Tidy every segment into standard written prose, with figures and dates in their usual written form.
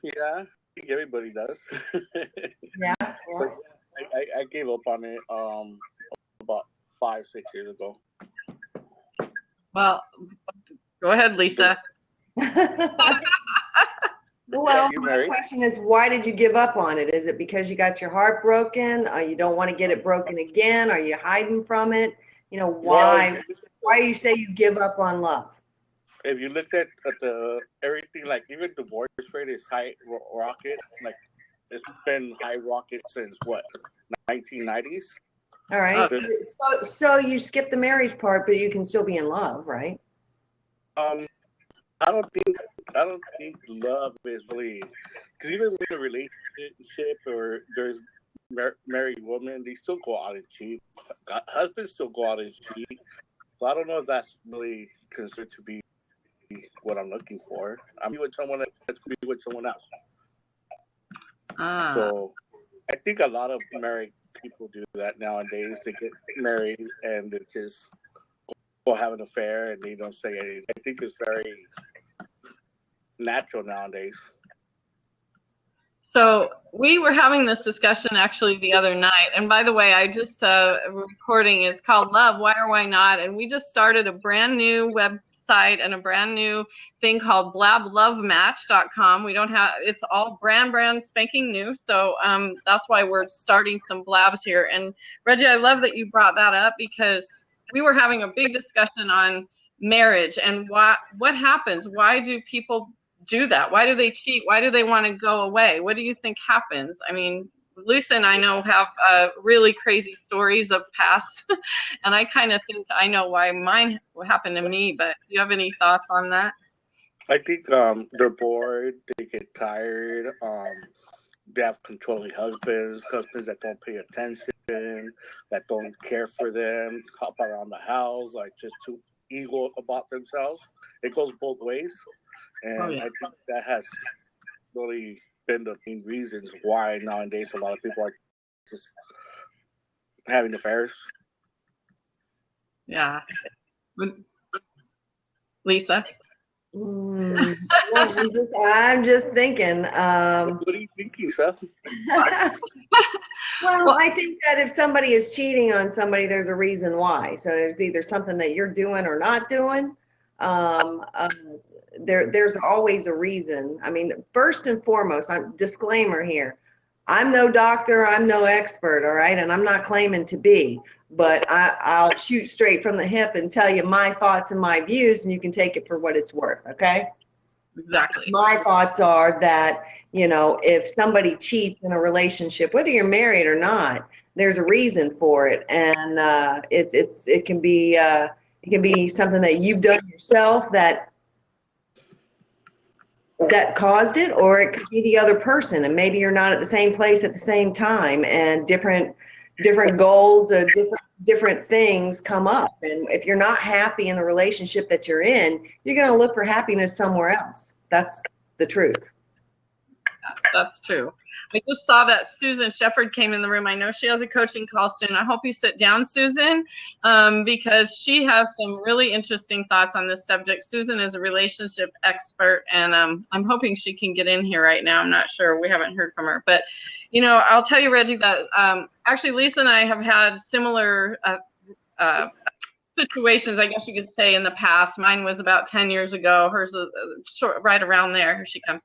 Yeah, I think everybody does. Yeah, But yeah. I gave up on it about 5 6 years ago. Well, go ahead, Lisa. Well, You my married? question is, why did you give up on it? Is it because you got your heart broken? You don't want to get it broken again? Are you hiding from it? Well, Why? Why you say you give up on love? if you look at the everything, like even divorce rate is high rocket. Like it's been high rocket since what 1990s. All right. Oh, So you skip the marriage part, but you can still be in love, right? Um, I don't think love is really because even with a relationship or there's married women, they still go out and cheat. Husbands still go out and cheat. So I don't know if that's really considered to be what I'm looking for. I'm with someone that's going to be with someone else. ah. So I think a lot of married people do that nowadays. They get married and they just go have an affair and they don't say anything. I think it's very natural nowadays. So we were having this discussion actually the other night. And by the way, I just recording is called Love, Why or Why Not? And we just started a brand new website and a brand new thing called blablovematch.com. We don't have, it's all brand spanking new. So that's why we're starting some blabs here. And Reggie, I love that you brought that up because we were having a big discussion on marriage and what happens. Why do people do that? Why do they cheat? Why do they want to go away? What do you think happens? I mean, Lisa and I know have really crazy stories of past, and I kind of think I know why mine happened to me. But do you have any thoughts on that? I think they're bored, they get tired, they have controlling husbands that don't pay attention, that don't care for them, hop around the house, like just too ego about themselves. It goes both ways. Oh And yeah. I think that has really been the main reasons why nowadays a lot of people are just having affairs. Yeah. Lisa. Mm, yeah, I'm just thinking. What are you thinking, Seth? Well, Well, I think that if somebody is cheating on somebody, there's a reason why. So there's either something that you're doing or not doing. Um, uh, there's always a reason. I mean, first and foremost, I'm disclaimer here. I'm no doctor, I'm no expert, all right, and I'm not claiming to be, but I'll shoot straight from the hip and tell you my thoughts and my views, and you can take it for what it's worth, okay? exactly. My thoughts are that, if somebody cheats in a relationship, whether you're married or not, there's a reason for it, and it can be something that you've done yourself that caused it, or it could be the other person, and maybe you're not at the same place at the same time, and different goals, different things come up, and if you're not happy in the relationship that you're in, you're going to look for happiness somewhere else. That's the truth. That's true. I just saw that Susan Shepard came in the room. I know she has a coaching call soon. I hope you sit down, Susan, because she has some really interesting thoughts on this subject. Susan is a relationship expert, and I'm hoping she can get in here right now. I'm not sure. We haven't heard from her. But, I'll tell you, Reggie, that actually Lisa and I have had similar situations, I guess you could say, in the past. Mine was about 10 years ago. Hers is right around there. Here she comes.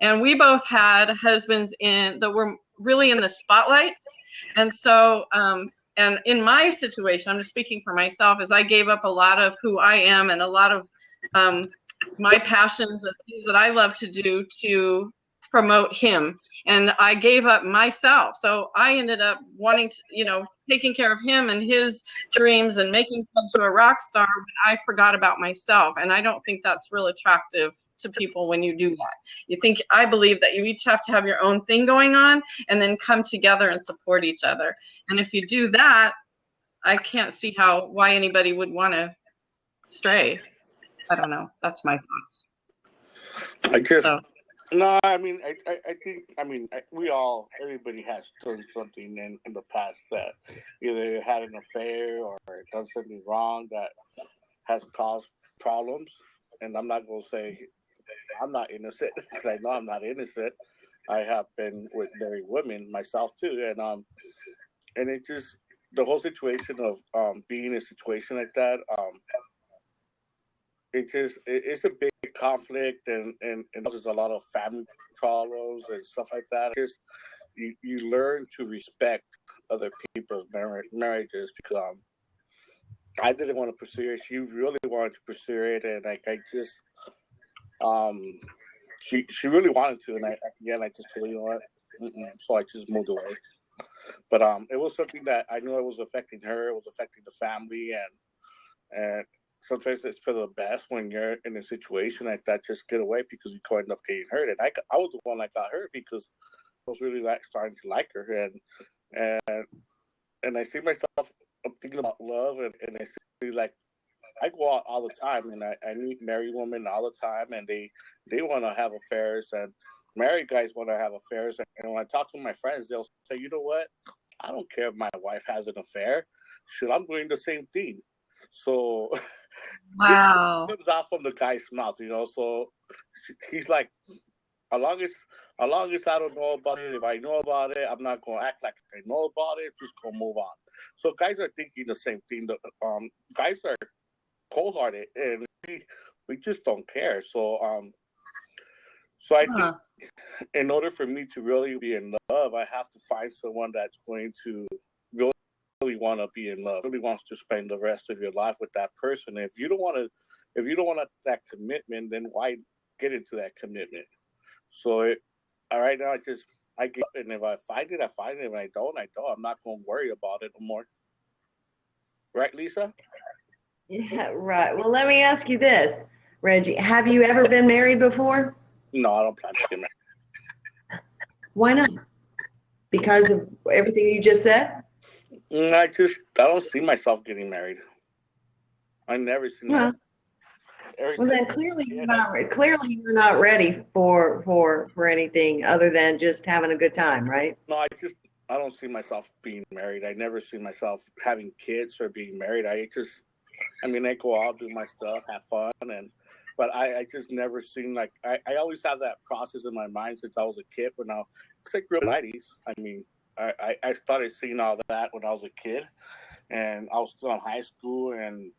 And we both had husbands that were really in the spotlight. And so, and in my situation, I'm just speaking for myself, is I gave up a lot of who I am and a lot of my passions and things that I love to do to promote him. And I gave up myself. So I ended up wanting to, taking care of him and his dreams and making him to a rock star, but I forgot about myself. And I don't think that's real attractive to people when you do that. I believe that you each have to have your own thing going on and then come together and support each other. And if you do that, I can't see why anybody would want to stray. I don't know. That's my thoughts. I just no. I mean, I think. I mean, everybody has done something in the past that either had an affair or done something wrong that has caused problems. And I'm not going to say I'm not innocent because I know I'm not innocent. I have been with married women myself too, and it just the whole situation of being in a situation like that, it's a big conflict and there's a lot of family problems and stuff like that. Just you learn to respect other people's marriages because I didn't want to pursue it. She really wanted to pursue it, and like I just she really wanted to, and I just told her, you know what, so I just moved away. But it was something that I knew it was affecting her, it was affecting the family, and sometimes it's for the best when you're in a situation like that. Just get away because you could end up getting hurt. And I was the one that got hurt because I was really starting to like her, and I see myself. I'm thinking about love, and I see like I go out all the time, and I meet married women all the time, and they want to have affairs, and married guys want to have affairs. And when I talk to my friends, they'll say, you know what? I don't care if my wife has an affair. Shoot, I'm doing the same thing. So Wow. it comes out from the guy's mouth, you know. So he's like, as long as I don't know about it, if I know about it, I'm not gonna act like I know about it. Just gonna move on. So guys are thinking the same thing. Guys are cold-hearted, and we just don't care. So so I think in order for me to really be in love, I have to find someone that's going to really want to be in love, really wants to spend the rest of your life with that person. If you don't want that commitment, then why get into that commitment? So right now I give up, and if I find it, I find it. If I don't, I don't. I'm not going to worry about it no more. Right, Lisa? Yeah, right. Well, let me ask you this, Reggie. Have you ever been married before? No, I don't plan to get married. Why not? Because of everything you just said? I don't see myself getting married. I never seen that. Well, then clearly you're not ready for anything other than just having a good time, right? No, I don't see myself being married. I never see myself having kids or being married. I go out, do my stuff, have fun, but I just never seen like I always have that process in my mind since I was a kid. But now it's like real 90s. I mean, I started seeing all that when I was a kid, and I was still in high school, and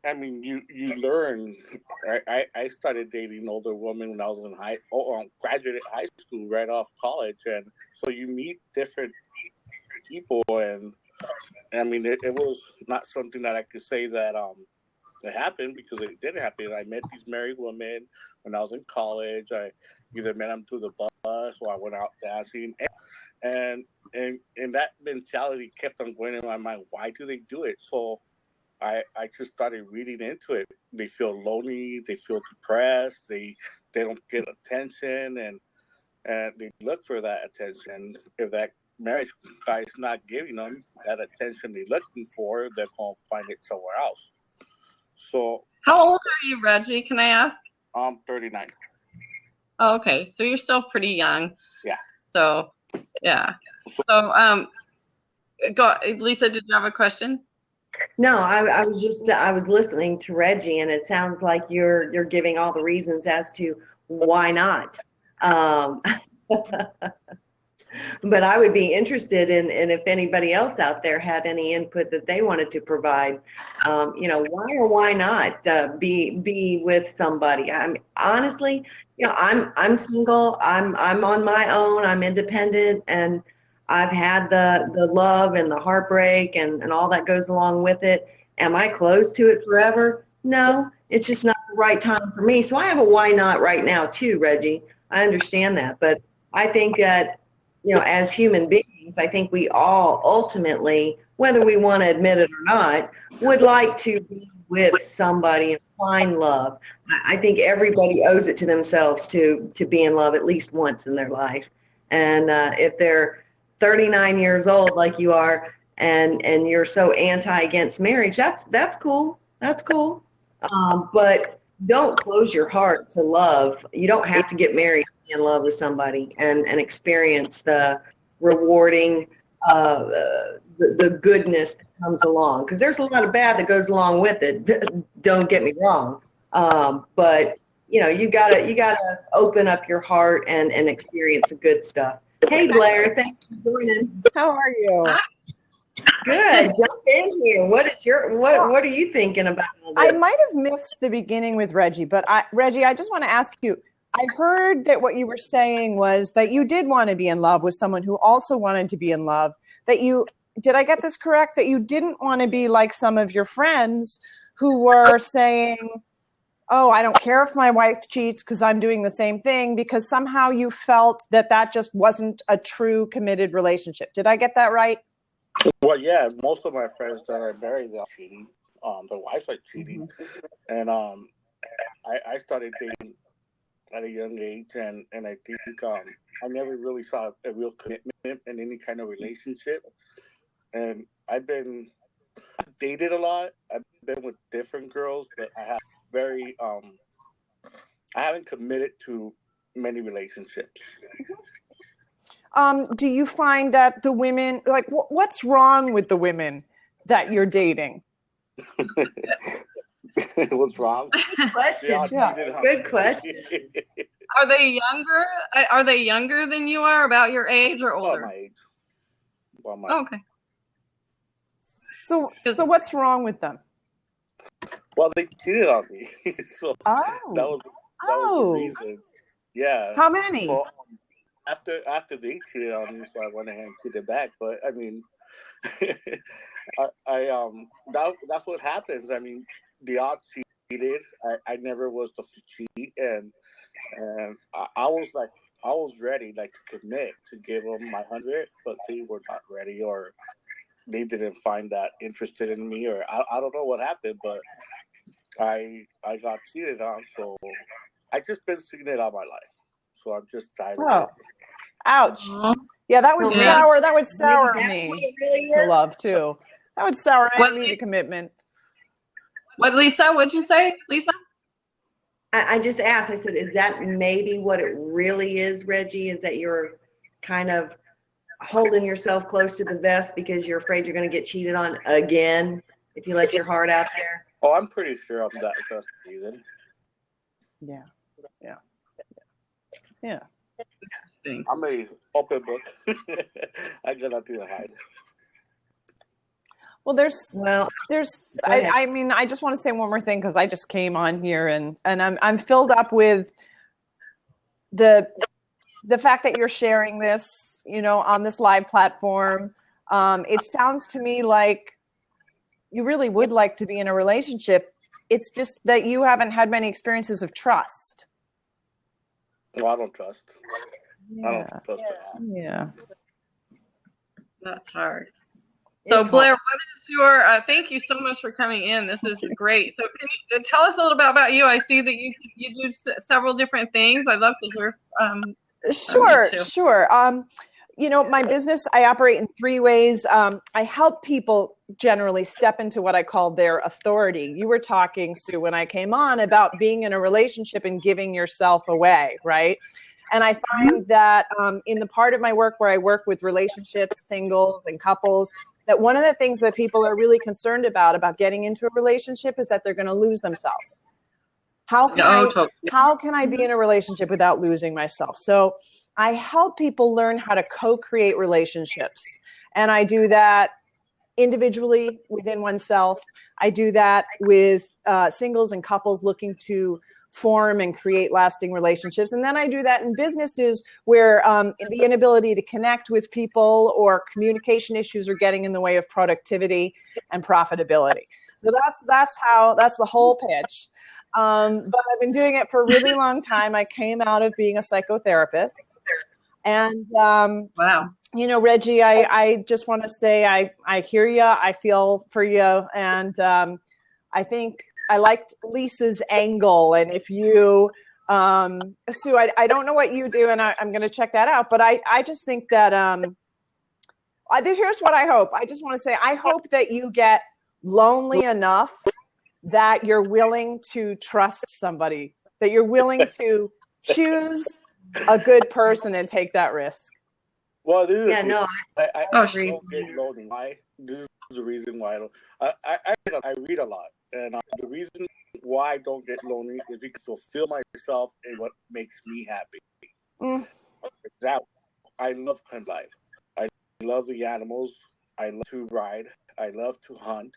I mean, you learn. I started dating older women when I was in graduated high school right off college, and so you meet different people, and I mean, it was not something that I could say that it happened because it didn't happen. I met these married women when I was in college. I either met them through the bus or I went out dancing, and that mentality kept on going in my mind. Why do they do it? So I just started reading into it. They feel lonely. They feel depressed. They don't get attention, and they look for that attention. If that marriage guy is not giving them that attention they're looking for, they're going to find it somewhere else. So, how old are you, Reggie? Can I ask? I'm 39. Oh, okay, so you're still pretty young. Yeah. So, yeah. So, Lisa, did you have a question? No, I was listening to Reggie, and it sounds like you're giving all the reasons as to why not. But I would be interested in if anybody else out there had any input that they wanted to provide. Why or why not be with somebody? I mean, honestly, I'm single. I'm on my own. I'm independent, and I've had the love and the heartbreak and all that goes along with it. Am I close to it forever? No, it's just not the right time for me. So I have a why not right now too, Reggie. I understand that, but I think that, as human beings, I think we all ultimately, whether we want to admit it or not, would like to be with somebody and find love. I think everybody owes it to themselves to be in love at least once in their life. And if they're 39 years old like you are, and you're so against marriage, that's cool. That's cool. But don't close your heart to love. You don't have to get married to be in love with somebody and experience the rewarding, the goodness that comes along. Because there's a lot of bad that goes along with it. Don't get me wrong. But you gotta open up your heart and experience the good stuff. Hey Blair, thanks for joining. How are you? Good. Jump in here. What are you thinking about all this? I might have missed the beginning with Reggie, but Reggie, I just want to ask you, I heard that what you were saying was that you did want to be in love with someone who also wanted to be in love, did I get this correct? That you didn't want to be like some of your friends who were saying, oh, I don't care if my wife cheats because I'm doing the same thing, because somehow you felt that just wasn't a true committed relationship. Did I get that right? Well, yeah, most of my friends that are married are cheating. Their wives are cheating, and I started dating at a young age, and I think I never really saw a real commitment in any kind of relationship. And I've dated a lot. I've been with different girls, but I haven't committed to many relationships. Do you find that the women, like, what's wrong with the women that you're dating? What's wrong? Good question. Yeah. Good question. Are they younger? Are they younger than you are, about your age, or older? About my age. Okay. So what's wrong with them? Well, they cheated on me, so that was the reason. Yeah. How many? So, after they cheated on me, so I went ahead and cheated back. But I mean, that's what happens. I mean, the odds cheated. I never was the cheat, and I was ready, like, to commit, to give them my 100, but they were not ready, or they didn't find that interested in me, or I don't know what happened, but I got cheated on, so I just been seeing it all my life. So I'm just tired of it. Ouch. Yeah, that would sour me to love too. That would sour me to commitment. What, Lisa? What'd you say, Lisa? I just asked, I said, is that maybe what it really is, Reggie? Is that you're kind of holding yourself close to the vest because you're afraid you're going to get cheated on again if you let your heart out there? Oh, I'm pretty sure I'm that just reason. Yeah. I'm a open book. I got nothing to hide. Well, I mean, I just want to say one more thing, because I just came on here and I'm filled up with the fact that you're sharing this, on this live platform. It sounds to me like you really would like to be in a relationship. It's just that you haven't had many experiences of trust. Well, I don't trust. Yeah. I don't trust at all. Yeah. That's hard. So Blair, what is your? Thank you so much for coming in. This is great. So can you tell us a little bit about you? I see that you do several different things. I'd love to hear. Sure. My business, I operate in 3 ways. I help people generally step into what I call their authority. You were talking, Sue, when I came on, about being in a relationship and giving yourself away, right? And I find that in the part of my work where I work with relationships, singles, and couples, that one of the things that people are really concerned about getting into a relationship is that they're going to lose themselves. How can I be in a relationship without losing myself? So I help people learn how to co-create relationships. And I do that individually within oneself. I do that with singles and couples looking to form and create lasting relationships. And then I do that in businesses where the inability to connect with people or communication issues are getting in the way of productivity and profitability. So that's the whole pitch. But I've been doing it for a really long time. I came out of being a psychotherapist. And, wow. Reggie, I just want to say I hear you. I feel for you. And I think I liked Lisa's angle. And if you, Sue, I don't know what you do, and I'm going to check that out. But I just think that here's what I hope. I just want to say I hope that you get lonely enough that you're willing to trust somebody, that you're willing to choose a good person and take that risk. Well, I I don't get lonely. This is the reason why I don't. I read a lot, And the reason why I don't get lonely is because I fulfill myself in what makes me happy. Mm. For example, I love country life. I love the animals. I love to ride. I love to hunt.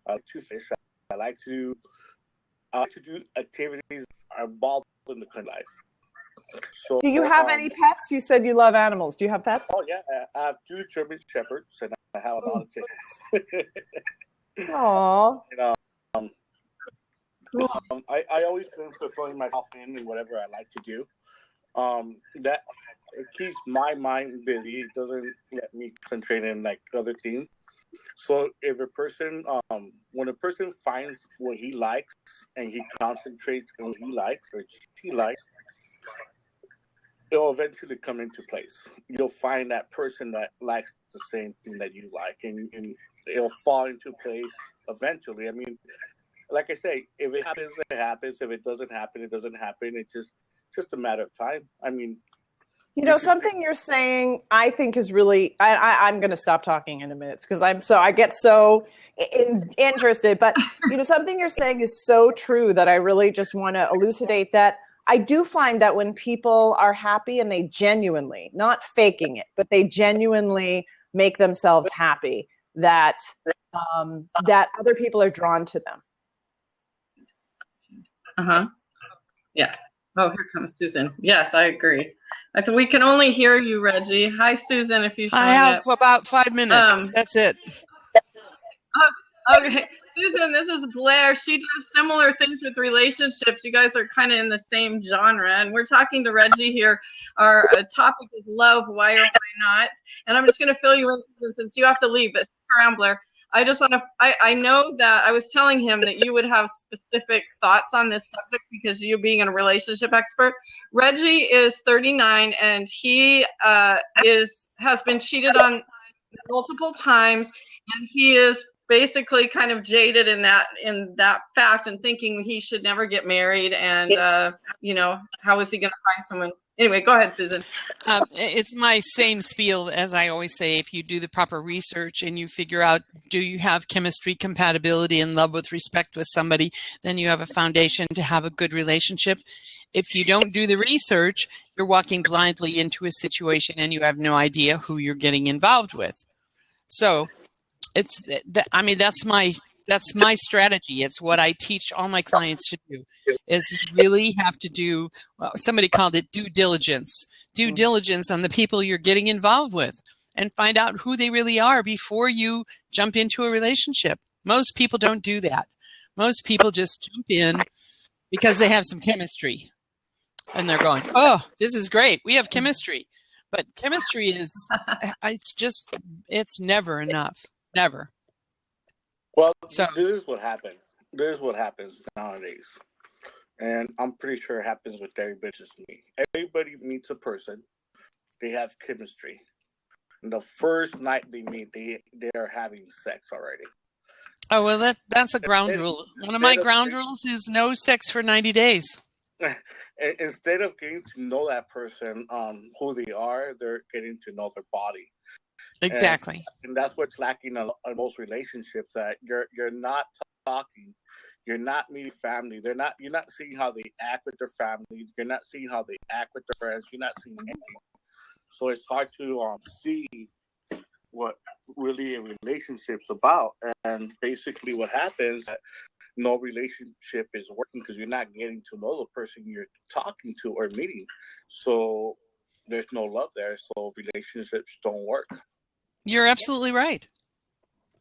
I like to fish. I like to do activities involved in the country life. So, Do you have any pets? You said you love animals. Do you have pets? oh yeah, I have 2 German shepherds, and I have a lot of chickens. Aww. And, I always been fulfilling myself in whatever I like to do. That it keeps my mind busy. It doesn't let me concentrate in like other things. So if a person, when a person finds what he likes and he concentrates on what he likes or she likes, it'll eventually come into place. You'll find that person that likes the same thing that you like, and it'll fall into place eventually. I mean, like I say, if it happens, it happens. If it doesn't happen, it doesn't happen. It's just a matter of time. I mean, You know, something you're saying, I think is really, I'm going to stop talking in a minute because I get so interested, but you know, something you're saying is so true that I really just want to elucidate that. I do find that when people are happy and they genuinely, not faking it, but they genuinely make themselves happy, that that other people are drawn to them. Yeah. Oh, here comes Susan. Yes, I agree. I think we can only hear you, Reggie. Hi, Susan, if you I have about 5 minutes. That's it. Okay. Susan, this is Blair. She does similar things with relationships. You guys are kind of in the same genre. And we're talking to Reggie here. Our topic is love, why or why not. And I'm just going to fill you in, Susan, since you have to leave. But stick around, Blair. I just want to, I know that I was telling him that you would have specific thoughts on this subject because you being a relationship expert. Reggie is 39 and he has been cheated on multiple times, and he is basically kind of jaded in that fact and thinking he should never get married, and you know, how is he going to find someone? Anyway, go ahead, Susan. It's my same spiel as I always say. If you do the proper research and you figure out, do you have chemistry, compatibility, and love with respect with somebody, then you have a foundation to have a good relationship. If you don't do the research, you're walking blindly into a situation and you have no idea who you're getting involved with. So that's my strategy. It's what I teach all my clients to do, is you really have to do, well, somebody called it due diligence on the people you're getting involved with, and find out who they really are before you jump into a relationship. Most people don't do that. Most people just jump in because they have some chemistry and they're going, oh, this is great. We have chemistry. But chemistry it's never enough. Never. Well, so this is what happens. This is what happens nowadays. And I'm pretty sure it happens with everybody, just me. Everybody meets a person. They have chemistry. And the first night they meet, they are having sex already. Oh, well, that's a ground rule. One of my ground rules is no sex for 90 days. Instead of getting to know that person, who they are, they're getting to know their body. Exactly. And that's what's lacking in most relationships, that you're not talking, you're not meeting family. You're not seeing how they act with their families. You're not seeing how they act with their friends. You're not seeing anything. So it's hard to see what really a relationship's about. And basically what happens, that no relationship is working because you're not getting to know the person you're talking to or meeting. So there's no love there. So relationships don't work. You're absolutely right.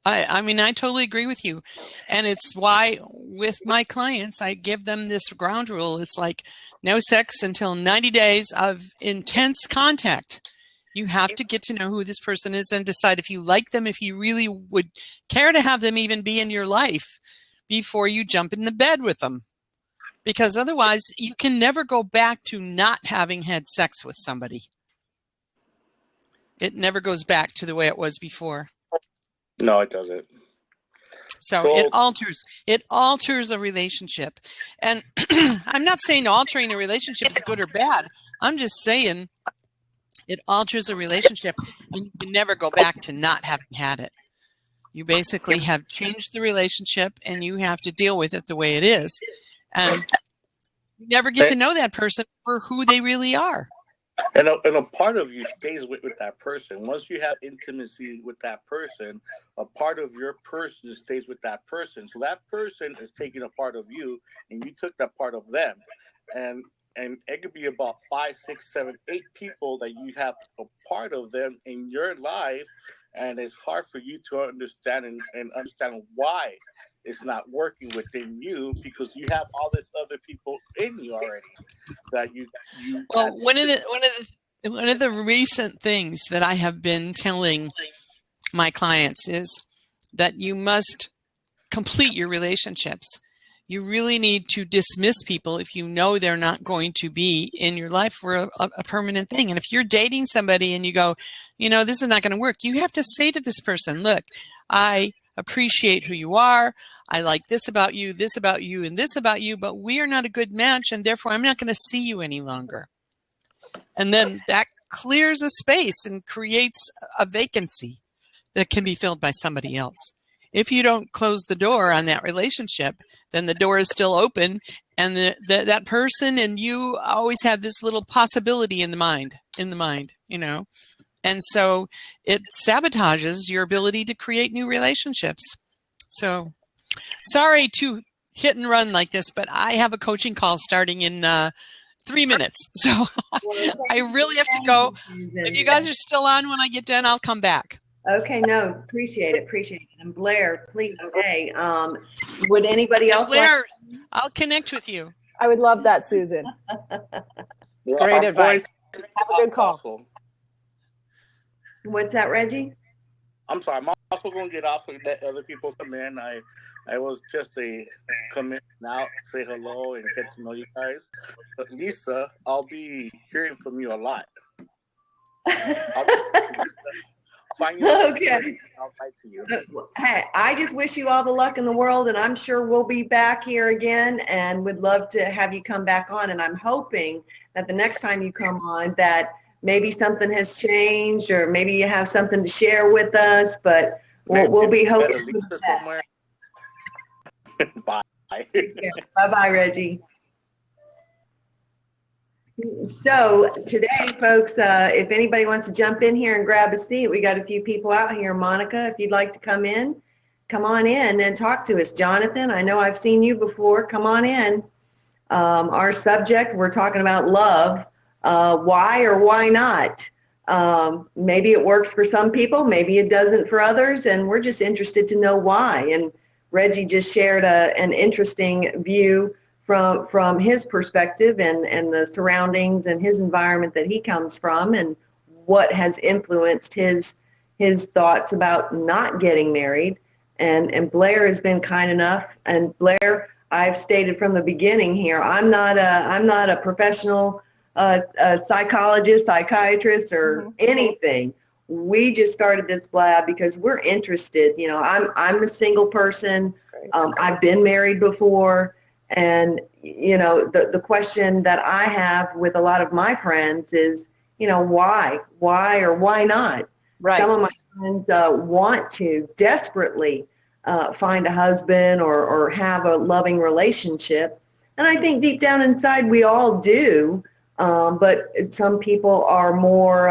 I mean, I totally agree with you. And it's why with my clients, I give them this ground rule. It's like no sex until 90 days of intense contact. You have to get to know who this person is and decide if you like them, if you really would care to have them even be in your life before you jump in the bed with them. Because otherwise, you can never go back to not having had sex with somebody. It never goes back to the way it was before. No, it doesn't. So it alters a relationship. And I'm not saying altering a relationship is good or bad. I'm just saying it alters a relationship and you can never go back to not having had it. You basically have changed the relationship, and you have to deal with it the way it is. And you never get to know that person for who they really are. And a part of you stays with that person. Once you have intimacy with that person, a part of your person stays with that person. So that person is taking a part of you, and you took that part of them. And it could be about 5, 6, 7, 8 people that you have a part of them in your life, and it's hard for you to understand and understand why it's not working within you, because you have all these other people in you already that you well, one of the recent things that I have been telling my clients is that you must complete your relationships. You really need to dismiss people if you know they're not going to be in your life for a permanent thing. And if you're dating somebody and you go, this is not going to work, you have to say to this person, look, I appreciate who you are. I like this about you, and this about you, but we are not a good match, and therefore I'm not going to see you any longer. And then that clears a space and creates a vacancy that can be filled by somebody else. If you don't close the door on that relationship, then the door is still open, and that person and you always have this little possibility in the mind, And so it sabotages your ability to create new relationships. So sorry to hit and run like this, but I have a coaching call starting in 3 minutes. So I really have to go. If you guys are still on when I get done, I'll come back. Okay, no, appreciate it. And Blair, please stay. Would anybody else Blair, I'll connect with you. I would love that, Susan. Great advice. Have a good call. What's that, Reggie? I'm sorry. I'm also going to get off and let other people come in. I was just come in now, say hello, and get to know you guys. But Lisa, I'll be hearing from you a lot. Okay. Hey, I just wish you all the luck in the world, and I'm sure we'll be back here again, and would love to have you come back on. And I'm hoping that the next time you come on, that maybe something has changed, or maybe you have something to share with us. But we'll be hoping for that. Bye. Bye, Reggie. So today, folks, if anybody wants to jump in here and grab a seat, we got a few people out here. Monica, if you'd like to come on in and talk to us. Jonathan, I know I've seen you before. Come on in. Our subject, we're talking about love. Why or why not? Maybe it works for some people, maybe it doesn't for others, and we're just interested to know why. And Reggie just shared an interesting view from his perspective and the surroundings and his environment that he comes from, and what has influenced his thoughts about not getting married. And Blair has been kind enough. And Blair, I've stated from the beginning here, I'm not a professional psychologist, psychiatrist, or anything. We just started this blab because we're interested. I'm a single person. I've been married before. And, the question that I have with a lot of my friends is, why or why not? Right. Some of my friends want to desperately find a husband or have a loving relationship. And I think deep down inside we all do. But some people are more,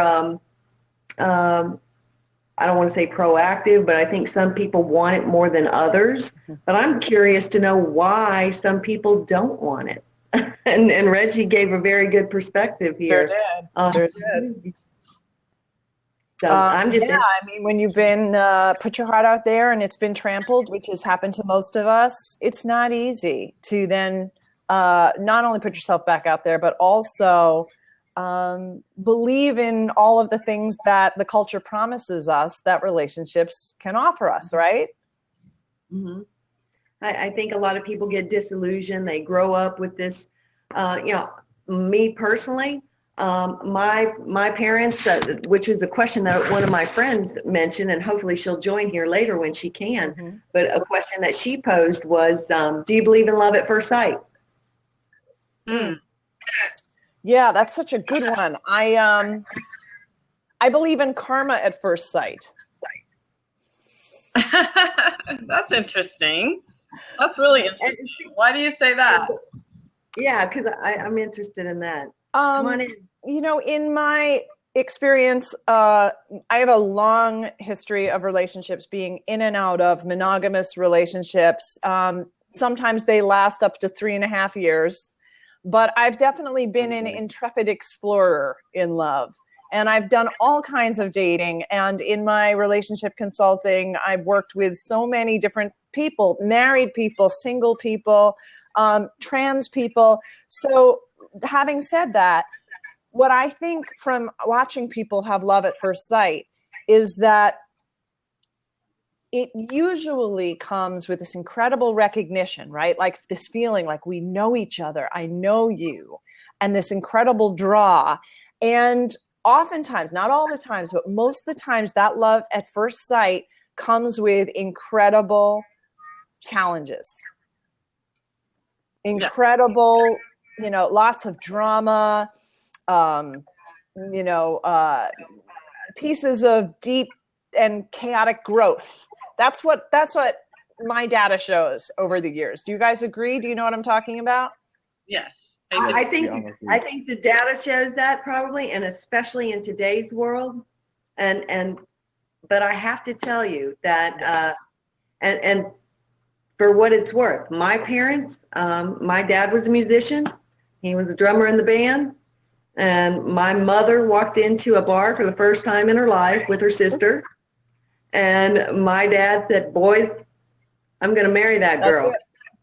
I don't want to say proactive, but I think some people want it more than others. But I'm curious to know why some people don't want it. and Reggie gave a very good perspective here. Sure did. So I'm just. Yeah, when you've been put your heart out there and it's been trampled, which has happened to most of us, it's not easy to then not only put yourself back out there, but also believe in all of the things that the culture promises us that relationships can offer us, right? Mm-hmm. I think a lot of people get disillusioned. They grow up with this, me personally, my parents, which is a question that one of my friends mentioned, and hopefully she'll join here later when she can, but a question that she posed was, do you believe in love at first sight? Yeah, that's such a good one. I believe in karma at first sight. That's interesting. That's really interesting. Why do you say that? Yeah, because I'm interested in that. Come on in. You know, in my experience, I have a long history of relationships, being in and out of monogamous relationships. Sometimes they last up to 3.5 years, but I've definitely been an intrepid explorer in love. And I've done all kinds of dating. And in my relationship consulting, I've worked with so many different people, married people, single people, trans people. So having said that, what I think from watching people have love at first sight is that it usually comes with this incredible recognition, right? Like this feeling like we know each other, I know you, and this incredible draw. And oftentimes, not all the times, but most of the times, that love at first sight comes with incredible challenges. Incredible, you know, lots of drama, pieces of deep and chaotic growth. That's what my data shows over the years. Do you guys agree? Do you know what I'm talking about? Yes. I think the data shows that probably, and especially in today's world. But I have to tell you that, and for what it's worth, my parents, my dad was a musician. He was a drummer in the band. And my mother walked into a bar for the first time in her life with her sister. And my dad said, "Boys, I'm going to marry that girl."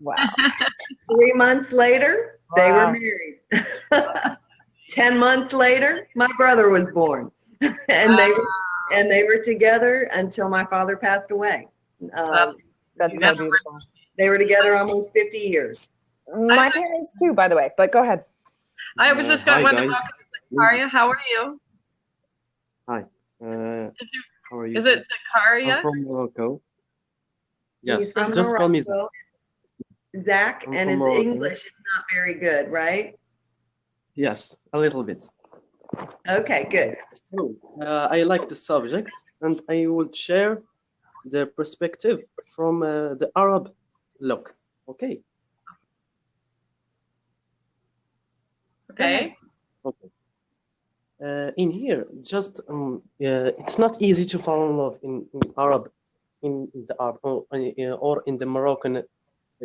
Wow. 3 months later, they were married. 10 months later, my brother was born. And they were together until my father passed away. That's so beautiful. They were together almost 50 years. My parents too, by the way, but go ahead. I was just going to welcome Zakaria. How are you? Hi. How are you? Is it Zakaria? I'm from Morocco. Yes, From just call me Morocco. Zach, I'm and from his Morocco. English is not very good, right? Yes, a little bit. Okay, good. So, I like the subject, and I will share the perspective from the Arab look. Okay. Okay. Okay. In here, just it's not easy to fall in love in Arab, in the Arab or in the Moroccan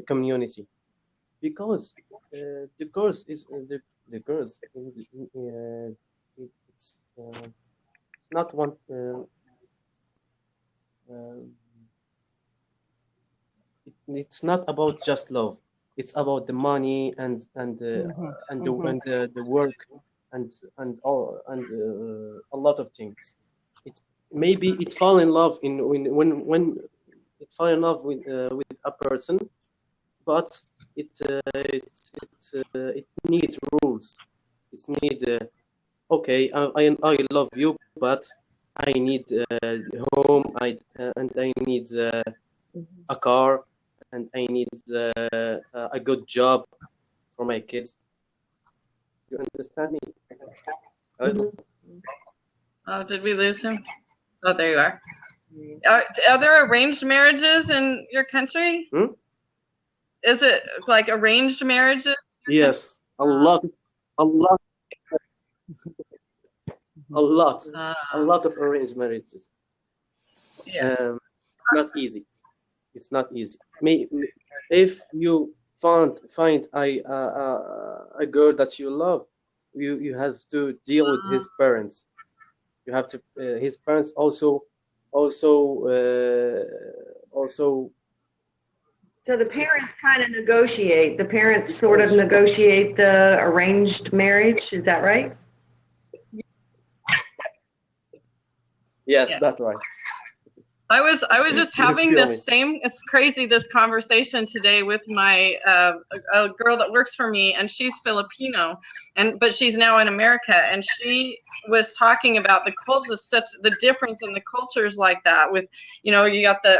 community, because the girls is the girls. It's not one. It's not about just love. It's about the money and the work and a lot of things. It maybe it fall in love when it fall in love with a person, but it needs rules. It need okay, I love you, but I need home. And I need a car, and I need a good job for my kids. You understand me? Oh, did we lose him? Oh, there you are. Are there arranged marriages in your country? Is it like arranged marriages? Yes, a lot of arranged marriages. Yeah. Not easy. It's not easy. If you find a girl that you love, you have to deal with his parents. You have to his parents also. So the parents kind of negotiate. The parents sort of negotiate the arranged marriage. Is that right? Yes, Yeah. that's right. I was just having this same, it's crazy, this conversation today with my a girl that works for me, and she's Filipino, but she's now in America, and she was talking about the cultures, the difference in the cultures like that, with, you know, you got the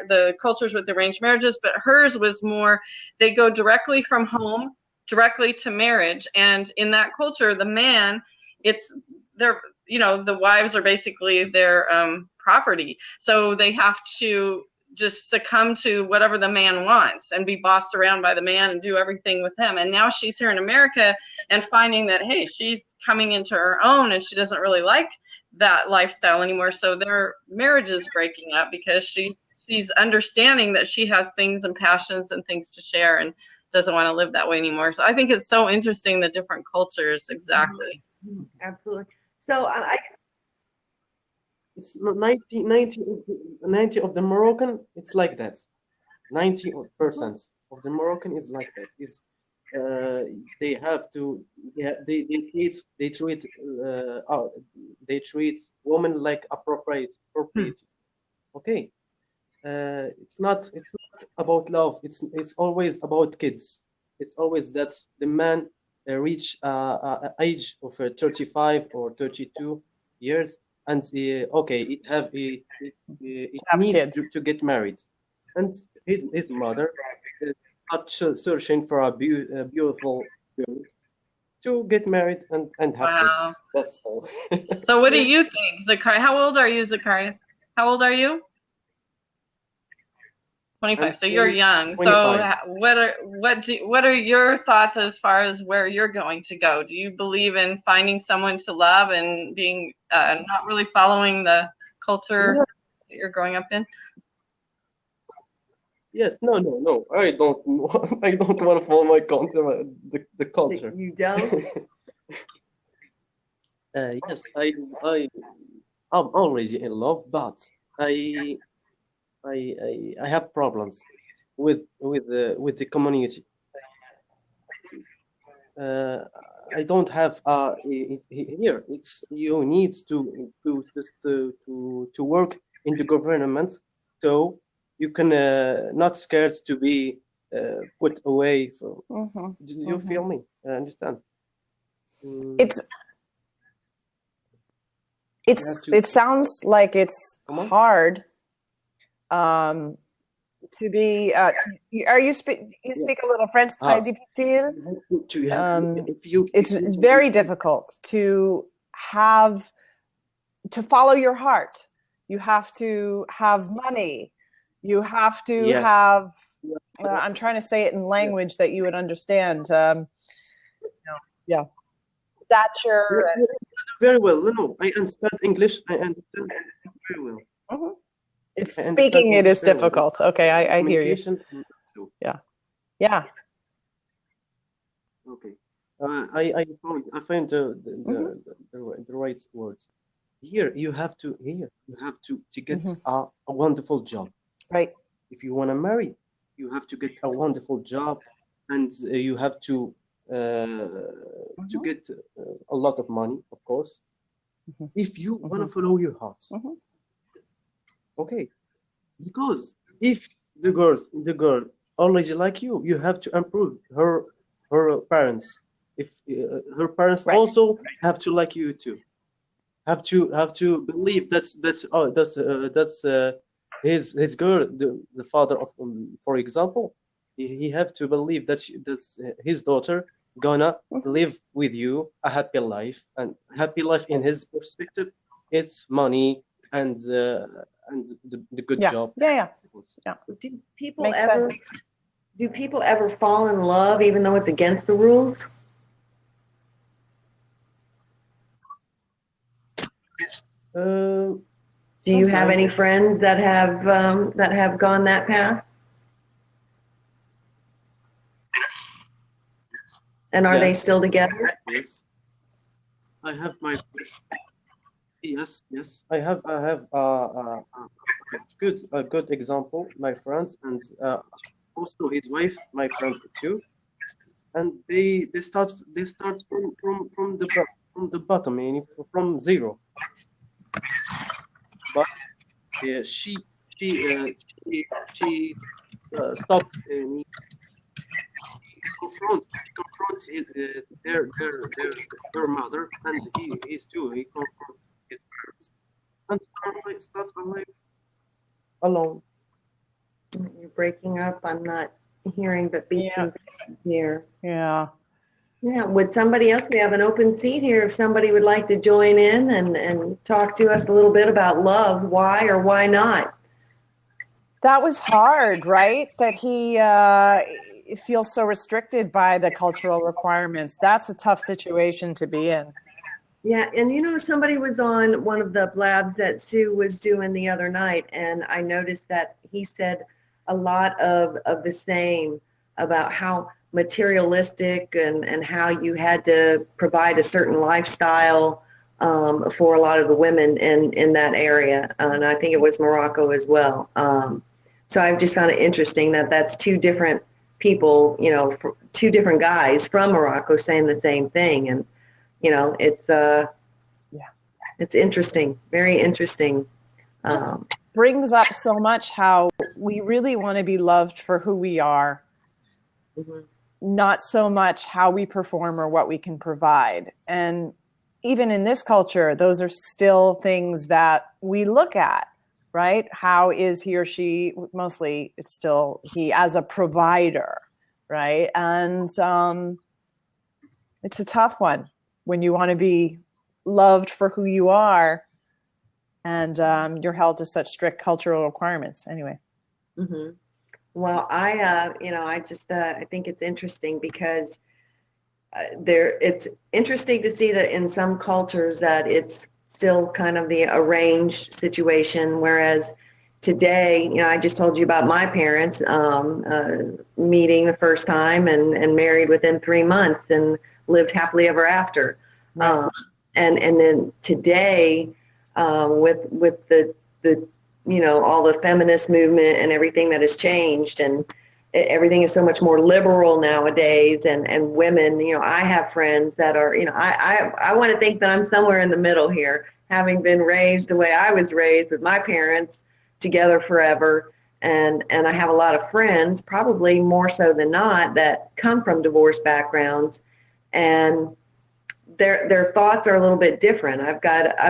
the cultures with arranged marriages, but hers was more, they go directly from home directly to marriage, and in that culture, the man, the wives are basically their property. So they have to just succumb to whatever the man wants and be bossed around by the man and do everything with him. And now she's here in America and finding that, hey, she's coming into her own and she doesn't really like that lifestyle anymore. So their marriage is breaking up because she's understanding that she has things and passions and things to share and doesn't want to live that way anymore. So I think it's so interesting, the different cultures. Exactly. Absolutely. So It's 90 of the Moroccan, it's like that. 90% of the Moroccan is like that. They have to, they treat women like property. Okay. It's not about love. It's always about kids. It's always that the man reach age of 35 or 32 years, and okay, it needs to get married, and his mother is not searching for a beautiful girl to get married and have kids. That's all. So what do you think, Zakaria? How old are you, Zakaria? How old are you? 25. So you're young. 25. So what are your thoughts as far as where you're going to go? Do you believe in finding someone to love and being not really following the culture that you're growing up in? Yes. No. I don't want to follow my culture. The culture. You don't? Yes. I'm already in love, but I have problems with the community. I don't have here. It's you need to work in the government, so you can not scared to be put away. So do you feel me? I understand. It sounds like it's hard. To be you speak a little French, très difficile. It's very difficult to follow your heart. You have to have money. You have to have I'm trying to say it in language that you would understand. Stature. Very well. No, I understand English. I understand very well. It's speaking it is difficult. Okay, I hear you. Yeah. Okay. I found the right words. Here you have to get a wonderful job. Right. If you want to marry, you have to get a wonderful job, and you have to get a lot of money, of course. If you want to follow your heart. Okay, because if the girl already like you have to improve her parents. If her parents also have to like you too, have to believe that's his girl, the father of for example, he have to believe that his daughter gonna live with you a happy life, and happy life in his perspective it's money and the good job. Yeah. Do people ever fall in love even though it's against the rules? Do you have any friends that have gone that path? And are they still together? Yes. I have my yes. I have a good example. My friends and also his wife, my friend too, and they start from the bottom, meaning from zero. But she stopped confront their mother, and he confronts his parents, and starts a life alone. You're breaking up. I'm not hearing, but be here. Yeah. Yeah, would somebody else, we have an open seat here, if somebody would like to join in and talk to us a little bit about love, why or why not? That was hard, right? That he feels so restricted by the cultural requirements. That's a tough situation to be in. Yeah, and you know, somebody was on one of the blabs that Sue was doing the other night, and I noticed that he said a lot of the same about how materialistic and how you had to provide a certain lifestyle for a lot of the women in that area. And I think it was Morocco as well. So I just found it interesting that that's two different people, you know, two different guys from Morocco saying the same thing. And, you know, it's interesting, very interesting. Brings up so much how we really want to be loved for who we are, mm-hmm. not so much how we perform or what we can provide. And even in this culture, those are still things that we look at, right? How is he or she, mostly it's still he as a provider, right? And it's a tough one when you want to be loved for who you are and you're held to such strict cultural requirements anyway. Mm-hmm. Well, I think it's interesting because it's interesting to see that in some cultures that it's still kind of the arranged situation, whereas today, you know, I just told you about my parents meeting the first time and married within 3 months and lived happily ever after. Right. And then today, with the you know, all the feminist movement and everything that has changed, and everything is so much more liberal nowadays, and women, you know, I have friends that are, you know, I want to think that I'm somewhere in the middle here, having been raised the way I was raised with my parents together forever. And I have a lot of friends, probably more so than not, that come from divorce backgrounds, and their thoughts are a little bit different. I've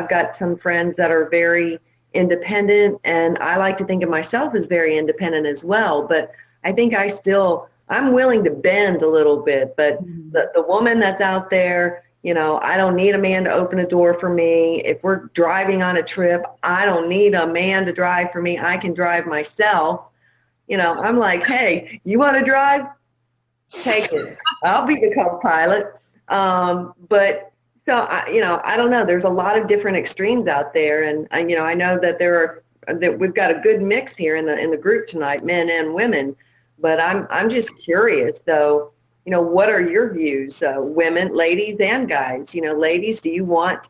got some friends that are very independent, and I like to think of myself as very independent as well, but I think I'm willing to bend a little bit, but the woman that's out there, you know, I don't need a man to open a door for me. If we're driving on a trip, I don't need a man to drive for me. I can drive myself. You know, I'm like, hey, you want to drive? Take it. I'll be the co-pilot. But so, I don't know. There's a lot of different extremes out there. And, you know, I know that that we've got a good mix here in the group tonight, men and women. But I'm just curious, though, you know, what are your views, women, ladies and guys? You know, ladies, do you want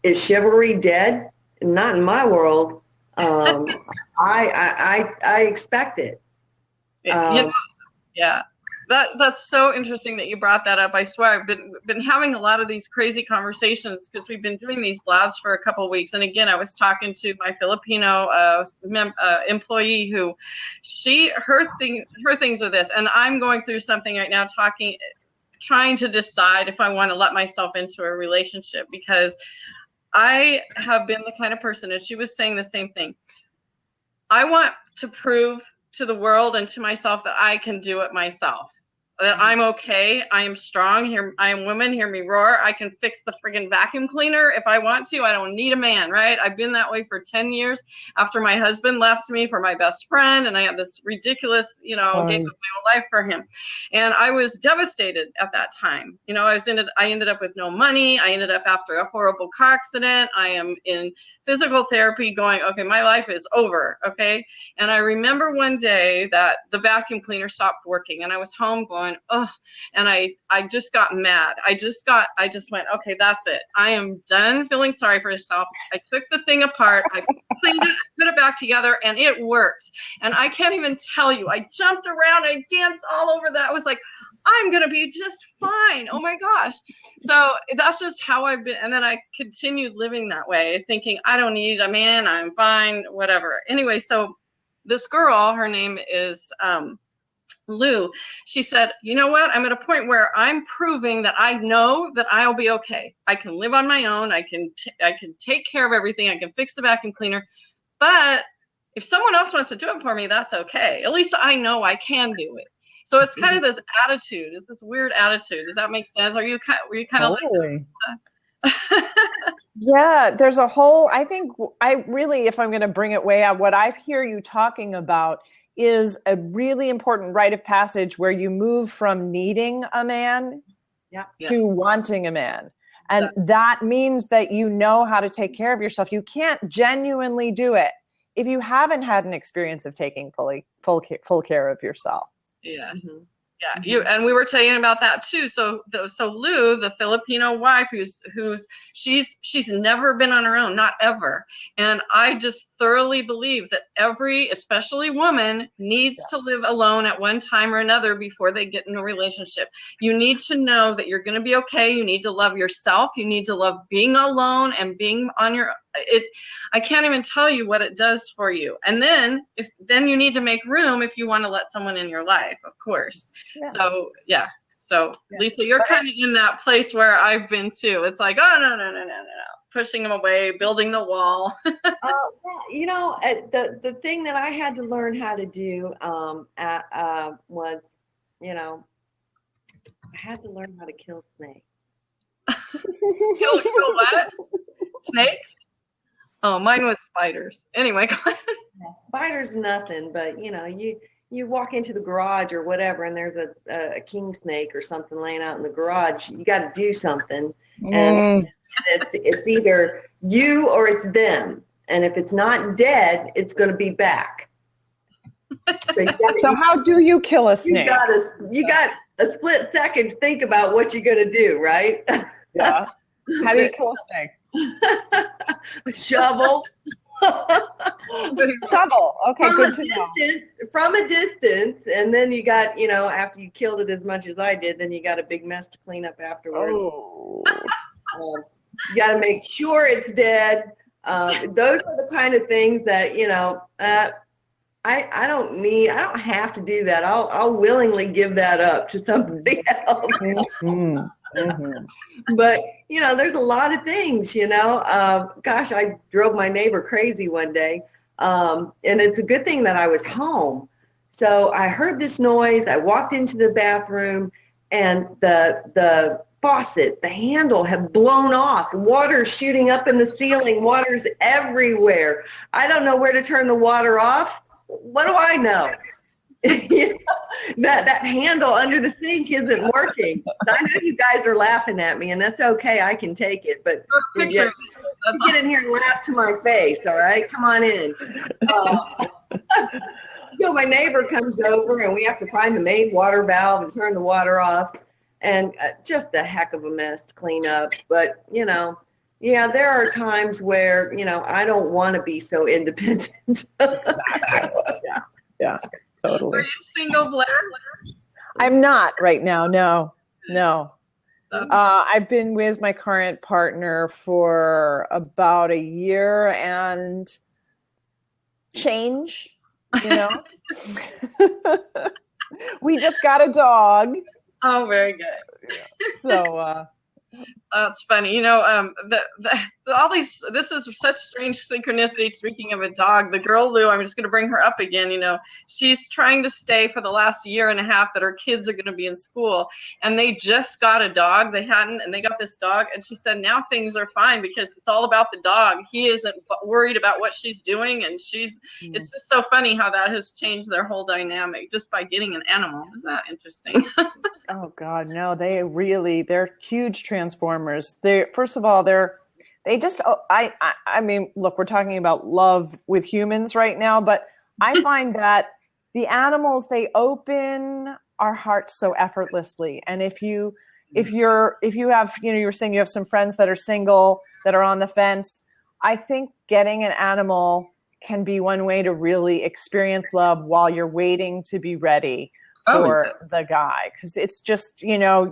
is chivalry dead? Not in my world. I expect it. Yeah. That's so interesting that you brought that up. I swear I've been having a lot of these crazy conversations because we've been doing these blabs for a couple of weeks. And again, I was talking to my Filipino employee who her things are this, and I'm going through something right now, trying to decide if I want to let myself into a relationship, because I have been the kind of person, and she was saying the same thing. I want to prove to the world and to myself that I can do it myself, that I'm okay, I am strong, here I am woman, hear me roar, I can fix the friggin' vacuum cleaner if I want to, I don't need a man, right? I've been that way for 10 years after my husband left me for my best friend, and I had this ridiculous, you know, gave up my whole life for him. And I was devastated at that time. You know, I ended up with no money, I ended up after a horrible car accident, I am in physical therapy going, okay, my life is over, okay? And I remember one day that the vacuum cleaner stopped working, and I was home going, oh, and I just got mad. I just went, okay, that's it. I am done feeling sorry for myself. I took the thing apart, I cleaned it, I put it back together, and it worked. And I can't even tell you, I jumped around, I danced all over that. I was like, I'm going to be just fine. Oh my gosh. So that's just how I've been. And then I continued living that way, thinking I don't need a man, I'm fine, whatever. Anyway, so this girl, her name is Lou, she said, you know what? I'm at a point where I'm proving that I know that I'll be okay. I can live on my own. I can take care of everything. I can fix the vacuum cleaner. But if someone else wants to do it for me, that's okay. At least I know I can do it. So it's kind of this attitude. It's this weird attitude. Does that make sense? Were you kind of Totally. like? Yeah, there's a whole, I think I really, if I'm going to bring it way out, what I hear you talking about is a really important rite of passage where you move from needing a man to wanting a man. And that means that you know how to take care of yourself. You can't genuinely do it if you haven't had an experience of taking full care of yourself. Yeah. Yeah, and we were saying about that too. So Lou, the Filipino wife, she's never been on her own, not ever. And I just thoroughly believe that especially woman, needs to live alone at one time or another before they get in a relationship. You need to know that you're going to be okay. You need to love yourself. You need to love being alone and being on your. I can't even tell you what it does for you. And then you need to make room if you want to let someone in your life, of course. Yeah. So Lisa, you're kind of in that place where I've been too. It's like, oh no, pushing them away, building the wall. You know, the thing that I had to learn how to do was, you know, I had to learn how to kill snakes. Kill what? Snakes? Oh, mine was spiders. Anyway, go ahead. Yeah, spiders, nothing, but you know, you walk into the garage or whatever, and there's a king snake or something laying out in the garage. You got to do something, and it's either you or it's them. And if it's not dead, it's going to be back. So how do you kill a snake? You got a split second to think about what you're going to do, right? Yeah. How do you kill a snake? Shovel. Shovel. Okay, good to know. From a distance, and then you got, you know, after you killed it as much as I did, then you got a big mess to clean up afterwards. Oh. You got to make sure it's dead. Those are the kind of things that, you know, I don't have to do that. I'll willingly give that up to somebody else. Mm-hmm. Mm-hmm. But, you know, there's a lot of things, you know. Gosh, I drove my neighbor crazy one day. And it's a good thing that I was home. So I heard this noise. I walked into the bathroom, and the faucet, the handle had blown off. Water shooting up in the ceiling. Water's everywhere. I don't know where to turn the water off. What do I know? that handle under the sink isn't working. I know you guys are laughing at me, and that's okay. I can take it. But you get in here and laugh to my face, all right? Come on in. So my neighbor comes over, and we have to find the main water valve and turn the water off. And just a heck of a mess to clean up. But, you know, yeah, there are times where, you know, I don't want to be so independent. Yeah, totally. Are you single, Blair? I'm not right now. No. I've been with my current partner for about a year and change, you know. We just got a dog. Oh, very good. So that's funny. You know, this is such strange synchronicity. Speaking of a dog, the girl Lou, I'm just going to bring her up again. You know, she's trying to stay for the last year and a half that her kids are going to be in school, and they just got a dog. They hadn't, and they got this dog, and she said now things are fine because it's all about the dog. He isn't worried about what she's doing, and it's just so funny how that has changed their whole dynamic just by getting an animal. Isn't that interesting? Oh God, no, they're huge transformers. I mean, look, we're talking about love with humans right now, but I find that the animals, they open our hearts so effortlessly. And if you have, you know, you were saying you have some friends that are single, that are on the fence. I think getting an animal can be one way to really experience love while you're waiting to be ready for the guy. 'Cause it's just, you know,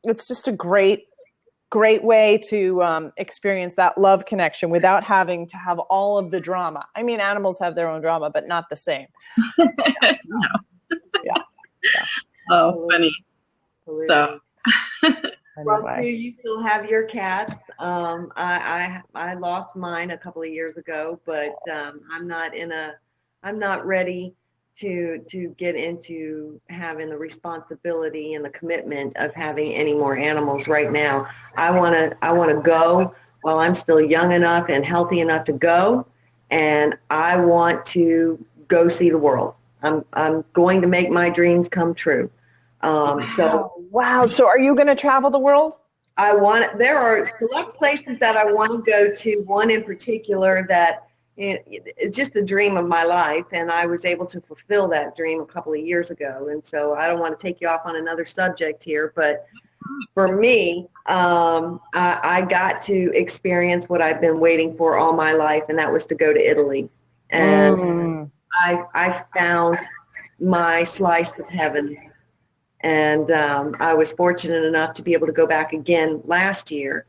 it's just a great way to experience that love connection without having to have all of the drama. I mean, animals have their own drama, but not the same. Yeah. Oh, funny. So. Well, Sue, you still have your cats. I lost mine a couple of years ago, but I'm not ready to get into having the responsibility and the commitment of having any more animals right now. I want to go while I'm still young enough and healthy enough to go, and I want to go see the world. I'm going to make my dreams come true. Wow. So are you going to travel the world? There are select places that I want to go to. One in particular that it's just the dream of my life, and I was able to fulfill that dream a couple of years ago. And so I don't want to take you off on another subject here, but for me, I got to experience what I've been waiting for all my life, and that was to go to Italy. And I found my slice of heaven. And I was fortunate enough to be able to go back again last year.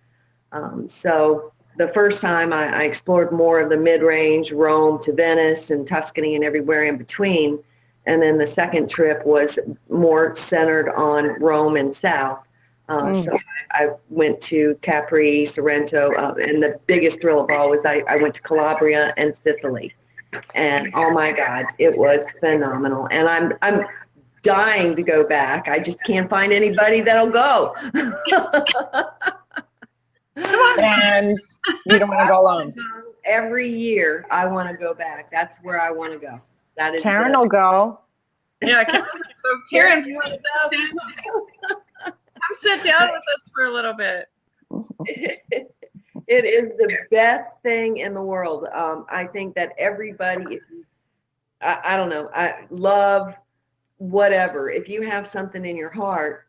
So the first time I explored more of the mid-range, Rome to Venice and Tuscany and everywhere in between. And then the second trip was more centered on Rome and south. So I went to Capri, Sorrento, and the biggest thrill of all was I went to Calabria and Sicily. And oh my God, it was phenomenal. And I'm dying to go back. I just can't find anybody that'll go. And you don't want to go alone. Every year I want to go back. That's where I want to go. That is Karen will go. Yeah, so Karen, you want to go? come sit down with us for a little bit. It is the best thing in the world. I think that everybody, I don't know, I love whatever. If you have something in your heart,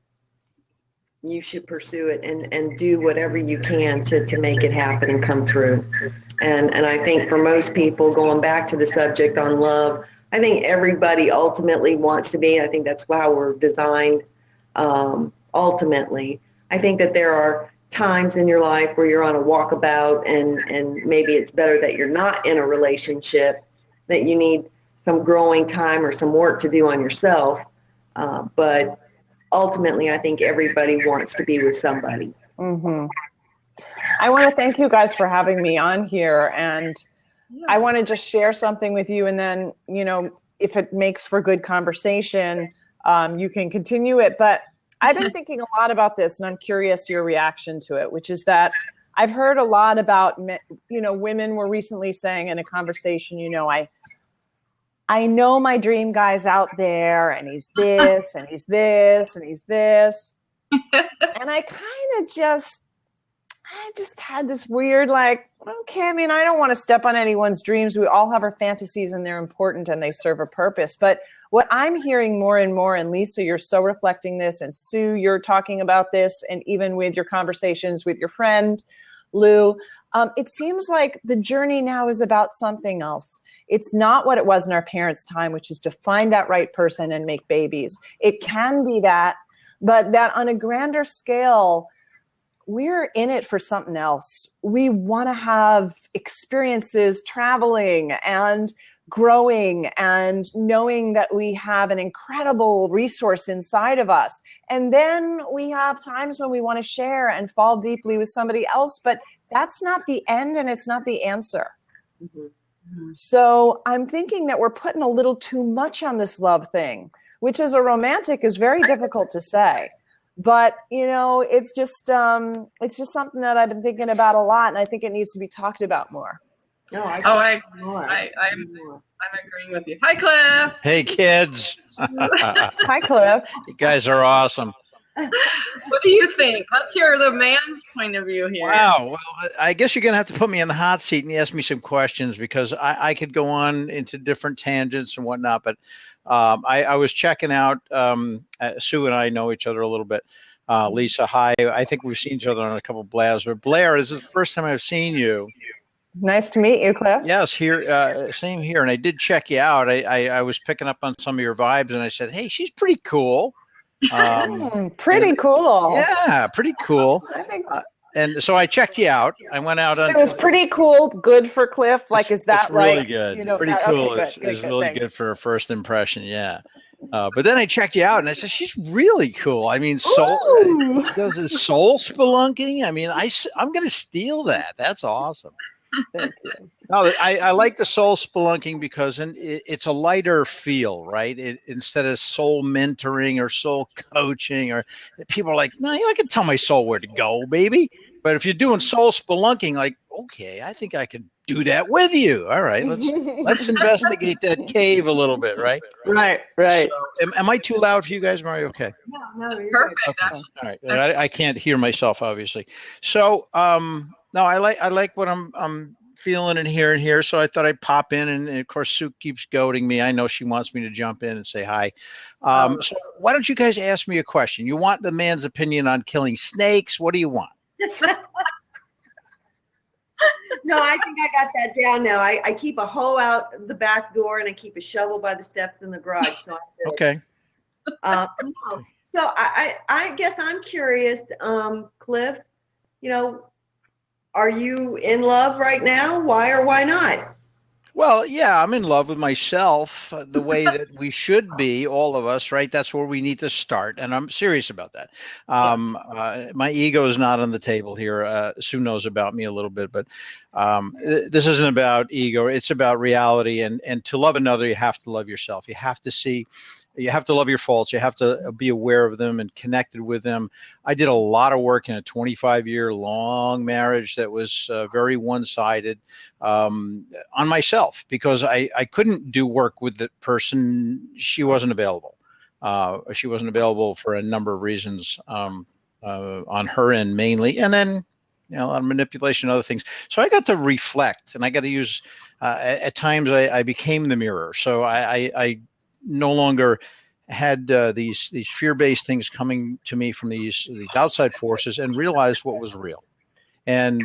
you should pursue it and do whatever you can to make it happen and come true. And I think for most people, going back to the subject on love, I think everybody ultimately wants to be. I think that's how we're designed. Ultimately, I think that there are times in your life where you're on a walkabout and maybe it's better that you're not in a relationship, that you need some growing time or some work to do on yourself. But ultimately, I think everybody wants to be with somebody. Mm-hmm. I want to thank you guys for having me on here. And I want to just share something with you. And then, if it makes for good conversation, you can continue it. But I've been thinking a lot about this, and I'm curious your reaction to it, which is that I've heard a lot about, women were recently saying in a conversation, I know my dream guy's out there and he's this and he's this and he's this. And I just had this weird, okay, I don't want to step on anyone's dreams. We all have our fantasies and they're important and they serve a purpose. But what I'm hearing more and more, and Lisa, you're so reflecting this, and Sue, you're talking about this, and even with your conversations with your friend, Lou, it seems like the journey now is about something else. It's not what it was in our parents' time, which is to find that right person and make babies. It can be that, but that on a grander scale, we're in it for something else. We want to have experiences traveling and growing and knowing that we have an incredible resource inside of us. And then we have times when we want to share and fall deeply with somebody else, but that's not the end and it's not the answer. Mm-hmm. So I'm thinking that we're putting a little too much on this love thing, which as a romantic is very difficult to say. But, it's just something that I've been thinking about a lot, and I think it needs to be talked about more. No, I'm agreeing with you. Hi, Cliff. Hey, kids. Hi, Cliff. You guys are awesome. What do you think? Let's hear the man's point of view here. Wow. Well, I guess you're going to have to put me in the hot seat and ask me some questions, because I could go on into different tangents and whatnot. But I was checking out, Sue and I know each other a little bit. Lisa, hi. I think we've seen each other on a couple of blabs. But Blair, this is the first time I've seen you. Nice to meet you, Cliff. Yes, here, same here. And I did check you out. I was picking up on some of your vibes, and I said, hey, she's pretty cool. Pretty cool. Yeah, pretty cool. And so I checked you out. I went out on. So is pretty cool good for Cliff? Is that it's really good? Pretty cool is really good for a first impression. Yeah. But then I checked you out, and I said, she's really cool. Soul does his soul spelunking. I'm going to steal that. That's awesome. Thank you. No, I like the soul spelunking because it's a lighter feel, right? Instead of soul mentoring or soul coaching, or people are like, no, I can tell my soul where to go, baby. But if you're doing soul spelunking, like, okay, I think I can do that with you. All right, let's investigate that cave a little bit, right? Right, right. So, am I too loud for you guys, Mario? Okay. No, you're Perfect. good. Okay. All right. I can't hear myself, obviously. So, no, I like what I'm feeling and hearing here. So I thought I'd pop in, and of course, Sue keeps goading me. I know she wants me to jump in and say hi. So why don't you guys ask me a question? You want the man's opinion on killing snakes? What do you want? No, I think I got that down now. I keep a hoe out the back door and I keep a shovel by the steps in the garage. So I'm good. Okay. No. So I guess I'm curious, Cliff, are you in love right now? Why or why not? Well, yeah, I'm in love with myself the way that we should be, all of us, right? That's where we need to start. And I'm serious about that. My ego is not on the table here. Sue knows about me a little bit, but this isn't about ego. It's about reality. And to love another, you have to love yourself. You have to love your faults. You have to be aware of them and connected with them. I did a lot of work in a 25-year long marriage that was very one-sided on myself because I couldn't do work with the person. She wasn't available. She wasn't available for a number of reasons on her end mainly. And then, a lot of manipulation and other things. So I got to reflect, and I got to use, at times I became the mirror. So I no longer had these fear-based things coming to me from these outside forces and realized what was real. And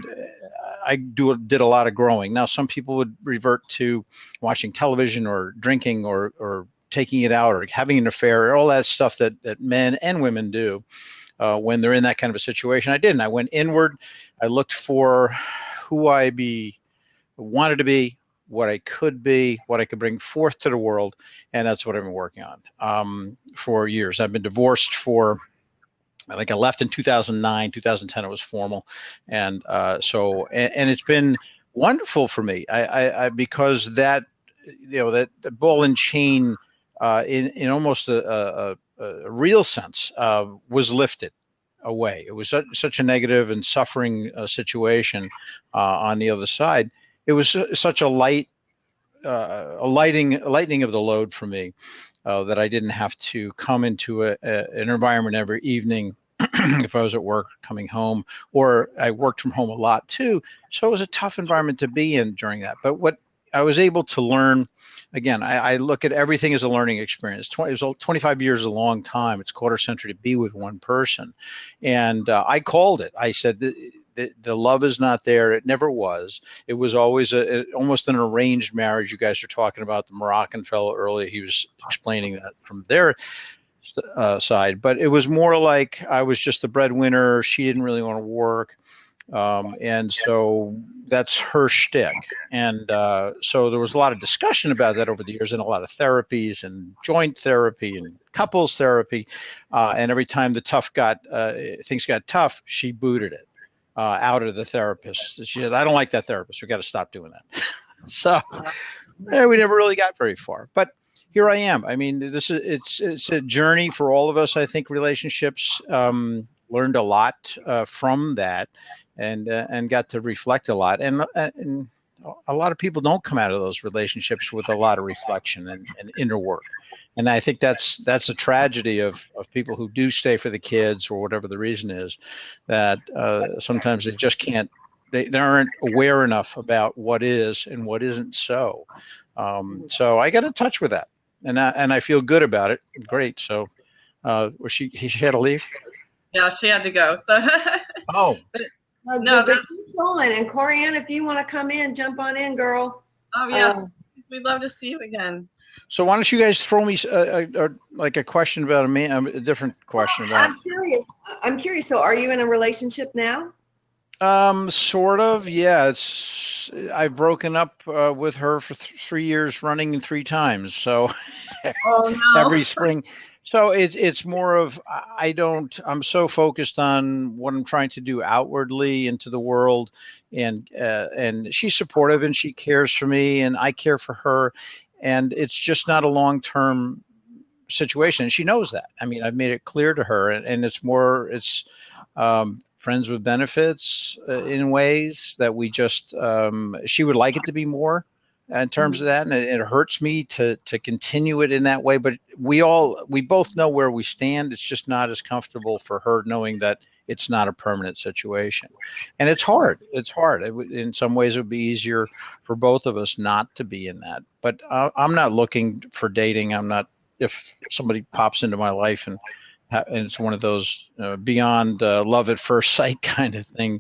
I did a lot of growing. Now, some people would revert to watching television or drinking or taking it out or having an affair, all that stuff that men and women do when they're in that kind of a situation. I didn't. I went inward. I looked for who I wanted to be, what I could be, what I could bring forth to the world, and that's what I've been working on for years. I've been divorced I left in 2009, 2010 it was formal, and so it's been wonderful for me. I because that that ball and chain in almost a real sense was lifted away. It was such a negative and suffering situation on the other side. It was such a lightening of the load for me that I didn't have to come into an environment every evening if I was at work coming home, or I worked from home a lot too. So it was a tough environment to be in during that. But what I was able to learn, again, I look at everything as a learning experience. 25 years is a long time. It's quarter century to be with one person. And I called it. I said, the love is not there. It never was. It was always almost an arranged marriage. You guys are talking about the Moroccan fellow earlier. He was explaining that from their side. But it was more like I was just the breadwinner. She didn't really want to work. And so that's her shtick. And so there was a lot of discussion about that over the years and a lot of therapies and joint therapy and couples therapy. And every time things got tough, she booted it out of the therapist. She said, I don't like that therapist. We got to stop doing that. So we never really got very far. But here I am. I mean, it's a journey for all of us. I think relationships learned a lot from that. And got to reflect a lot. And a lot of people don't come out of those relationships with a lot of reflection and inner work. And I think that's a tragedy of people who do stay for the kids or whatever the reason is, that sometimes they just can't, they aren't aware enough about what is and what isn't so. So I got in touch with that, and I feel good about it. Great. So she had to leave? Yeah, she had to go. So. Oh. No, they keep going. And Corianne, if you want to come in, jump on in, girl. Oh yes, we'd love to see you again. So why don't you guys throw me a question about a different question about? I'm curious. So, are you in a relationship now? Sort of. Yeah. I've broken up with her for 3 years running 3 times. So oh, no. every spring. So it's more of I'm so focused on what I'm trying to do outwardly into the world, and she's supportive and she cares for me and I care for her, and it's just not a long-term situation. And she knows that. I mean, I've made it clear to her, and it's friends with benefits in ways that we just she would like it to be more in terms of that, and it hurts me to continue it in that way. But we both know where we stand. It's just not as comfortable for her knowing that it's not a permanent situation, and it's hard. In some ways, it would be easier for both of us not to be in that. But I'm not looking for dating. I'm not. If somebody pops into my life and it's one of those beyond love at first sight kind of thing.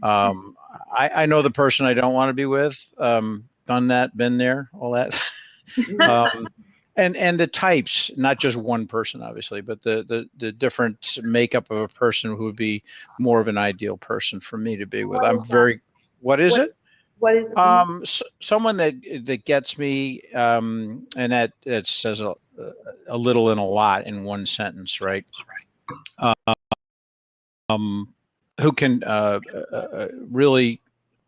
I know the person I don't want to be with. Done that, been there, all that. And the types, not just one person, obviously, but the different makeup of a person who would be more of an ideal person for me to be with. What is it? What is Someone that gets me, and that says a little and a lot in one sentence, right? Who can really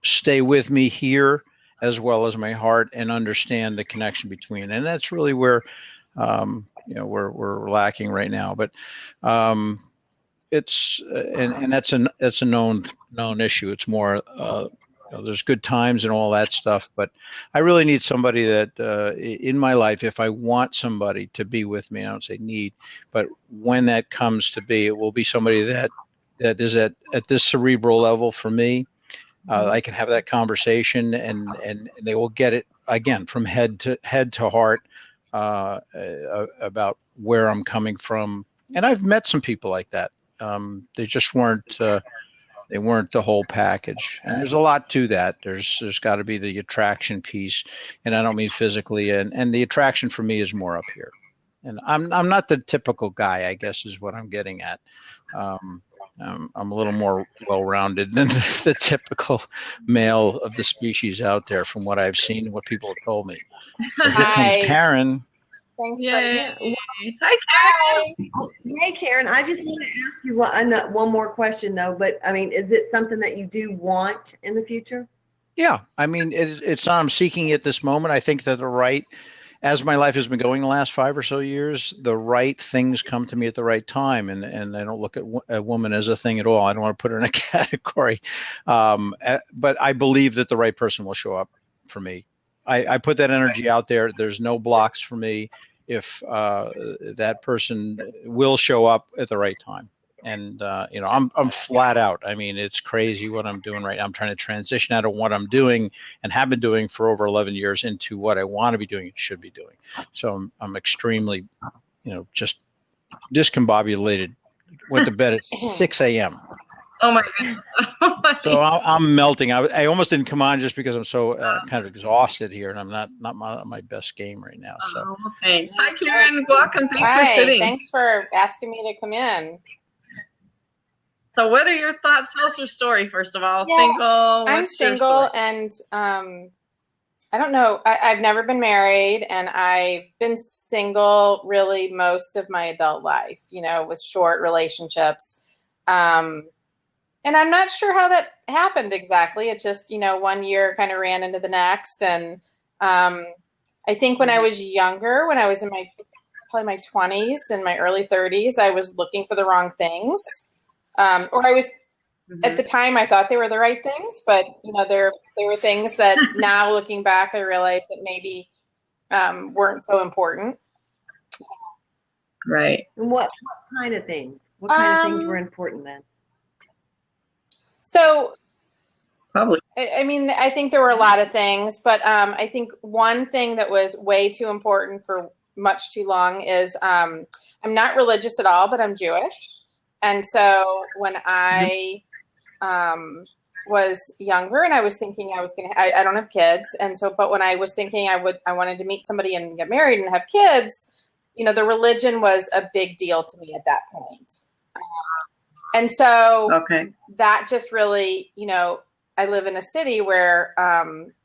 stay with me here as well as my heart and understand the connection between, and that's really where we're lacking right now. But it's and that's a known issue. It's more there's good times and all that stuff, but I really need somebody that in my life, if I want somebody to be with me, I don't say need, but when that comes to be, it will be somebody that is at this cerebral level for me. I can have that conversation and they will get it again from head to heart about where I'm coming from. And I've met some people like that. They just weren't. They weren't the whole package, and there's a lot to that. There's got to be the attraction piece, and I don't mean physically. And the attraction for me is more up here. And I'm not the typical guy, I guess, is what I'm getting at. I'm a little more well-rounded than the typical male of the species out there, from what I've seen and what people have told me. So here comes Karen. Thanks. Yay. Hi, Karen. Hey, Karen, I just want to ask you one more question, though. But, I mean, is it something that you do want in the future? Yeah. I mean, it's not I'm seeking at this moment. I think that as my life has been going the last 5 or so years, the right things come to me at the right time. And I don't look at a woman as a thing at all. I don't want to put her in a category. But I believe that the right person will show up for me. I put that energy out there. There's no blocks for me if that person will show up at the right time. And I'm flat out. I mean, it's crazy what I'm doing right now. I'm trying to transition out of what I'm doing and have been doing for over 11 years into what I want to be doing and should be doing. So I'm extremely, just discombobulated. Went to bed at 6 a.m. Oh my goodness. So I'm melting. I almost didn't come on just because I'm so kind of exhausted here, and I'm not my best game right now. So thanks. Hi, Karen. Welcome. Thanks for sitting. Thanks for asking me to come in. So, what are your thoughts? Tell us your story first of all. Yeah, Single. I'm single, and I don't know. I've never been married, and I've been single really most of my adult life. With short relationships. And I'm not sure how that happened exactly. It just, 1 year kind of ran into the next. And I think when I was younger, when I was in probably my 20s and my early 30s, I was looking for the wrong things. Or I was, at the time, I thought they were the right things. But, there were things that now looking back, I realized that maybe weren't so important. Right. And what kind of things? What kind of things were important then? So, probably. I mean, I think there were a lot of things, but I think one thing that was way too important for much too long is I'm not religious at all, but I'm Jewish. And so when I was younger and I was thinking I don't have kids. And so, but when I was thinking I wanted to meet somebody and get married and have kids, the religion was a big deal to me at that point. And so that just really, I live in a city where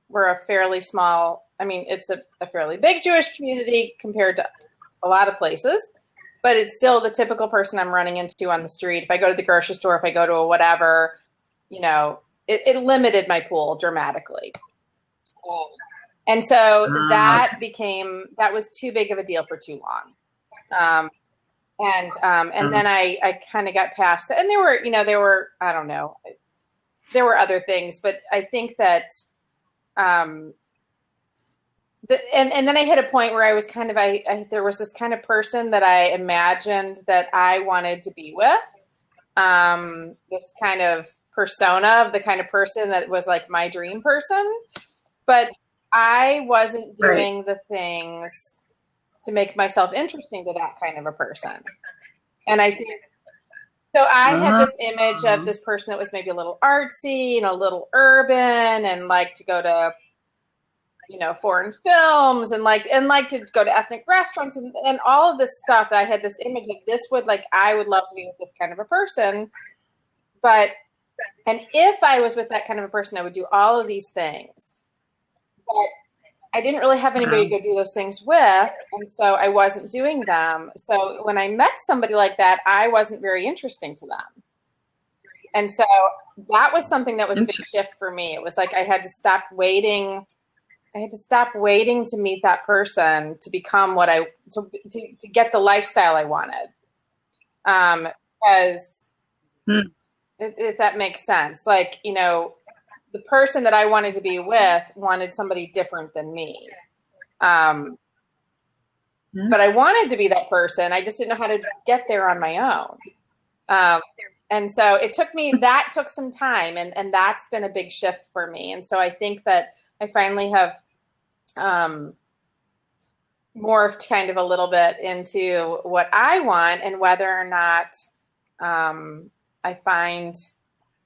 we're a fairly small, it's a fairly big Jewish community compared to a lot of places. but it's still the typical person I'm running into on the street. If I go to the grocery store, if I go to a whatever, you know, it limited my pool dramatically. And so that was too big of a deal for too long. And then I kind of got past it. And there were, I don't know, there were other things, but I think that, and then I hit a point where I was kind of, there was this kind of person that I imagined that I wanted to be with, this kind of persona of the kind of person that was like my dream person, but I wasn't doing the things to make myself interesting to that kind of a person. And I think, so I had this image of this person that was maybe a little artsy and a little urban and like to go to, you know, foreign films and like to go to ethnic restaurants and all of this stuff. I had this image of this would like, I would love to be with this kind of a person. And if I was with that kind of a person, I would do all of these things. But I didn't really have anybody to go do those things with, and so I wasn't doing them. So when I met somebody like that, I wasn't very interesting to them. And so that was something that was a big shift for me. It was like I had to stop waiting. I had to stop waiting to meet that person to become what to get the lifestyle I wanted. Because if that makes sense, like, you know, the person that I wanted to be with wanted somebody different than me. But I wanted to be that person. I just didn't know how to get there on my own. And so that took some time, and that's been a big shift for me. And so I think that I finally have morphed kind of a little bit into what I want, and whether or not I find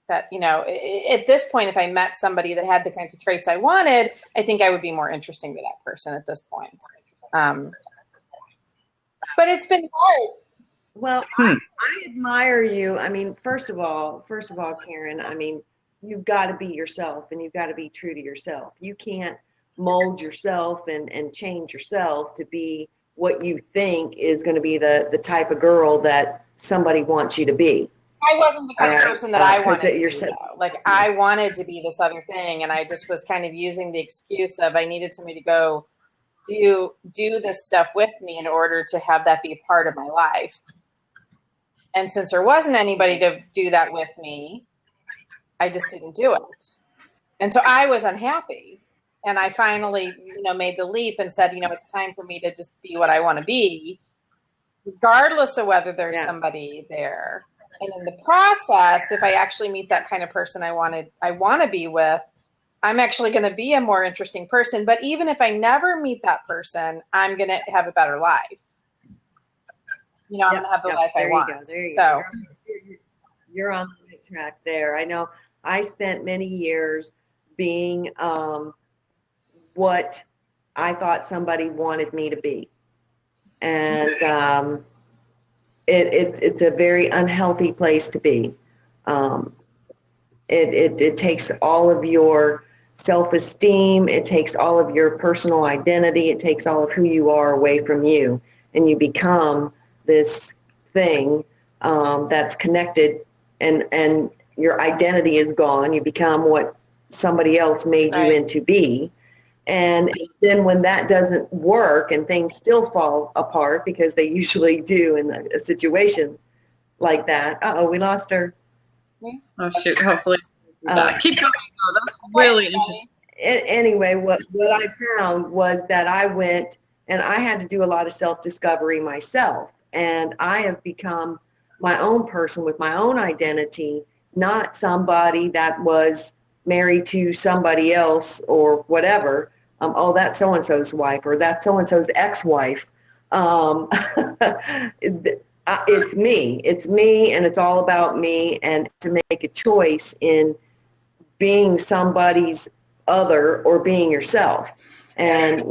that, you know, at this point, if I met somebody that had the kinds of traits I wanted, I think I would be more interesting to that person at this point. But it's been hard. Well, I admire you. I mean, first of all, Karen, I mean, you've got to be yourself, and you've got to be true to yourself. You can't mold yourself and change yourself to be what you think is going to be the type of girl that somebody wants you to be. I wasn't the kind of person that I wanted to be, though. Like, I wanted to be this other thing, and I just was kind of using the excuse of I needed somebody to go do this stuff with me in order to have that be a part of my life. And since there wasn't anybody to do that with me, I just didn't do it. And so I was unhappy. And I finally, you know, made the leap and said, you know, it's time for me to just be what I want to be, regardless of whether there's somebody there. And in the process, if I actually meet that kind of person I want to be with, I'm actually going to be a more interesting person. But even if I never meet that person, I'm going to have a better life. You know, I'm going to have the life I want. There you go. You're on the right track there. I know I spent many years being what I thought somebody wanted me to be. And it's a very unhealthy place to be. It takes all of your self-esteem. It takes all of your personal identity. It takes all of who you are away from you. And you become this thing that's connected, and your identity is gone. You become what somebody else made you into be. And then when that doesn't work and things still fall apart, because they usually do in a situation like that. We lost her. Oh, shoot. Hopefully. Keep going. Oh, that's really interesting. Anyway, what I found was that I went and I had to do a lot of self-discovery myself. And I have become my own person with my own identity, not somebody that was married to somebody else or whatever. That's so-and-so's wife, or that's so-and-so's ex-wife. It's me, and it's all about me, and to make a choice in being somebody's other or being yourself. And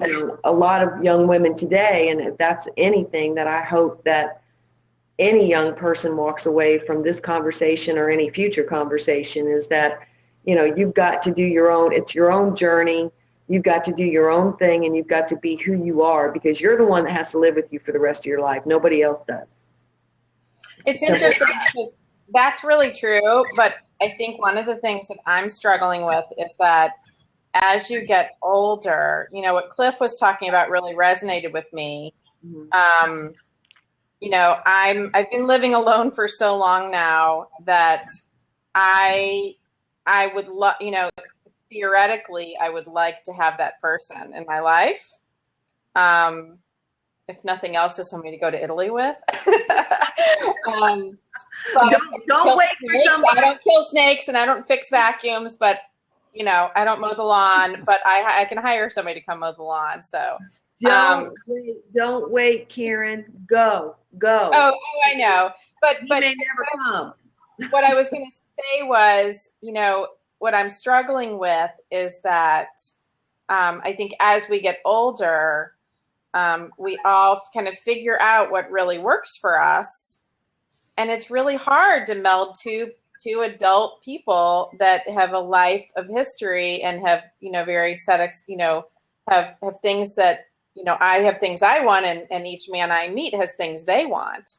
a lot of young women today, and if that's anything that I hope that any young person walks away from this conversation or any future conversation, is that, you know, you've got to do your own, it's your own journey. You've got to do your own thing, and you've got to be who you are, because you're the one that has to live with you for the rest of your life. Nobody else does. It's interesting because that's really true, but I think one of the things that I'm struggling with is that as you get older, you know, what Cliff was talking about really resonated with me. Mm-hmm. You know, I've been living alone for so long now that I would love, you know, theoretically, I would like to have that person in my life. If nothing else, is somebody to go to Italy with. But Don't wait for somebody. I don't kill snakes and I don't fix vacuums, but you know, I don't mow the lawn, but I can hire somebody to come mow the lawn. So Don't wait, Karen. Go. Oh, I know, but He may never come. What I was going to say was, you know, what I'm struggling with is that I think as we get older, we all kind of figure out what really works for us. And it's really hard to meld two adult people that have a life of history and have, you know, very have things that, you know, I have things I want, and each man I meet has things they want.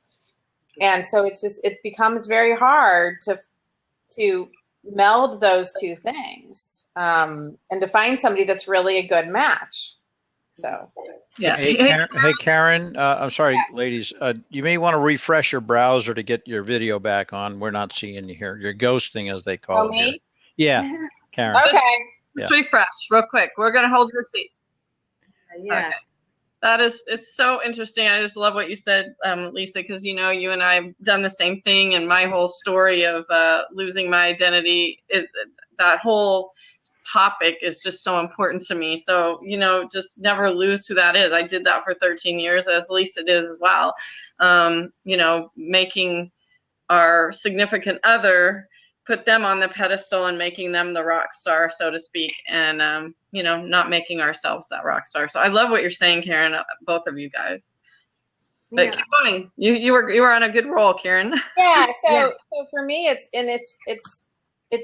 And so it becomes very hard to meld those two things, and to find somebody that's really a good match. So, Yeah. Hey, Karen, I'm sorry, ladies. You may want to refresh your browser to get your video back on. We're not seeing you here. You're ghosting, as they call it. me? Yeah, Karen. Okay. Just refresh real quick. We're going to hold your seat. Yeah. Okay. It's so interesting. I just love what you said, Lisa, because, you know, you and I have done the same thing, and my whole story of losing my identity, that whole topic is just so important to me. So, you know, just never lose who that is. I did that for 13 years, as Lisa did as well. You know, making our significant other, put them on the pedestal and making them the rock star, so to speak, and you know, not making ourselves that rock star. So I love what you're saying, Karen, both of you guys. But keep going. You were on a good roll, Karen. Yeah. So for me, it's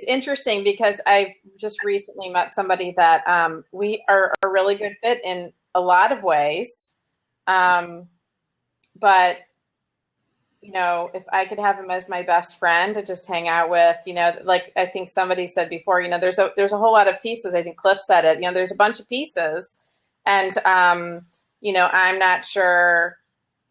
interesting because I've just recently met somebody that we are a really good fit in a lot of ways, but you know, if I could have him as my best friend to just hang out with, you know, like I think somebody said before, you know, there's a whole lot of pieces. I think Cliff said it, you know, there's a bunch of pieces, and you know, I'm not sure,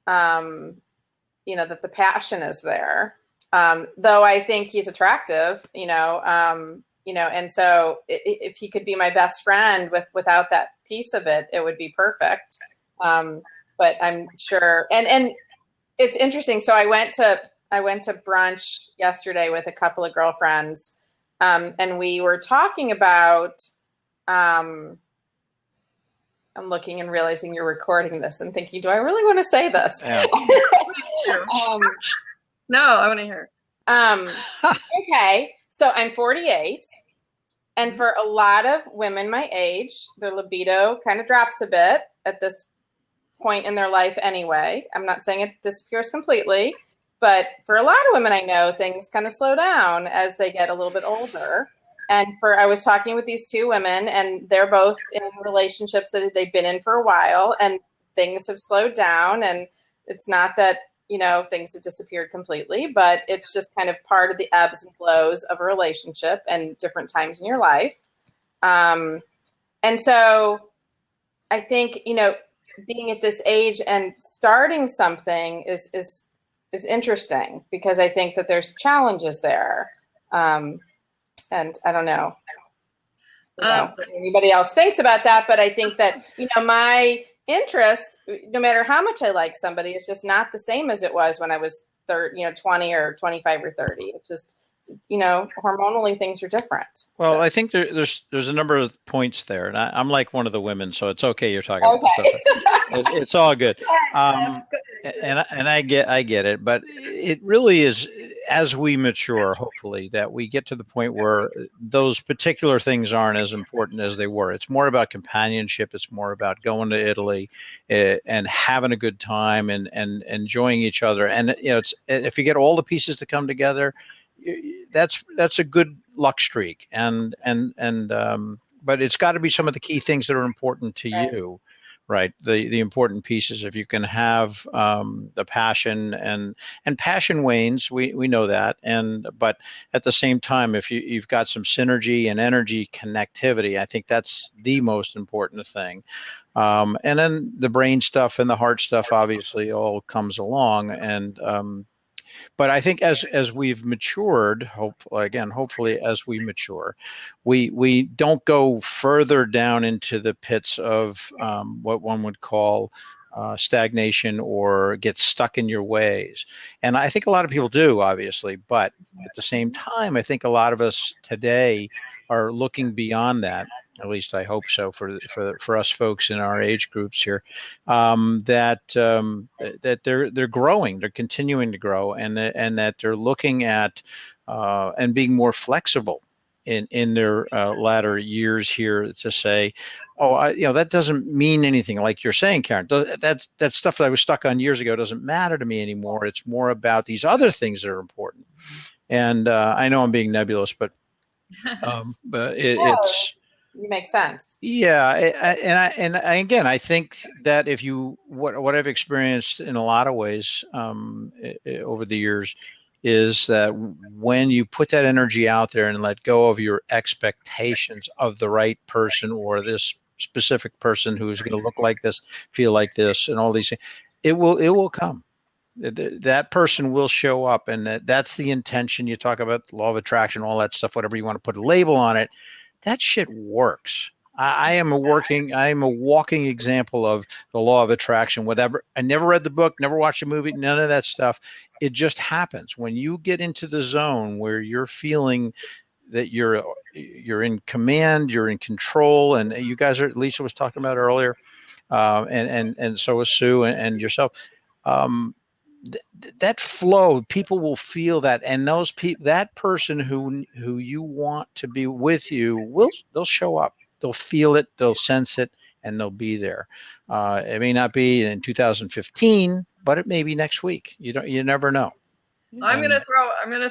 you know, that the passion is there. Though I think he's attractive, you know, and so if he could be my best friend without that piece of it, it would be perfect. But I'm sure, and it's interesting. So I went to brunch yesterday with a couple of girlfriends, and we were talking about, I'm looking and realizing you're recording this and thinking, do I really want to say this? Yeah. No, I want to hear. Okay. So I'm 48. And for a lot of women my age, their libido kind of drops a bit at this point in their life anyway. I'm not saying it disappears completely, but for a lot of women I know, things kind of slow down as they get a little bit older. And I was talking with these two women, and they're both in relationships that they've been in for a while, and things have slowed down. And it's not that, you know, things have disappeared completely, but it's just kind of part of the ebbs and flows of a relationship and different times in your life. And so I think, you know, being at this age and starting something is interesting, because I think that there's challenges there. And I don't know, what anybody else thinks about that, but I think that, you know, my interest, no matter how much I like somebody, is just not the same as it was when I was 20 or 25 or 30. It's just, you know, hormonally things are different. Well, So. I think there's a number of points there, and I'm like one of the women, so it's okay. You're talking about this stuff. It's all good. And I get it, but it really is, as we mature, hopefully, that we get to the point where those particular things aren't as important as they were. It's more about companionship. It's more about going to Italy and having a good time and enjoying each other. And you know, if you get all the pieces to come together, that's a good luck streak. And but it's got to be some of the key things that are important to you, right? The important pieces. If you can have the passion, and passion wanes, we know that, but at the same time, if you've got some synergy and energy connectivity, I think that's the most important thing. And then the brain stuff and the heart stuff obviously all comes along, and but I think as we've matured, hopefully as we mature, we don't go further down into the pits of what one would call stagnation or get stuck in your ways. And I think a lot of people do, obviously, but at the same time, I think a lot of us today are looking beyond that. At least I hope so for us folks in our age groups here, that they're growing, they're continuing to grow, and that they're looking at and being more flexible in their latter years here to say, oh, that doesn't mean anything, like you're saying, Karen. That stuff that I was stuck on years ago doesn't matter to me anymore. It's more about these other things that are important. And I know I'm being nebulous, but it's. You make sense. Yeah, and again, I think that if you what I've experienced in a lot of ways over the years is that when you put that energy out there and let go of your expectations of the right person or this specific person who's going to look like this, feel like this, and all these things, it will come. That person will show up, and that's the intention. You talk about law of attraction, all that stuff, whatever you want to put a label on it. That shit works. I am a walking example of the law of attraction. Whatever. I never read the book, never watched a movie, none of that stuff. It just happens when you get into the zone where you're feeling that you're in command, you're in control, and you guys are. Lisa was talking about earlier, and so was Sue and yourself. That flow, people will feel that, and those people, that person who you want to be with you, they'll show up, they'll feel it, they'll sense it, and they'll be there. It may not be in 2015, but it may be next week. You never know. I'm gonna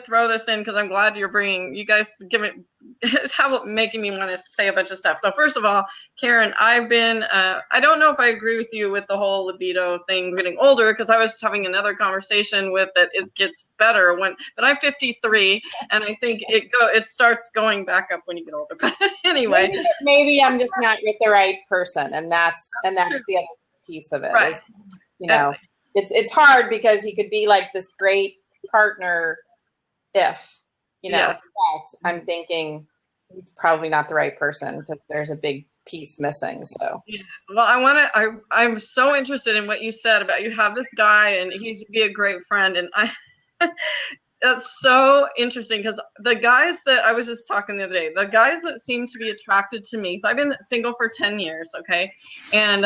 throw this in because I'm glad you're bringing you guys making me want to say a bunch of stuff. So first of all, Karen, I've been I don't know if I agree with you with the whole libido thing getting older, because I was having another conversation with that it gets better but I'm 53 and I think it starts going back up when you get older. But anyway, maybe I'm just not with the right person, and that's the other piece of it. Right. It's hard because he could be like this great partner yes. But I'm thinking he's probably not the right person because there's a big piece missing. So yeah. Well, I'm so interested in what you said about you have this guy and he'd be a great friend, and that's so interesting because the guys that I was just talking the other day, the guys that seem to be attracted to me, so I've been single for 10 years, okay, and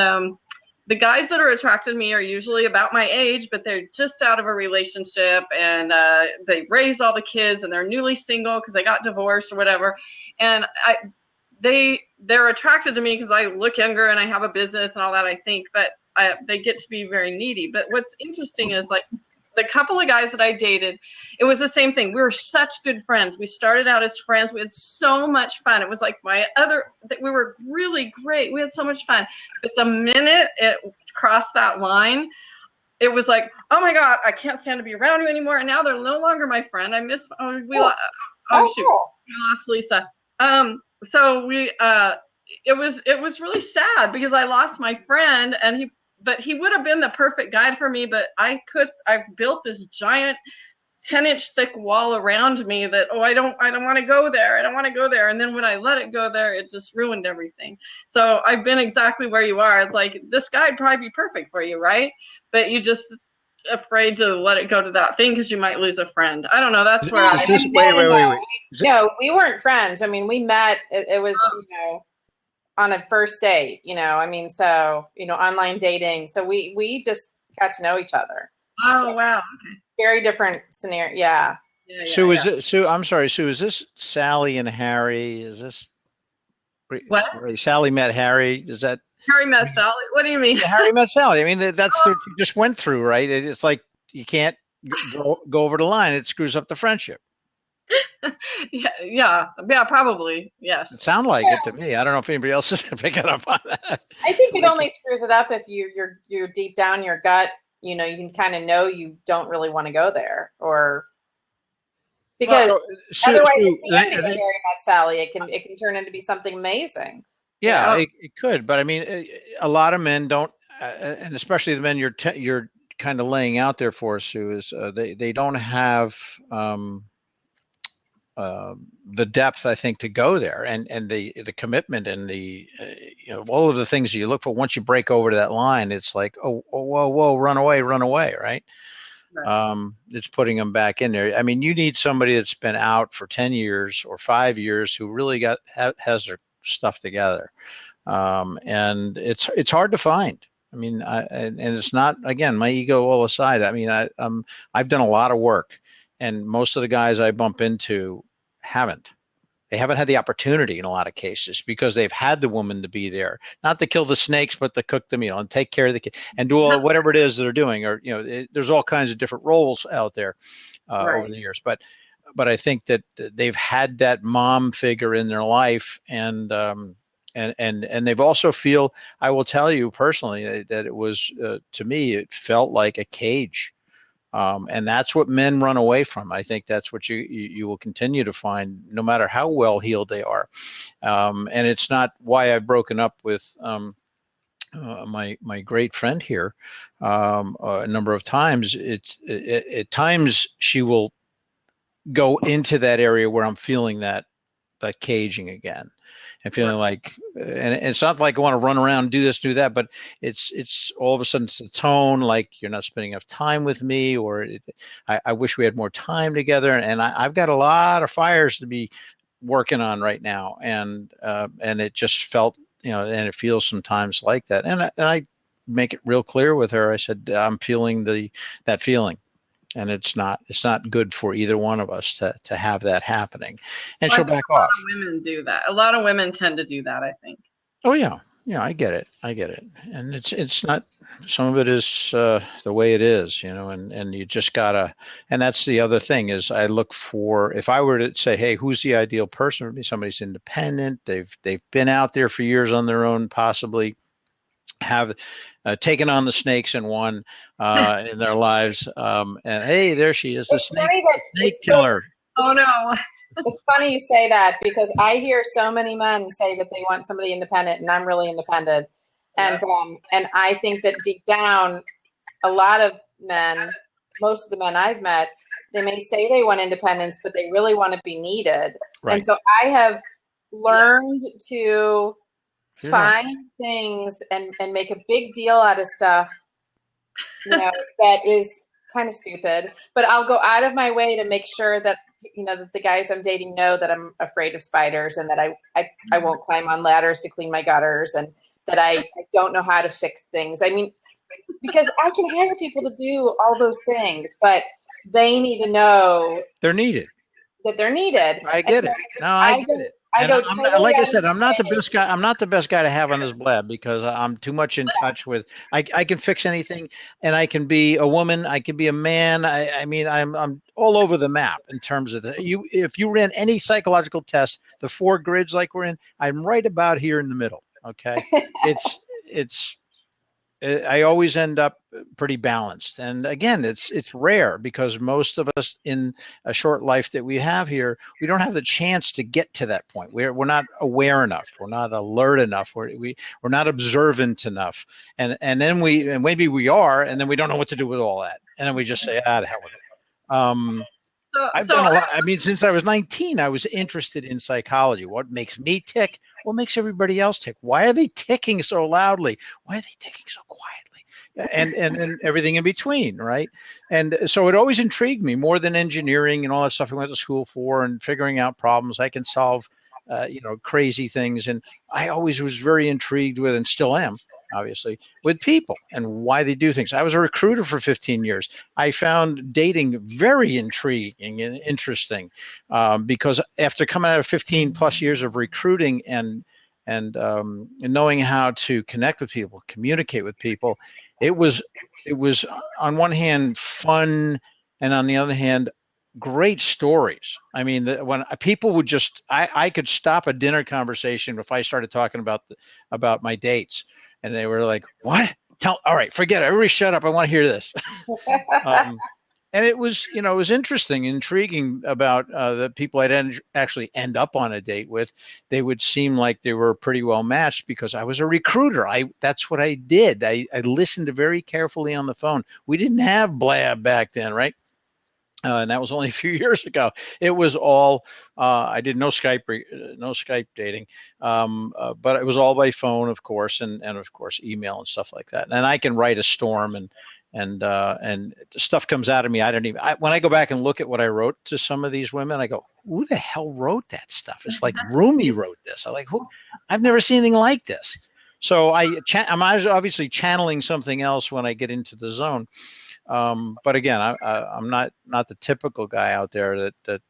the guys that are attracted to me are usually about my age, but they're just out of a relationship, and they raised all the kids, and they're newly single because they got divorced or whatever. And they're attracted to me because I look younger and I have a business and all that, I think. But they get to be very needy. But what's interesting is, like, the couple of guys that I dated, it was the same thing. We were such good friends. We started out as friends. We had so much fun. It was like we were really great. We had so much fun. But the minute it crossed that line, it was like, oh my God, I can't stand to be around you anymore. And now they're no longer my friend. We lost Lisa. So it was really sad because I lost my friend, and but he would have been the perfect guide for me, but I built this giant 10-inch thick wall around me that, I don't want to go there. I don't want to go there. And then when I let it go there, it just ruined everything. So I've been exactly where you are. It's like, this guy'd probably be perfect for you, right? But you just afraid to let it go to that thing because you might lose a friend. I don't know. That's where wait. No, we weren't friends. I mean, we met, it was, on a first date, so, online dating. So we just got to know each other. Oh, so, wow. Okay. Very different scenario. Yeah. Sue, is it Sue? I'm sorry, Sue. Is this Sally and Harry? Is this what? Sally met Harry? Is that Harry met Sally? What do you mean? Yeah, Harry met Sally. I mean, that's what you just went through, right? It's like you can't go over the line. It screws up the friendship. Yeah, probably. Yes. It sounded like it to me. I don't know if anybody else is picking up on that. I think it only screws it up if you're deep down your gut, you can kind of know you don't really want to go there, or because otherwise it can be Harry Met Sally. It can turn into be something amazing. Yeah, it could, but I mean, a lot of men don't, and especially the men you're kind of laying out there for us, Sue, is they don't have the depth, I think, to go there, and the commitment and the all of the things that you look for. Once you break over to that line, it's like, oh, whoa, run away, right? It's putting them back in there. I mean, you need somebody that's been out for 10 years or 5 years who really has their stuff together, and it's hard to find. I mean, and it's not, again, my ego all aside. I mean, I've done a lot of work, and most of the guys I bump into they haven't had the opportunity in a lot of cases because they've had the woman to be there, not to kill the snakes, but to cook the meal and take care of the kid and do whatever it is they're doing. Or, there's all kinds of different roles out there over the years. But I think that they've had that mom figure in their life, and they've also feel, I will tell you personally, that it was, to me, it felt like a cage. And that's what men run away from. I think that's what you will continue to find, no matter how well healed they are. And it's not why I've broken up with my great friend here a number of times. At times she will go into that area where I'm feeling that caging again. And feeling like, and it's not like I want to run around and do this, do that, but it's all of a sudden it's a tone like you're not spending enough time with me, or I wish we had more time together. And I've got a lot of fires to be working on right now, and it just felt, and it feels sometimes like that. And I make it real clear with her. I said, I'm feeling that feeling. And it's not good for either one of us to have that happening. And she'll back off. A lot of women do that. A lot of women tend to do that, I think. Oh yeah, I get it. And it's not. Some of it is the way it is, and you just gotta. And that's the other thing is I look for, if I were to say, hey, who's the ideal person for me? Somebody's independent. They've been out there for years on their own, possibly have taken on the snakes and won in their lives. And hey, there she is, the snake killer. Oh no. It's funny you say that, because I hear so many men say that they want somebody independent, and I'm really independent. And I think that deep down, a lot of men, most of the men I've met, they may say they want independence, but they really want to be needed. Right. And so I have learned to find things and make a big deal out of stuff, that is kind of stupid, but I'll go out of my way to make sure that, that the guys I'm dating know that I'm afraid of spiders, and that I won't climb on ladders to clean my gutters, and that I don't know how to fix things. I mean, because I can hire people to do all those things, but they need to know they're needed. That they're needed. I get it. No, I get it. Like I said, I'm not the best guy. I'm not the best guy to have on this blab, because I'm too much in touch with. I can fix anything, and I can be a woman. I can be a man. I mean, I'm all over the map in terms of if you ran any psychological test, the 4 grids like we're in, I'm right about here in the middle. Okay, I always end up pretty balanced. And again, it's rare, because most of us in a short life that we have here, we don't have the chance to get to that point. We're not aware enough. We're not alert enough. We're not observant enough. And then maybe we are, and then we don't know what to do with all that. And then we just say, the hell with it. I've done a lot. I mean, since I was 19, I was interested in psychology. What makes me tick? What makes everybody else tick? Why are they ticking so loudly? Why are they ticking so quietly? And everything in between, right? And so it always intrigued me more than engineering and all that stuff I went to school for, and figuring out problems. I can solve, crazy things. And I always was very intrigued with, and still am, obviously, with people and why they do things. I was a recruiter for 15 years. I found dating very intriguing and interesting, because after coming out of 15 plus years of recruiting and knowing how to connect with people, communicate with people, it was on one hand fun, and on the other hand great stories. I mean, when people would just, I could stop a dinner conversation if I started talking about my dates, and they were like, "What? All right, forget it. Everybody shut up. I want to hear this." And it was, it was interesting, intriguing about the people I'd actually end up on a date with. They would seem like they were pretty well matched because I was a recruiter. That's what I did. I listened very carefully on the phone. We didn't have Blab back then, right? And that was only a few years ago. It was all, I did no Skype dating, but it was all by phone, of course, and of course email and stuff like that. And I can write a storm and stuff comes out of me. When I go back and look at what I wrote to some of these women, I go, who the hell wrote that stuff? It's like Rumi wrote this. I've never seen anything like this. So I'm obviously channeling something else when I get into the zone. But again, I'm not the typical guy out there that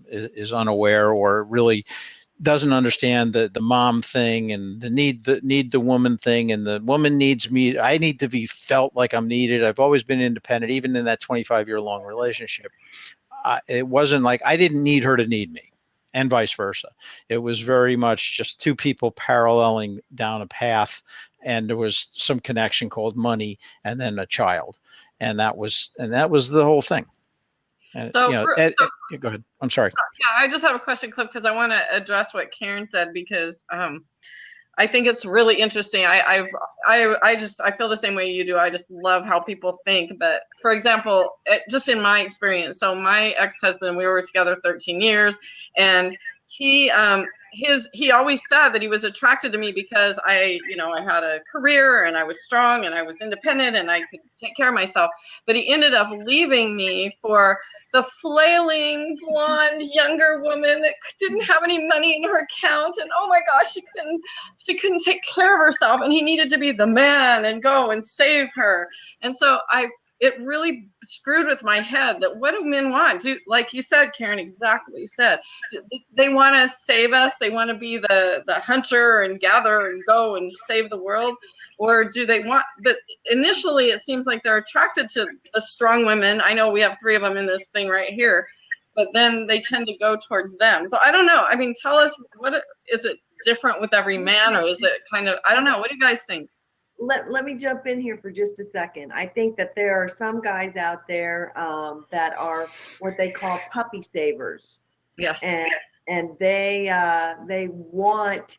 is unaware or really doesn't understand the mom thing and the need the woman thing, and the woman needs me. I need to be felt like I'm needed. I've always been independent, even in that 25-year-long relationship. It wasn't like I didn't need her to need me, and vice versa. It was very much just two people paralleling down a path, and there was some connection called money, and then a child, and that was the whole thing. And, So, go ahead. I'm sorry. Yeah, I just have a question, Cliff, because I want to address what Karen said, because I think it's really interesting. I feel the same way you do. I just love how people think. But for example, just in my experience, so my ex-husband, we were together 13 years, and he always said that he was attracted to me because I had a career and I was strong and I was independent and I could take care of myself. But he ended up leaving me for the flailing, blonde, younger woman that didn't have any money in her account. And oh my gosh, she couldn't take care of herself. And he needed to be the man and go and save her. And so it really screwed with my head that what do men want? Like you said, Karen, exactly what you said. They want to save us. They want to be the hunter and gather and go and save the world. Or do they want, but initially it seems like they're attracted to the strong women. I know we have 3 of them in this thing right here, but then they tend to go towards them. So I don't know. I mean, tell us, is it different with every man, or is it kind of, I don't know. What do you guys think? Let me jump in here for just a second. I think that there are some guys out there that are what they call puppy savers. Yes. And they want,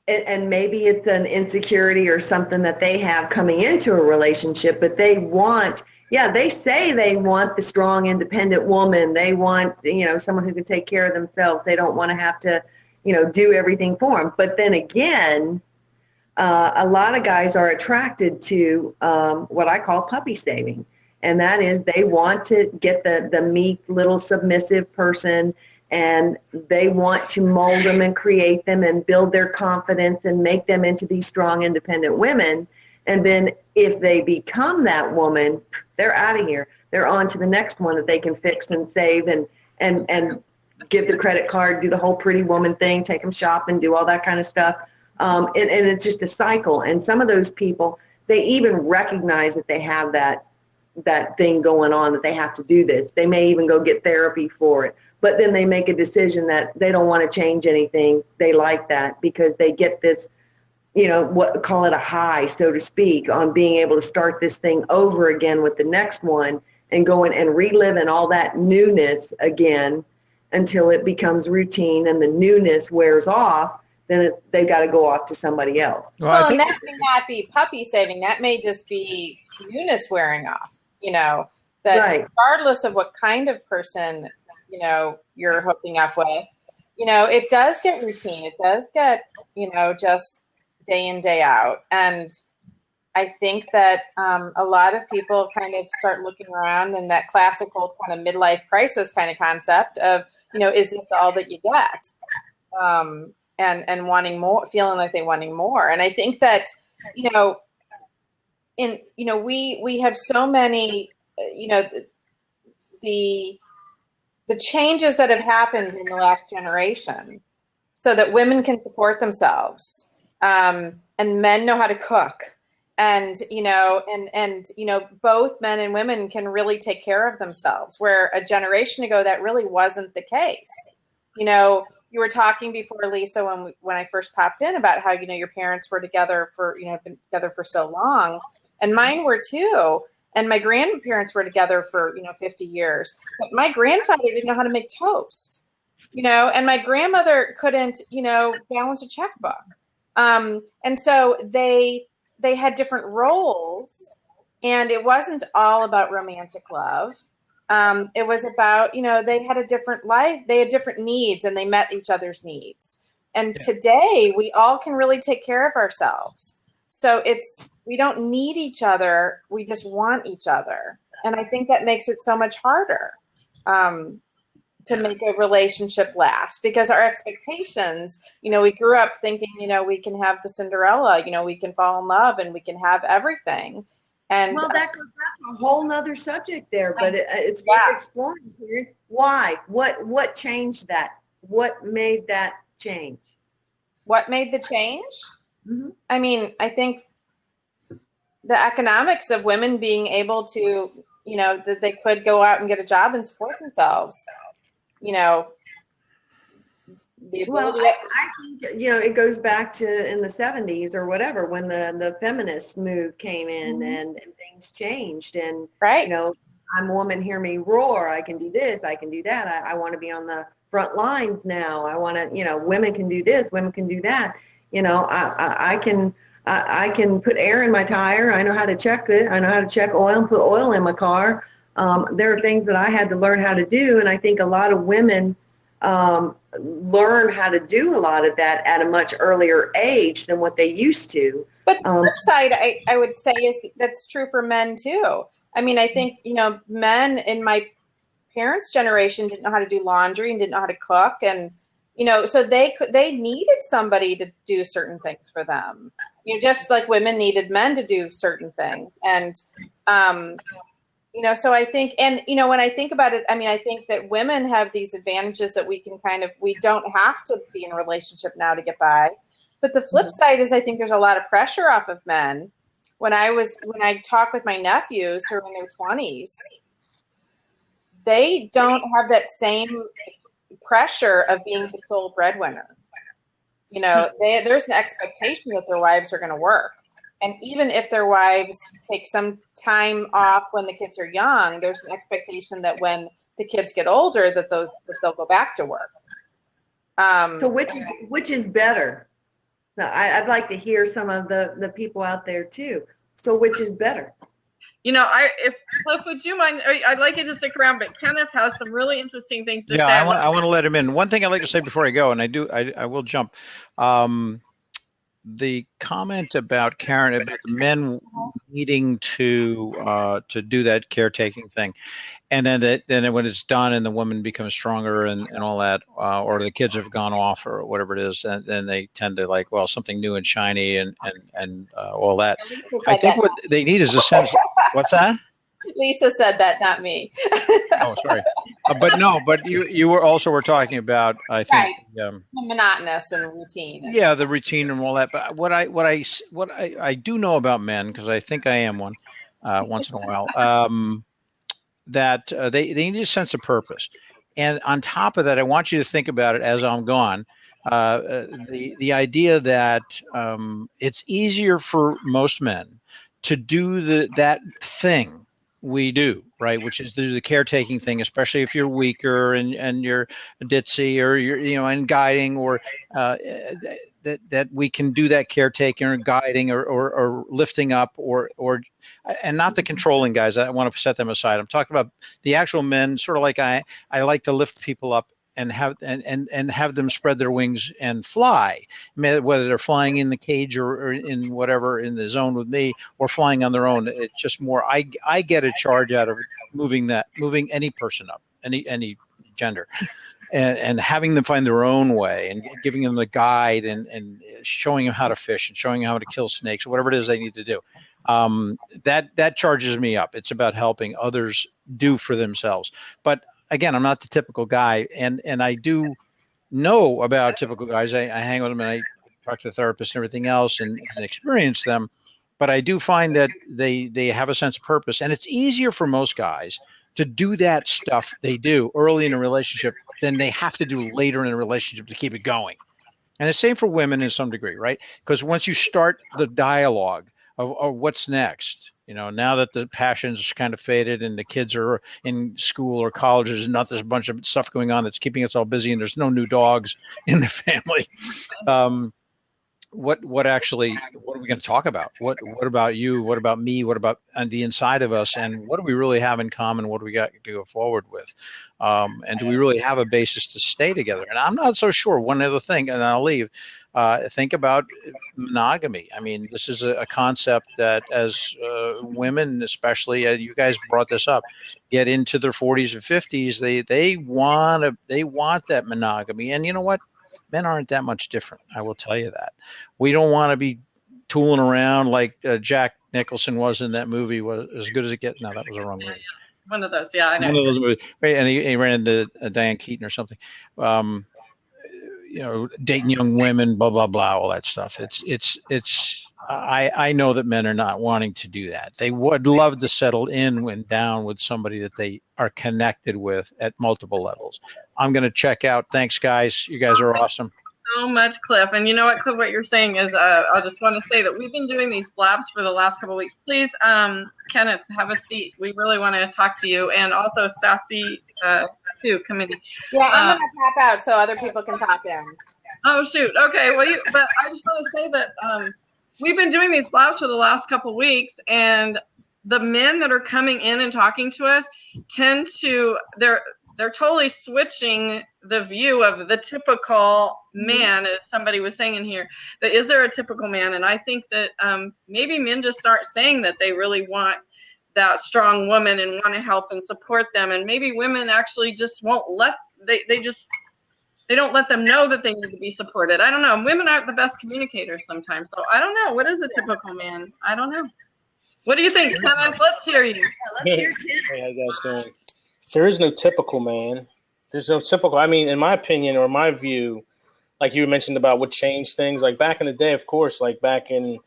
and maybe it's an insecurity or something that they have coming into a relationship, but they want, they say they want the strong, independent woman. They want, someone who can take care of themselves. They don't want to have to, do everything for them. But then again, a lot of guys are attracted to what I call puppy saving. And that is they want to get the meek little submissive person, and they want to mold them and create them and build their confidence and make them into these strong, independent women. And then if they become that woman, they're out of here. They're on to the next one that they can fix and save and give the credit card, do the whole pretty woman thing, take them shopping, do all that kind of stuff. And it's just a cycle. And some of those people, they even recognize that they have that thing going on, that they have to do this. They may even go get therapy for it. But then they make a decision that they don't want to change anything. They like that because they get this, call it a high, so to speak, on being able to start this thing over again with the next one and going and reliving all that newness again until it becomes routine and the newness wears off. Then they've got to go off to somebody else. Well, and that may not be puppy saving. That may just be newness wearing off, that right. Regardless of what kind of person, you're hooking up with, it does get routine. It does get, just day in, day out. And I think that a lot of people kind of start looking around in that classical kind of midlife crisis kind of concept of, is this all that you get? And wanting more, feeling like they're wanting more. And I think that, we have so many, the changes that have happened in the last generation so that women can support themselves, and men know how to cook, And both men and women can really take care of themselves, where a generation ago that really wasn't the case. You were talking before, Lisa, when I first popped in, about how your parents were together for been together for so long, and mine were too. And my grandparents were together for 50 years. But my grandfather didn't know how to make toast, and my grandmother couldn't balance a checkbook. And so they had different roles, and it wasn't all about romantic love. It was about, they had a different life, they had different needs, and they met each other's needs. And today we all can really take care of ourselves. So we don't need each other. We just want each other. And I think that makes it so much harder to make a relationship last, because our expectations, we grew up thinking, we can have the Cinderella, we can fall in love and we can have everything. And well, that goes back to a whole nother subject there, but it's worth exploring here. Why? What changed that? What made that change? What made the change? Mm-hmm. I mean, I think the economics of women being able to, that they could go out and get a job and support themselves. Well, I think, it goes back to in the 70s or whatever, when the feminist move came in, and things changed. And, right. I'm a woman, hear me roar. I can do this. I can do that. I want to be on the front lines now. I want to, women can do this. Women can do that. I can put air in my tire. I know how to check it. I know how to check oil and put oil in my car. There are things that I had to learn how to do. And I think a lot of women learn how to do a lot of that at a much earlier age than what they used to. But the flip side, I would say, is that's true for men too. I mean, I think, men in my parents' generation didn't know how to do laundry and didn't know how to cook. And, so they needed somebody to do certain things for them, just like women needed men to do certain things. And, so I think, and, when I think about it, I mean, I think that women have these advantages that we don't have to be in a relationship now to get by. But the flip side is, I think there's a lot of pressure off of men. When I talk with my nephews who are in their 20s, they don't have that same pressure of being the sole breadwinner. There's an expectation that their wives are going to work. And even if their wives take some time off when the kids are young, there's an expectation that when the kids get older, that they'll go back to work. So which is better? Now, I'd like to hear some of the people out there too. So which is better? If Cliff, would you mind? I'd like you to stick around, but Kenneth has some really interesting things to say. Yeah, I want to let him in. One thing I'd like to say before I go, and I will jump. The comment about Karen, about the men needing to do that caretaking thing, and then when it's done and the woman becomes stronger and all that, or the kids have gone off or whatever it is, and then they tend to like, well, something new and shiny and all that. I think what they need is a sense. What's that? Lisa said that, not me. Oh, sorry. But you were talking about, I think, right. Monotonous and routine. Yeah, the routine and all that. But what I do know about men, because I think I am one once in a while, that they need a sense of purpose. And on top of that, I want you to think about it as I'm gone. The idea that it's easier for most men to do that thing we do, right? Which is do the caretaking thing, especially if you're weaker and you're ditzy or you're, and guiding, or that we can do that caretaking or guiding or lifting up and not the controlling guys. I want to set them aside. I'm talking about the actual men, sort of like I like to lift people up and have them spread their wings and fly, whether they're flying in the cage or in whatever in the zone with me, or flying on their own. It's just more I get a charge out of moving any person up, any gender, and having them find their own way and giving them the guide and showing them how to fish and showing them how to kill snakes or whatever it is they need to do. That charges me up. It's about helping others do for themselves. But again, I'm not the typical guy, and I do know about typical guys. I hang with them and I talk to the therapist and everything else and experience them. but I do find that they have a sense of purpose, and it's easier for most guys to do that stuff they do early in a relationship than they have to do later in a relationship to keep it going. And the same for women in some degree, right? Because once you start the dialogue of what's next, now that the passion's kind of faded and the kids are in school or college, there's a bunch of stuff going on that's keeping us all busy, and there's no new dogs in the family. What are we going to talk about? What about you? What about me? What about on the inside of us? And what do we really have in common? What do we got to go forward with? And do we really have a basis to stay together? And I'm not so sure. One other thing, and I'll leave. Think about monogamy. I mean, this is a concept that as women, especially, you guys brought this up, get into their 40s and 50s, they want that monogamy. And you know what? Men aren't that much different. I will tell you that. We don't want to be tooling around like Jack Nicholson was in that movie. Was As Good as It Gets. No, that was the wrong movie. One of those. Yeah, I know. One of those movies. Right, and he ran into Diane Keaton or something. Dating young women, blah blah blah, all that stuff. I know that men are not wanting to do that. They would love to settle in and down with somebody that they are connected with at multiple levels. I'm going to check out. Thanks, guys. You guys are awesome. So much, Cliff. And you know what, Cliff, what you're saying is, I just want to say that we've been doing these blabs for the last couple of weeks. Please, Kenneth, have a seat. We really want to talk to you. And also Sassy, too, committee. Yeah, I'm going to tap out so other people can pop in. Oh, shoot. Okay. Well, but I just want to say that we've been doing these blabs for the last couple of weeks, and the men that are coming in and talking to us tend to, they're totally switching the view of the typical man, as somebody was saying in here. That is there a typical man? And I think that maybe men just start saying that they really want that strong woman and want to help and support them. And maybe women actually just won't they don't let them know that they need to be supported. I don't know. Women aren't the best communicators sometimes. So I don't know. What is a typical man? I don't know. What do you think, Kenneth? Let's hear you. Hey, how you guys doing? There is no typical man. There's no typical. I mean, in my opinion or my view, like you mentioned about what changed things, like back in the day, of course, like back in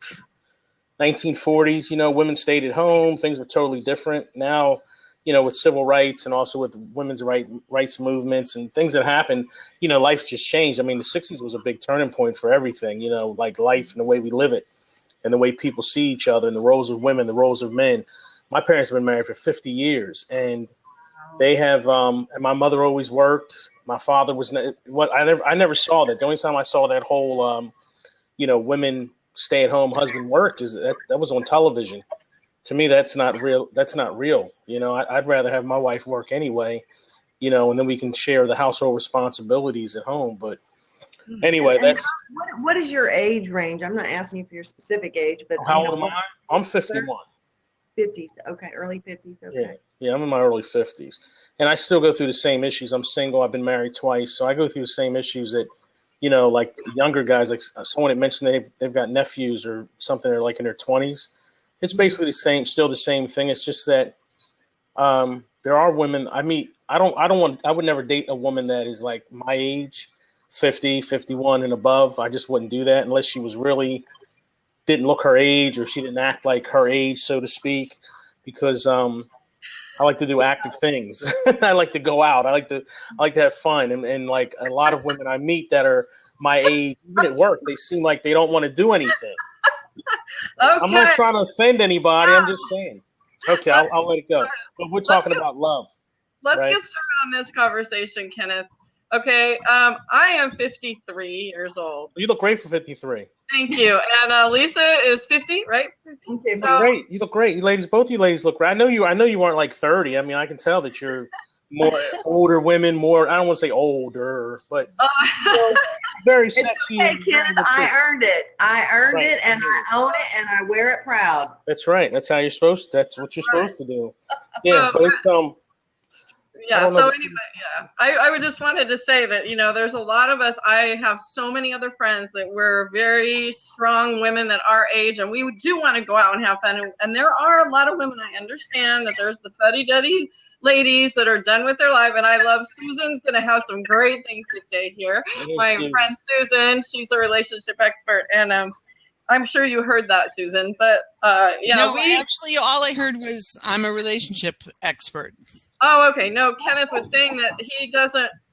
1940s, women stayed at home. Things were totally different. Now, with civil rights and also with women's rights movements and things that happened, life just changed. I mean, the 60s was a big turning point for everything, like life and the way we live it and the way people see each other and the roles of women, the roles of men. My parents have been married for 50 years and they have, and my mother always worked. My father was, I never saw that. The only time I saw that whole, women stay at home, husband work is that was on television. To me, that's not real. That's not real. I'd rather have my wife work anyway, and then we can share the household responsibilities at home. But anyway, that's. What is your age range? I'm not asking you for your specific age, but how old am I? I'm 51. 50s. Okay, early 50s. Okay. Yeah, I'm in my early 50s, and I still go through the same issues. I'm single. I've been married twice, so I go through the same issues that, like the younger guys. Like someone had mentioned, they've got nephews or something. They're like in their 20s. It's basically still the same thing. It's just that there are women I meet. I would never date a woman that is like my age, 50, 51 and above. I just wouldn't do that unless she was really didn't look her age or she didn't act like her age, so to speak, because I like to do active things. I like to go out. I like to have fun. And like a lot of women I meet that are my age, even at work, they seem like they don't want to do anything. Okay. I'm not trying to offend anybody. I'm just saying. Okay, I'll let it go. But we're talking about love. Let's get started on this conversation, Kenneth. Okay, I am 53 years old. You look great for 53. Thank you. And Lisa is 50, right? You look great. You look great. Both you ladies look great. I know you weren't like 30. I mean, I can tell that you're more older women, more, I don't want to say older, but very sexy. Hey, Kenneth, I earned it. I earned it, and I own it, and I wear it proud. That's right. That's how you're supposed to. That's what you're supposed to do. Yeah, but it's yeah. So anyway, yeah, I would just wanted to say that there's a lot of us. I have so many other friends that we're very strong women that our age, and we do want to go out and have fun. And there are a lot of women. I understand that there's the fuddy-duddy ladies that are done with their life, and I love Susan's going to have some great things to say here. My friend Susan, she's a relationship expert, and I'm sure you heard that, Susan. But yeah, No, actually, all I heard was I'm a relationship expert. Oh, okay. No, Kenneth was saying that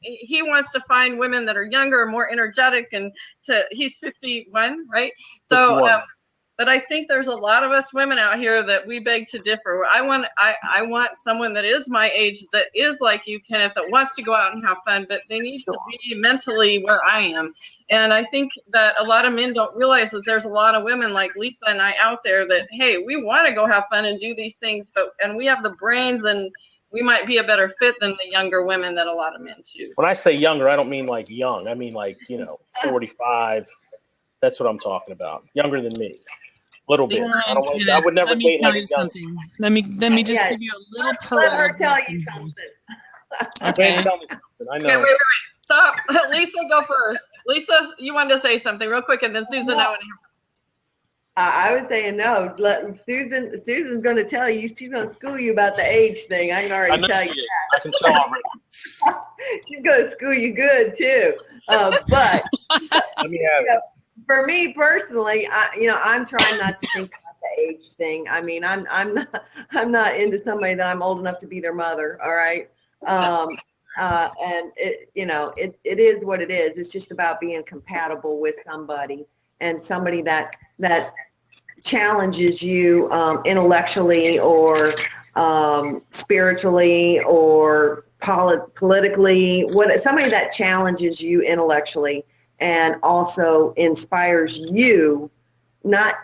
he wants to find women that are younger, more energetic, and he's 51, right? So, 51. but I think there's a lot of us women out here that we beg to differ. I want someone that is my age, that is like you, Kenneth, that wants to go out and have fun, but they need to be mentally where I am. And I think that a lot of men don't realize that there's a lot of women like Lisa and I out there that, hey, we want to go have fun and do these things, and we have the brains, and we might be a better fit than the younger women that a lot of men choose. When I say younger, I don't mean like young. I mean like, 45. That's what I'm talking about. Younger than me. A little bit. I would never date like a young. Something. Let me just give you a little pearl. Let her tell you something. Okay. Tell me something. I know. Okay, wait. Stop. Lisa, go first. Lisa, you wanted to say something real quick, and then Susan, I want to hear. I was saying no. Susan's going to tell you. She's going to school you about the age thing. I can already tell you that. I can tell already. She's going to school you good too. But for me personally, I'm trying not to think about the age thing. I mean, I'm not into somebody that I'm old enough to be their mother. All right. And it is what it is. It's just about being compatible with somebody, and somebody that challenges you intellectually or spiritually or politically. Somebody that challenges you intellectually and also inspires you, not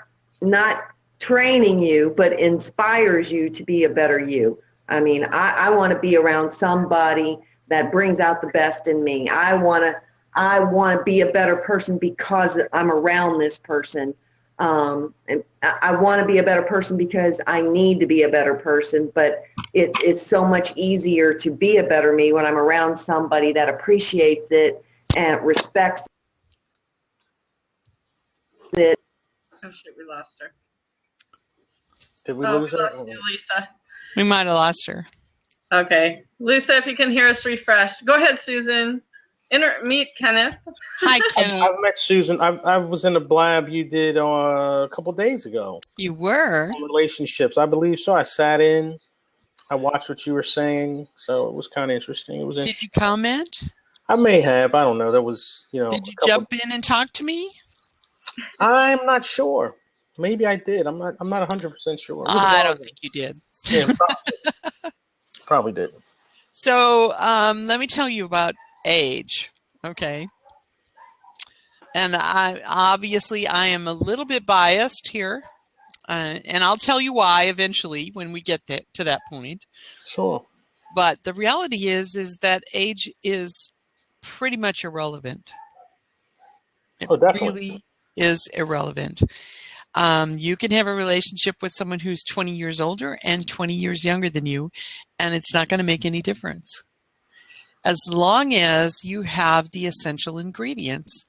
training you, but inspires you to be a better you. I mean, I want to be around somebody that brings out the best in me. I want to be a better person because I'm around this person. And I want to be a better person because I need to be a better person, but it is so much easier to be a better me when I'm around somebody that appreciates it and respects it. Oh shit, we lost her. Did we lose her? We lost you, Lisa. We might have lost her. Okay. Lisa, if you can hear us, refresh. Go ahead, Susan. Meet Kenneth. Hi, Kenneth. I've met Susan. I was in a blab you did a couple days ago. You were? On relationships. I believe so. I sat in. I watched what you were saying. So it was kind of interesting. Did you comment? I may have. I don't know. There was, Did you jump in and talk to me? I'm not sure. Maybe I did. I'm not 100% sure. I don't think you did. Yeah, probably did. So let me tell you about age. Okay. And I am a little bit biased here. And I'll tell you why eventually when we get to that point. Sure. But the reality is that age is pretty much irrelevant. It really is irrelevant. You can have a relationship with someone who's 20 years older and 20 years younger than you, and it's not going to make any difference. As long as you have the essential ingredients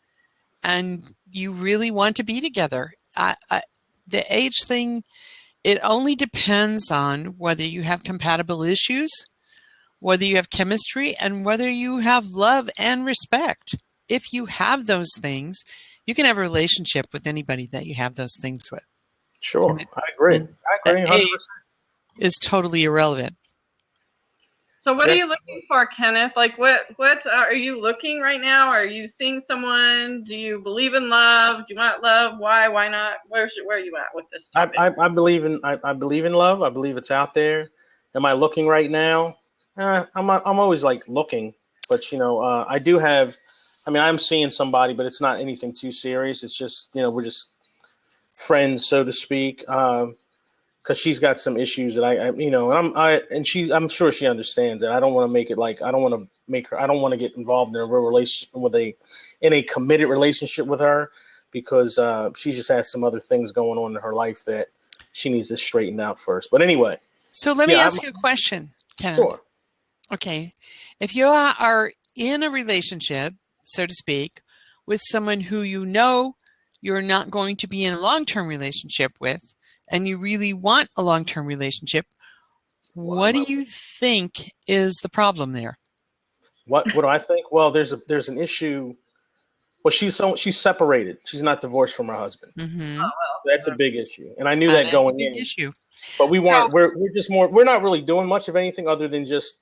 and you really want to be together. The age thing, it only depends on whether you have compatible issues, whether you have chemistry, and whether you have love and respect. If you have those things, you can have a relationship with anybody that you have those things with. Sure, I agree. 100%. Is totally irrelevant. So what are you looking for, Kenneth? Like what are you looking right now? Are you seeing someone? Do you believe in love? Do you want love? Why? Why not? Where are you at with this topic? I believe in love. I believe it's out there. Am I looking right now? I'm always like looking, but I do have. I mean, I'm seeing somebody, but it's not anything too serious. It's just we're just friends, so to speak. Because she's got some issues that I'm sure she understands it. I don't want to make it like I don't want to get involved in a real relationship in a committed relationship with her because she just has some other things going on in her life that she needs to straighten out first. But anyway. So let me ask you a question, Kenneth. Sure. Okay. If you are in a relationship, so to speak, with someone who you're not going to be in a long-term relationship with, and you really want a long-term relationship, what do you think is the problem there? What do I think? Well, there's an issue Well, she's separated. She's not divorced from her husband. Mm-hmm. That's a big issue, and I knew that That's going a big in. issue. But we So- weren't. We're just more. We're not really doing much of anything other than just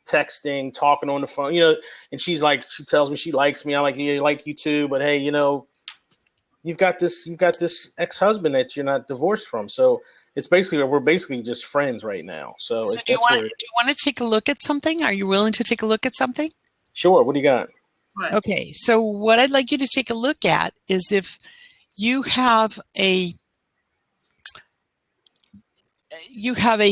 texting, talking on the phone. You know, and she tells me she likes me. I like you. I like you too. But hey, you know, you've got this ex-husband that you're not divorced from. So it's basically we're basically just friends right now. So do you want to take a look at something? Are you willing to take a look at something? Sure. What do you got? Okay, so what I'd like you to take a look at is if you have a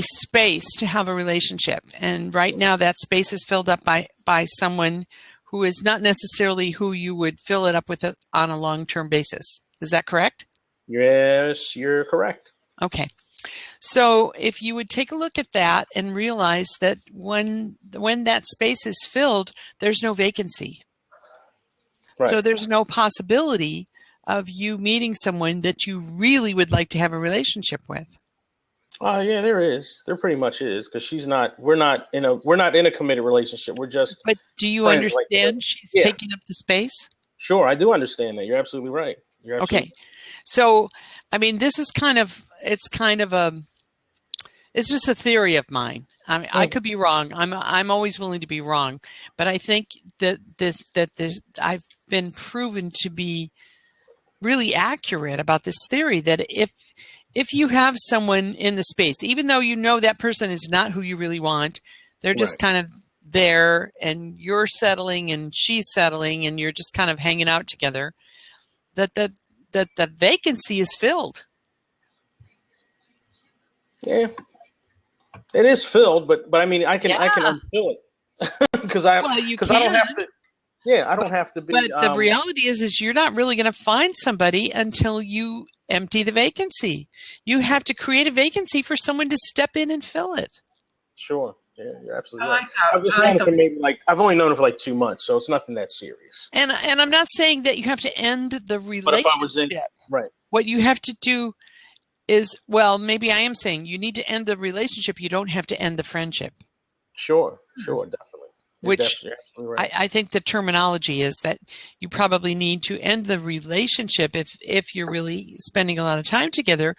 space to have a relationship, and right now that space is filled up by someone who is not necessarily who you would fill it up with on a long-term basis. Is that correct? Yes, you're correct. Okay. So if you would take a look at that and realize that when that space is filled, there's no vacancy. Right. So there's no possibility of you meeting someone that you really would like to have a relationship with. Yeah, there is. There pretty much is, because we're not in a committed relationship. We're just. But do you friends, like understand that. she's Yeah. taking up the space? Sure, I do understand that. You're absolutely right. Okay. So, I mean, this is it's just a theory of mine. I mean, I could be wrong. I'm always willing to be wrong, but I think that I've been proven to be really accurate about this theory that if you have someone in the space, even though you know that person is not who you really want, they're just kind of there, and you're settling and she's settling, and you're just kind of hanging out together, that the vacancy is filled. Yeah, it is filled, but I mean, I can unfill it because I don't have to. Yeah, I don't have to be. But the reality is you're not really going to find somebody until you empty the vacancy. You have to create a vacancy for someone to step in and fill it. Sure. Yeah, you're absolutely I right. like that. I've just known her for maybe I've only known her for like 2 months, so it's nothing that serious. And I'm not saying that you have to end the relationship. But if I was in, right. What you have to do is, well, maybe I am saying you need to end the relationship. You don't have to end the friendship. Sure, definitely. Which right. I think the terminology is that you probably need to end the relationship if you're really spending a lot of time together,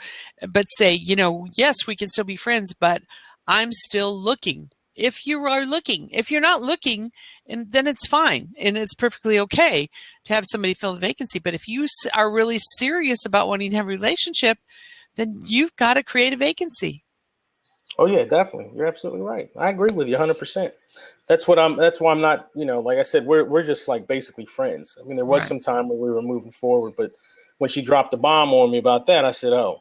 but say, yes, we can still be friends, but I'm still looking. If you are looking, if you're not looking, and then it's fine. And it's perfectly okay to have somebody fill the vacancy. But if you are really serious about wanting to have a relationship, then you've got to create a vacancy. Oh yeah, definitely. You're absolutely right. I agree with you 100%. That's why I'm not, like I said, we're just like basically friends. I mean, there was some time when we were moving forward, but when she dropped the bomb on me about that, I said, I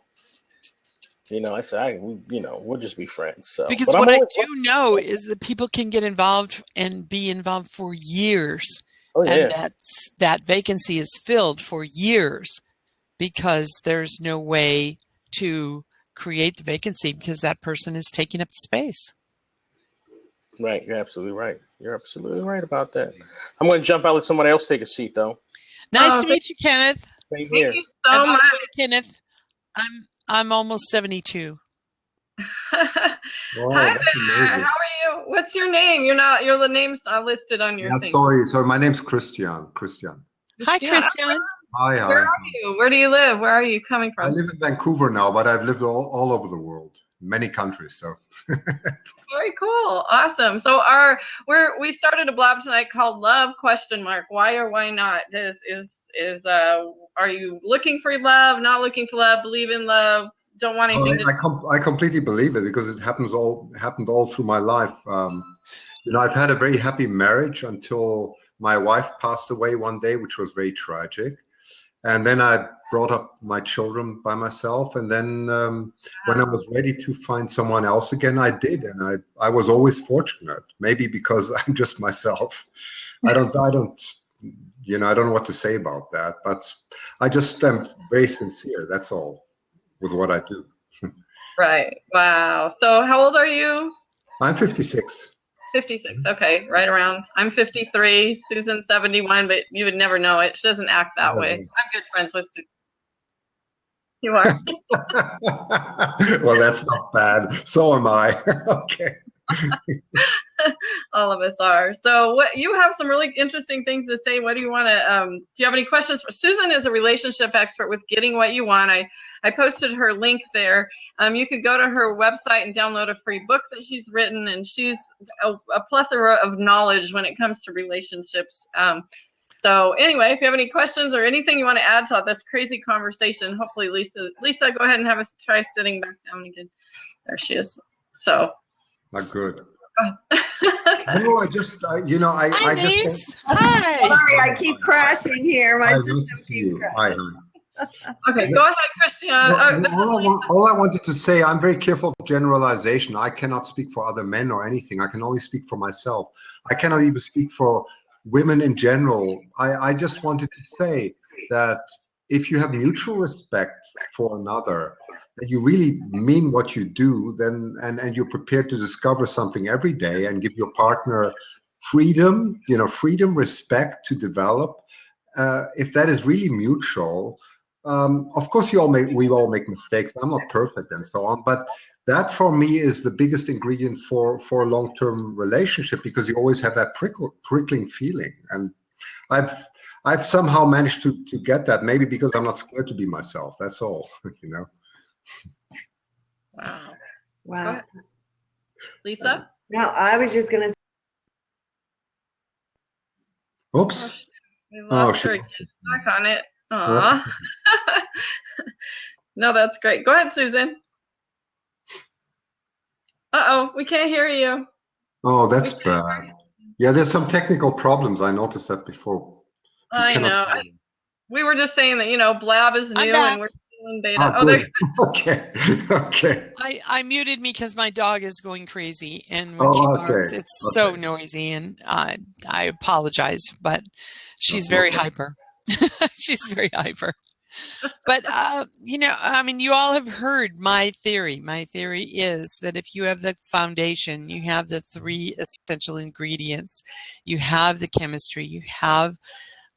said, we'll just be friends. So, because what I do know is that people can get involved and be involved for years. Oh, yeah. And that vacancy is filled for years because there's no way to create the vacancy because that person is taking up the space. Right. You're absolutely right. You're absolutely right about that. I'm going to jump out, let somebody else take a seat, though. Nice to meet you, Kenneth. Same here. Thank you so much. Kenneth, I'm almost 72. Hi there. How are you? What's your name? Your name's not listed on your thing. Sorry. My name's Christian. Hi, Christian. Hi. Where are you? Where do you live? Where are you coming from? I live in Vancouver now, but I've lived all over the world, many countries. So. Very cool. Awesome. So we started a blog tonight called Love ? Why or why not? Are you looking for love? Not looking for love? Believe in love? Don't want anything I completely believe it because it happened all through my life. I've had a very happy marriage until my wife passed away one day, which was very tragic. And then I brought up my children by myself. And then when I was ready to find someone else again, I did. And I was always fortunate, maybe because I'm just myself. I don't know what to say about that, but I just am very sincere. That's all with what I do. Right. Wow. So how old are you? I'm 56. 56. Okay. Right around. I'm 53. Susan's 71, but you would never know it. She doesn't act that way. I'm good friends with Susan. You are. Well, that's not bad. So am I. Okay. All of us are. So what you have some really interesting things to say. What do you want to, do you have any questions? Susan is a relationship expert with Getting What You Want. I posted her link there. You could go to her website and download a free book that she's written, and she's a plethora of knowledge when it comes to relationships. So anyway, if you have any questions or anything you want to add to this crazy conversation, hopefully Lisa, go ahead and have us try sitting back down again. There she is. So. Not good. No, I just, Hi, I Denise. just. Hi. Sorry, I keep crashing here. My I system listen to keeps you. crashing. Okay, go ahead, Christian. All I wanted to say, I'm very careful of generalization. I cannot speak for other men or anything. I can only speak for myself. I cannot even speak for women in general. I just wanted to say that if you have mutual respect for another, and you really mean what you do, then and you're prepared to discover something every day and give your partner freedom, respect to develop. If that is really mutual, of course we all make mistakes. I'm not perfect and so on, but that for me is the biggest ingredient for a long-term relationship, because you always have that prickling feeling. And I've somehow managed to get that, maybe because I'm not scared to be myself. That's all, Wow. Lisa? No, I was just going to. Oops. We lost her. Get back on it. Aw. No, that's great. Go ahead, Susan. Uh-oh, we can't hear you. Oh, that's bad. Yeah, there's some technical problems. I noticed that before. I know. We were just saying that, Blab is new and we're still in beta. Oh, there. Okay. I muted me because my dog is going crazy, and when she barks, it's so noisy, and I apologize, but she's very hyper. She's very hyper. But, you all have heard my theory. My theory is that if you have the foundation, you have the 3 essential ingredients, you have the chemistry, you have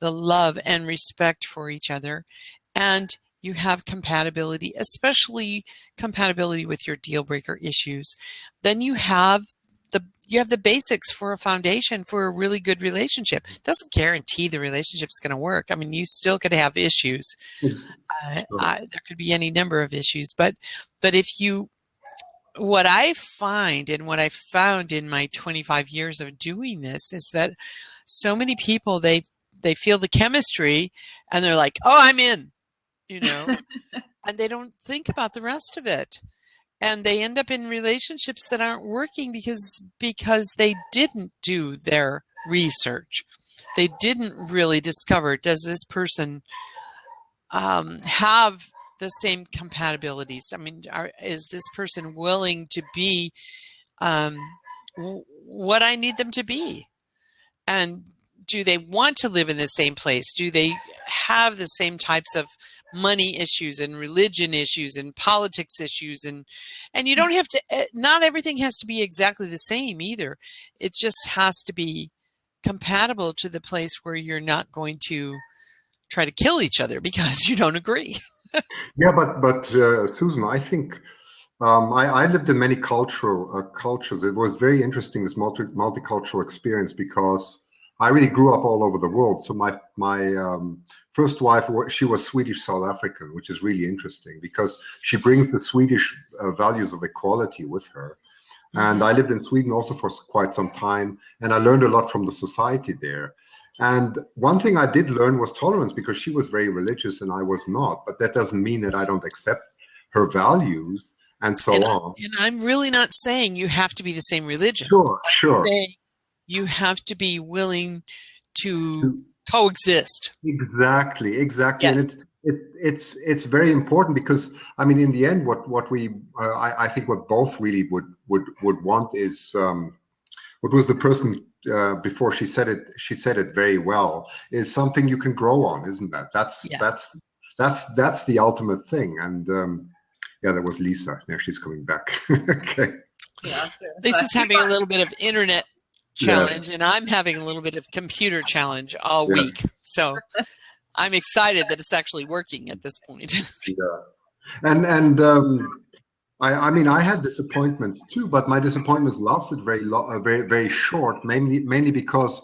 the love and respect for each other, and you have compatibility, especially compatibility with your deal breaker issues, then you have the basics for a foundation for a really good relationship. It doesn't guarantee the relationship's going to work. I mean, you still could have issues. There could be any number of issues, but what I find and what I found in my 25 years of doing this is that so many people, they feel the chemistry and they're like, oh, I'm in, and they don't think about the rest of it. And they end up in relationships that aren't working because they didn't do their research. They didn't really discover, does this person have the same compatibilities? I mean, is this person willing to be what I need them to be? And do they want to live in the same place? Do they have the same types of money issues and religion issues and politics issues? And you don't have to, not everything has to be exactly the same either. It just has to be compatible to the place where you're not going to try to kill each other because you don't agree. Yeah, but Susan, I think I lived in many cultures. It was very interesting, this multicultural experience, because I really grew up all over the world. So my first wife, she was Swedish South African, which is really interesting because she brings the Swedish values of equality with her. And I lived in Sweden also for quite some time, and I learned a lot from the society there. And one thing I did learn was tolerance, because she was very religious and I was not. But that doesn't mean that I don't accept her values and so on. And I'm really not saying you have to be the same religion. Sure. You have to be willing to coexist. Exactly. Yes. And it's very important, because I mean, in the end, what we I think what both really would want is what was the person before she said it very well, is something you can grow on, isn't that? That's the ultimate thing. And that was Lisa. There, she's coming back. Okay. Yeah. Lisa's having a little bit of internet challenge, and I'm having a little bit of computer challenge all week. So I'm excited that it's actually working at this point. Yeah. And I mean, I had disappointments too, but my disappointments lasted very short, mainly because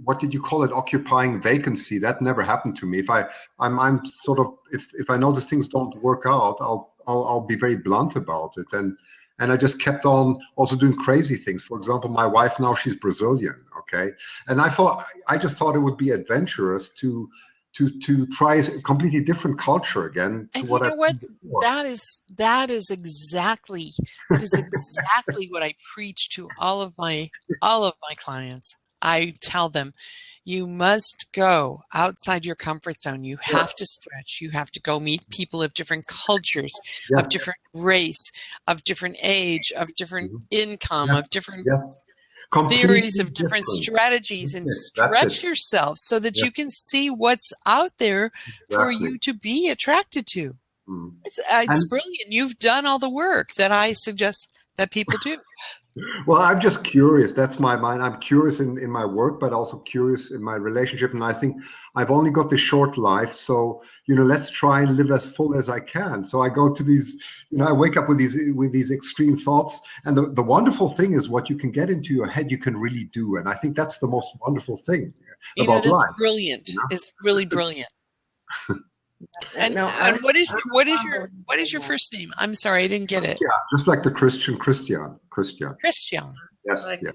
what did you call it? Occupying vacancy. That never happened to me. I'm sort of, if I notice things don't work out, I'll be very blunt about it. And I just kept on also doing crazy things. For example, my wife now, she's Brazilian, okay? And I just thought it would be adventurous to try a completely different culture again. And you know what? That is exactly what I preach to all of my clients. I tell them, you must go outside your comfort zone. You have to stretch. You have to go meet people of different cultures, of different race, of different age, of different income, of different theories, of different strategies, and stretch yourself so that you can see what's out there for you to be attracted to. It's brilliant. You've done all the work that I suggest that people do. Well, I'm just curious. That's my mind. I'm curious in my work, but also curious in my relationship. And I think I've only got this short life. So, let's try and live as full as I can. So I go to these, I wake up with these extreme thoughts. And the wonderful thing is what you can get into your head, you can really do. And I think that's the most wonderful thing about life. Brilliant. It's really brilliant. And what is your first name? I'm sorry, I didn't get it. Yeah, just like the Christian. Christian. Yes, yeah.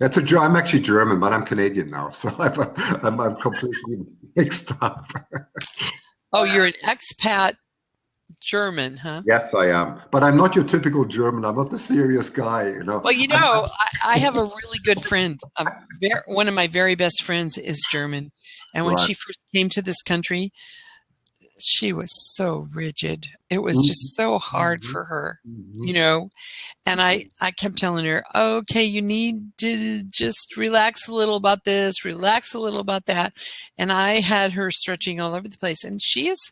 That's I'm actually German, but I'm Canadian now, so I'm completely mixed up. Oh, you're an expat German, huh? Yes, I am, but I'm not your typical German. I'm not the serious guy, Well, I have a really good friend. One of my very best friends is German, and when she first came to this country, she was so rigid. It was just so hard for her, and I kept telling her, okay, you need to just relax a little about this, relax a little about that. And I had her stretching all over the place. And she's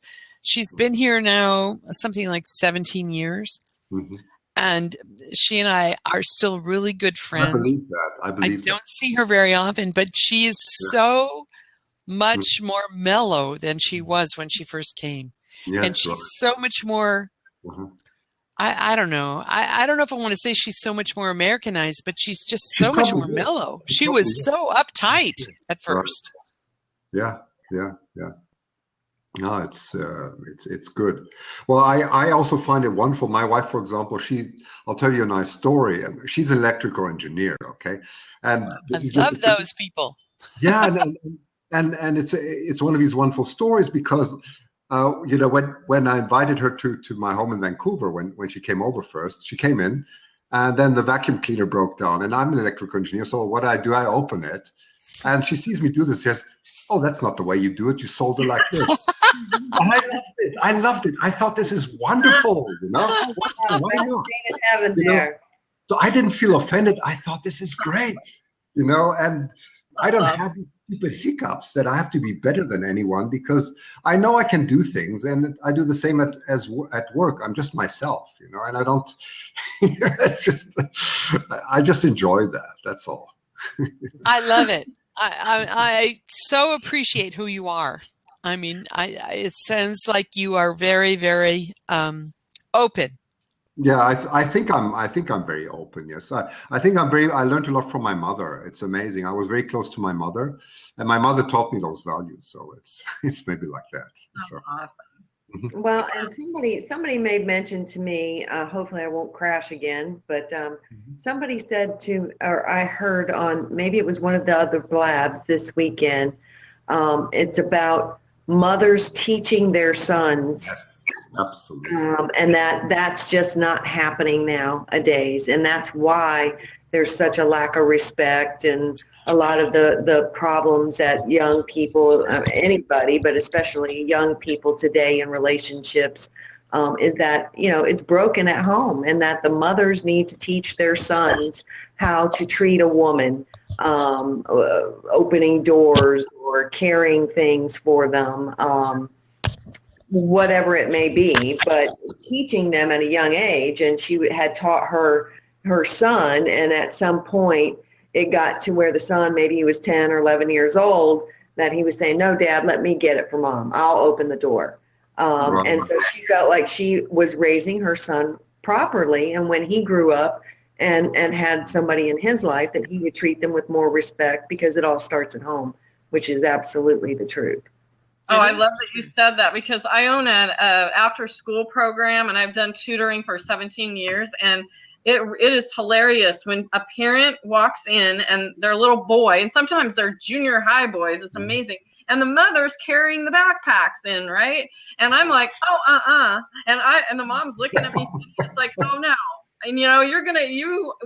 been here now something like 17 years. And she and I are still really good friends. I believe that. I don't see her very often, but she is so much more mellow than she was when she first came. Yes, and she's so much more, I don't know. I don't know if I want to say she's so much more Americanized, but she's just so much more mellow. She was so uptight at first. Yeah. No, it's good. Well, I also find it wonderful. My wife, for example, I'll tell you a nice story. She's an electrical engineer, okay? And I love those people. Yeah, and it's one of these wonderful stories because when I invited her to my home in Vancouver when she came over first, she came in, and then the vacuum cleaner broke down, and I'm an electrical engineer, so what do? I open it, and she sees me do this. She says, "Oh, that's not the way you do it. You solder like this." I loved it. I thought this is wonderful. Why not? So I didn't feel offended. I thought this is great. And I don't have these stupid hiccups that I have to be better than anyone because I know I can do things, and I do the same at work. I'm just myself, and I don't. It's just, I just enjoy that. That's all. I love it. I so appreciate who you are. I mean, it sounds like you are very, very open. Yeah, I think I'm very open. Yes, I think I learned a lot from my mother. It's amazing. I was very close to my mother, and my mother taught me those values. So it's maybe like that. So. Awesome. Well, and somebody made mention to me. Hopefully, I won't crash again. But somebody said or I heard on maybe it was one of the other blabs this weekend. It's about mothers teaching their sons. Yes. Absolutely. And that's just not happening nowadays. And that's why there's such a lack of respect and a lot of the problems that young people, anybody, but especially young people today in relationships, is that, it's broken at home, and that the mothers need to teach their sons how to treat a woman, opening doors or carrying things for them, whatever it may be, but teaching them at a young age. And she had taught her son, and at some point it got to where the son, maybe he was 10 or 11 years old, that he was saying, "No, Dad, let me get it for Mom. I'll open the door." Right. And so she felt like she was raising her son properly. And when he grew up and had somebody in his life, that he would treat them with more respect, because it all starts at home, which is absolutely the truth. Oh, I love that you said that, because I own an after-school program, and I've done tutoring for 17 years, and it is hilarious when a parent walks in and their little boy, and sometimes they're junior high boys, it's amazing, and the mother's carrying the backpacks in, right? And I'm like, oh, and the mom's looking at me, it's like, oh no. And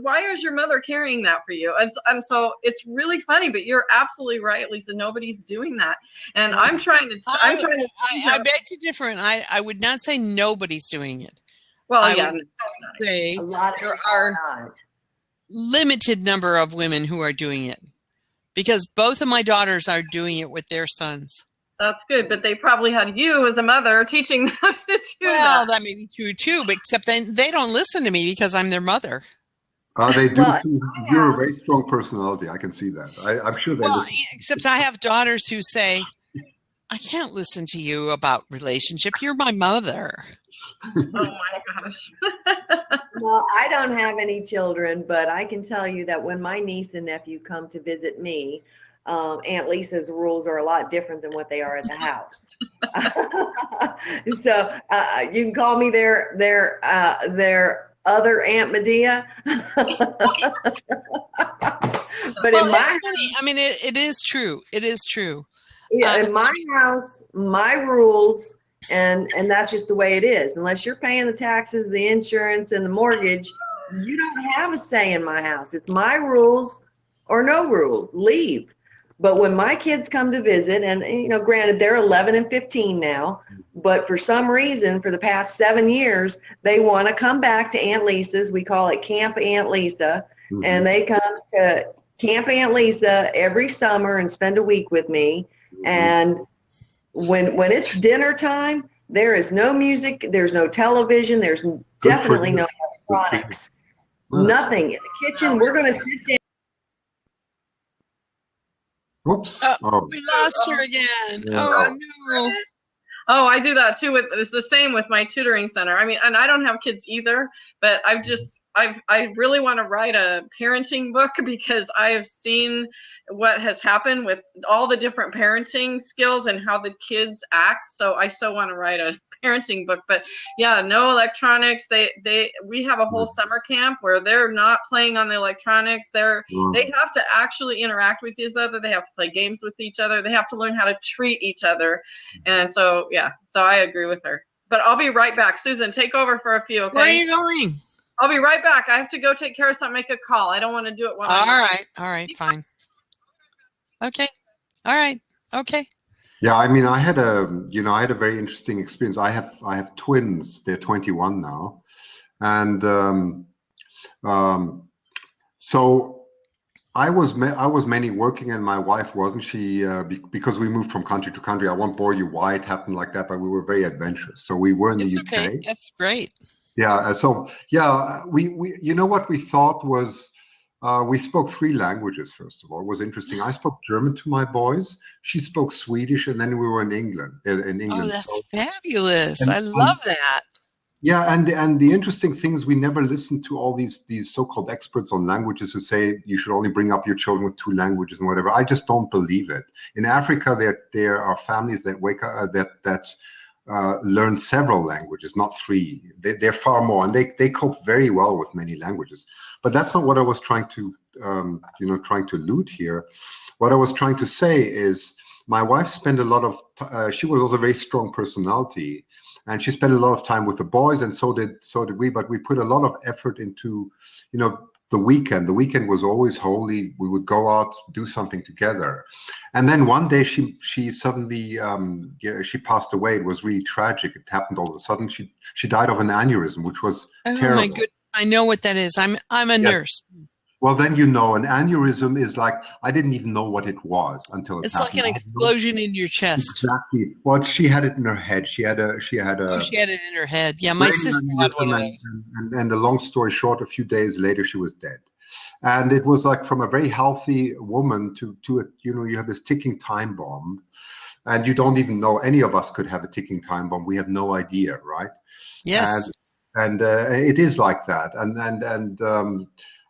why is your mother carrying that for you? And so it's really funny, but you're absolutely right, Lisa. Nobody's doing that. And I'm trying to. I beg to differ. I would not say nobody's doing it. Well, I yeah. would say A lot of there people are not. limited number of women who are doing it, because both of my daughters are doing it with their sons. That's good, but they probably had you as a mother teaching them to do Well, that. that may be true too, but except then they don't listen to me because I'm their mother. They do. Well, You're a very strong personality. I can see that. I'm sure they Well, listen. except I have daughters who say, I can't listen to you about relationship. You're my mother. Oh my gosh. Well, I don't have any children, but I can tell you that when my niece and nephew come to visit me, Aunt Lisa's rules are a lot different than what they are at the house. So you can call me their other Aunt Medea. But Well, in my it's funny. I mean, it is true. It is true. in my house, my rules, and that's just the way it is. Unless you're paying the taxes, the insurance, and the mortgage, you don't have a say in my house. It's my rules or no rule. Leave. But when my kids come to visit, and granted they're 11 and 15 now, but for some reason, for the past 7 years, they want to come back to Aunt Lisa's. We call it Camp Aunt Lisa, and they come to Camp Aunt Lisa every summer and spend a week with me. And when it's dinner time, there is no music, there's no television, there's definitely no electronics, nothing in the kitchen. We're going to sit down. Oops. We lost her again. Oh, no. Oh, I do that too. It's the same with my tutoring center. I mean, and I don't have kids either, but I really want to write a parenting book, because I have seen what has happened with all the different parenting skills and how the kids act. So I so want to write a parenting book. But yeah, no electronics. We have a whole summer camp where they're not playing on the electronics. They have to actually interact with each other. They have to play games with each other. They have to learn how to treat each other. And so yeah, so I agree with her. But I'll be right back. Susan, take over for a few. Okay? Where are you going? I'll be right back. I have to go take care of something, make a call. I don't want to do it while I'm All right, fine. Okay. All right. Okay. Yeah, I mean, I had a very interesting experience. I have twins. They're 21 now, and so I was mainly working, and my wife wasn't. She because we moved from country to country. I won't bore you why it happened like that, but we were very adventurous. So we were in the UK. Okay. That's great. Yeah. So yeah, we what we thought was. We spoke 3 languages, first of all. It was interesting. I spoke German to my boys. She spoke Swedish, and then we were in England. Oh, that's fabulous. I love that. Yeah, and the interesting thing is we never listened to all these so-called experts on languages who say you should only bring up your children with 2 languages and whatever. I just don't believe it. In Africa, there are families that wake up that learn several languages, not 3. They're far more, and they cope very well with many languages. But that's not what I was trying to allude here. What I was trying to say is my wife spent a lot of. She was also a very strong personality, and she spent a lot of time with the boys, and so did we. But we put a lot of effort into, the weekend. The weekend was always holy. We would go out, do something together. And then one day she suddenly she passed away. It was really tragic. It happened all of a sudden. She died of an aneurysm, which was terrible. My goodness, I know what that is. I'm a nurse. Well, then an aneurysm is like, I didn't even know what it was until it happened. It's like an explosion in your chest. Exactly. Well, she had it in her head. She had it in her head. Yeah, my sister had one of those. And a long story short, a few days later, she was dead. And it was like from a very healthy woman to you have this ticking time bomb. and you don't even know, any of us could have a ticking time bomb. We have no idea, right? Yes. And it is like that. And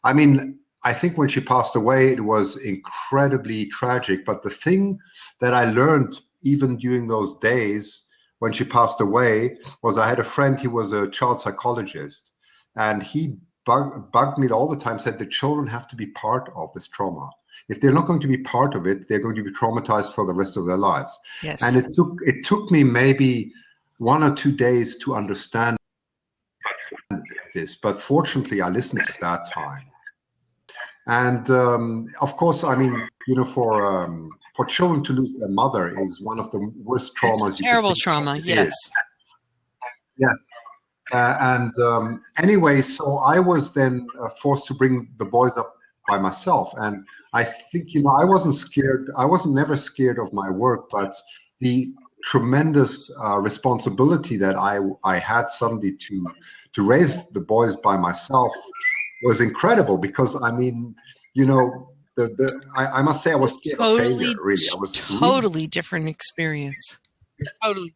I mean, I think when she passed away, it was incredibly tragic. But the thing that I learned even during those days when she passed away was, I had a friend, he was a child psychologist, and he bugged me all the time, said the children have to be part of this trauma. If they're not going to be part of it, they're going to be traumatized for the rest of their lives. Yes. And it took me maybe 1 or 2 days to understand this, but fortunately I listened at that time. And of course, I mean, you know, for children to lose their mother is one of the worst traumas. It's terrible trauma. Yes. Yes. Anyway, so I was then forced to bring the boys up by myself. And I think, you know, I wasn't scared. I wasn't never scared of my work, but the tremendous responsibility that I had suddenly to raise the boys by myself was incredible, because I mean, you know, I must say I was scared of failure, really. I was totally different experience. Totally.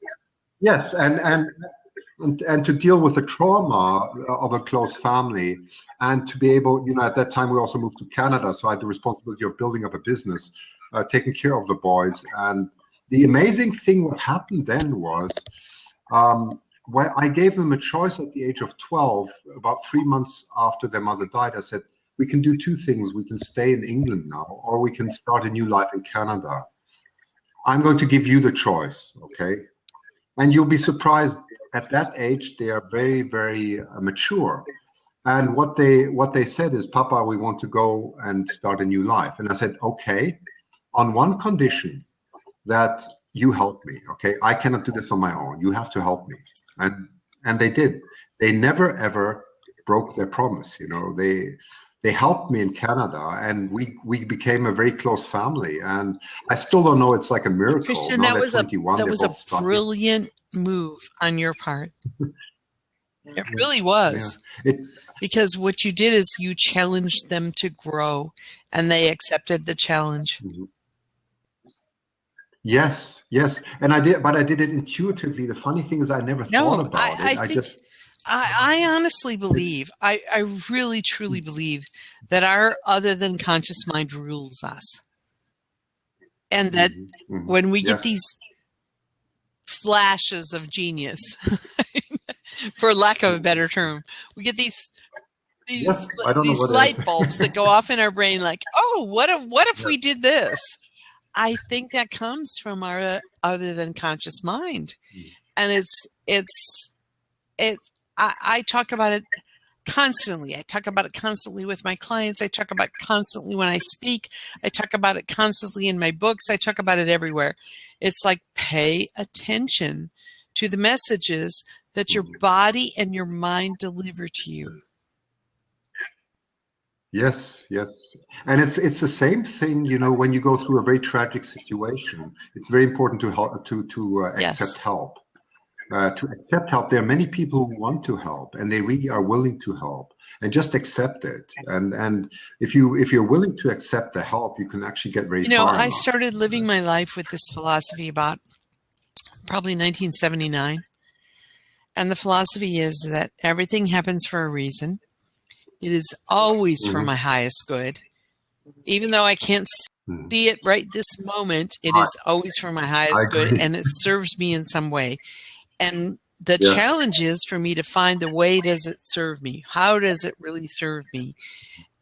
Yes, and to deal with the trauma of a close family, and to be able, you know, at that time we also moved to Canada, so I had the responsibility of building up a business, taking care of the boys. And the amazing thing what happened then was, when I gave them a choice at the age of 12, about 3 months after their mother died, I said, we can do two things. We can stay in England now, or we can start a new life in Canada. I'm going to give you the choice, okay? And you'll be surprised, at that age, they are very, very mature. And what they said is, Papa, we want to go and start a new life. And I said, okay, on one condition, that you help me, okay? I cannot do this on my own. You have to help me. And they did. They never, ever broke their promise, you know. They helped me in Canada, and we became a very close family. And I still don't know, it's like a miracle. Christian, Now that was a a brilliant move on your part. It really was. Yeah. Because what you did is you challenged them to grow, and they accepted the challenge. Mm-hmm. Yes, and I did, but I did it intuitively. The funny thing is, I never thought about it. I honestly believe, I really truly believe that our other than conscious mind rules us, and that when we get these flashes of genius, for lack of a better term, we get these light bulbs that go off in our brain, like, oh, what if we did this? I think that comes from our other than conscious mind. And I talk about it constantly. I talk about it constantly with my clients. I talk about it constantly when I speak. I talk about it constantly in my books. I talk about it everywhere. It's like, pay attention to the messages that your body and your mind deliver to you. Yes. And it's the same thing, you know, when you go through a very tragic situation, it's very important to accept help. To accept help. There are many people who want to help, and they really are willing to help, and just accept it. And if you're willing to accept the help, you can actually get very far. You know, I started living my life with this philosophy about probably 1979. And the philosophy is that everything happens for a reason. It is always for my highest good. Even though I can't see it right this moment, it is always for my highest good, and it serves me in some way. And the challenge is for me to find the way does it serve me? How does it really serve me?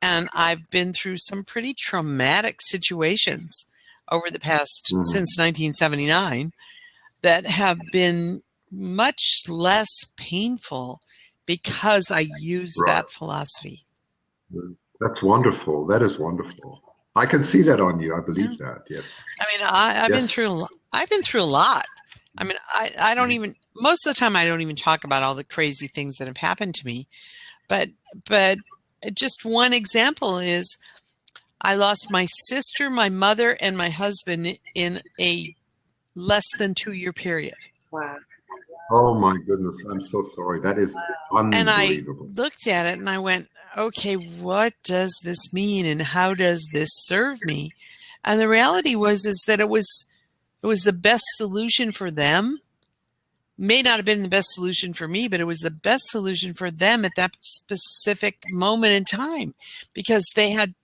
And I've been through some pretty traumatic situations over the past, since 1979, that have been much less painful because I use that philosophy. That's wonderful. That is wonderful. I can see that on you. I believe that. Yes. I mean, I've been through a lot. I mean, I don't even, most of the time I don't even talk about all the crazy things that have happened to me. But just one example is I lost my sister, my mother, and my husband in a less than 2-year period. Wow. Oh my goodness. I'm so sorry. That is unbelievable. And I looked at it and I went, okay, what does this mean and how does this serve me? And the reality was that it was It was the best solution for them. May not have been the best solution for me, but it was the best solution for them at that specific moment in time, because they had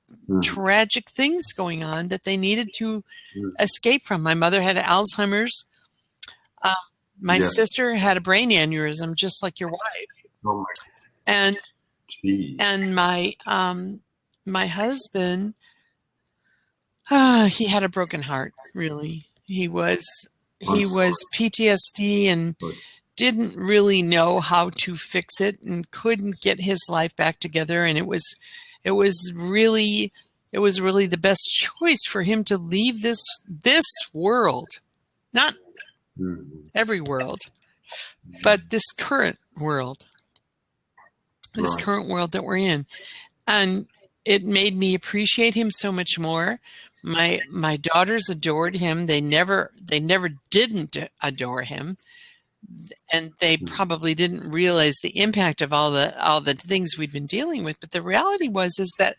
tragic things going on that they needed to escape from. My mother had Alzheimer's. My sister had a brain aneurysm, just like your wife. Oh my. And Geez. and my husband, he had a broken heart. Really, he was PTSD and didn't really know how to fix it and couldn't get his life back together. And it was really the best choice for him to leave this world, not every world, but this current world, current world that we're in. And it made me appreciate him so much more. My daughters adored him. They never didn't adore him, and they probably didn't realize the impact of all the things we'd been dealing with. But the reality is that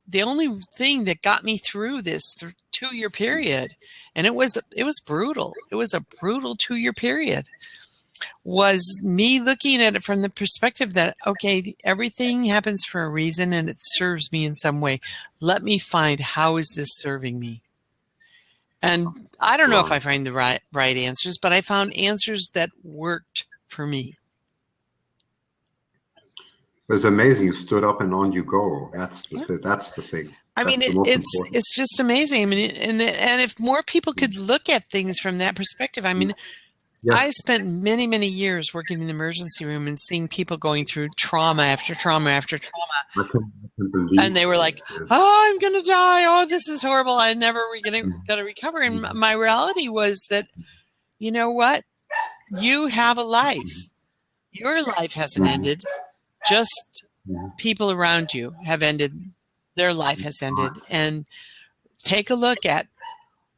the only thing that got me through this 2-year period, and it was brutal. It was a brutal 2-year period. Was me looking at it from the perspective that, okay, everything happens for a reason and it serves me in some way. Let me find, how is this serving me? And I don't know if I find the right answers, but I found answers that worked for me. It's amazing. You stood up and on you go. That's the thing. I mean, it's just amazing. I mean, and if more people could look at things from that perspective, I mean, I spent many, many years working in the emergency room and seeing people going through trauma after trauma after trauma. And they were like, oh, I'm going to die. Oh, this is horrible. I'm never going to recover. And my reality was that, you know what? You have a life. Your life hasn't ended. Just people around you have ended. Their life has ended. And take a look at,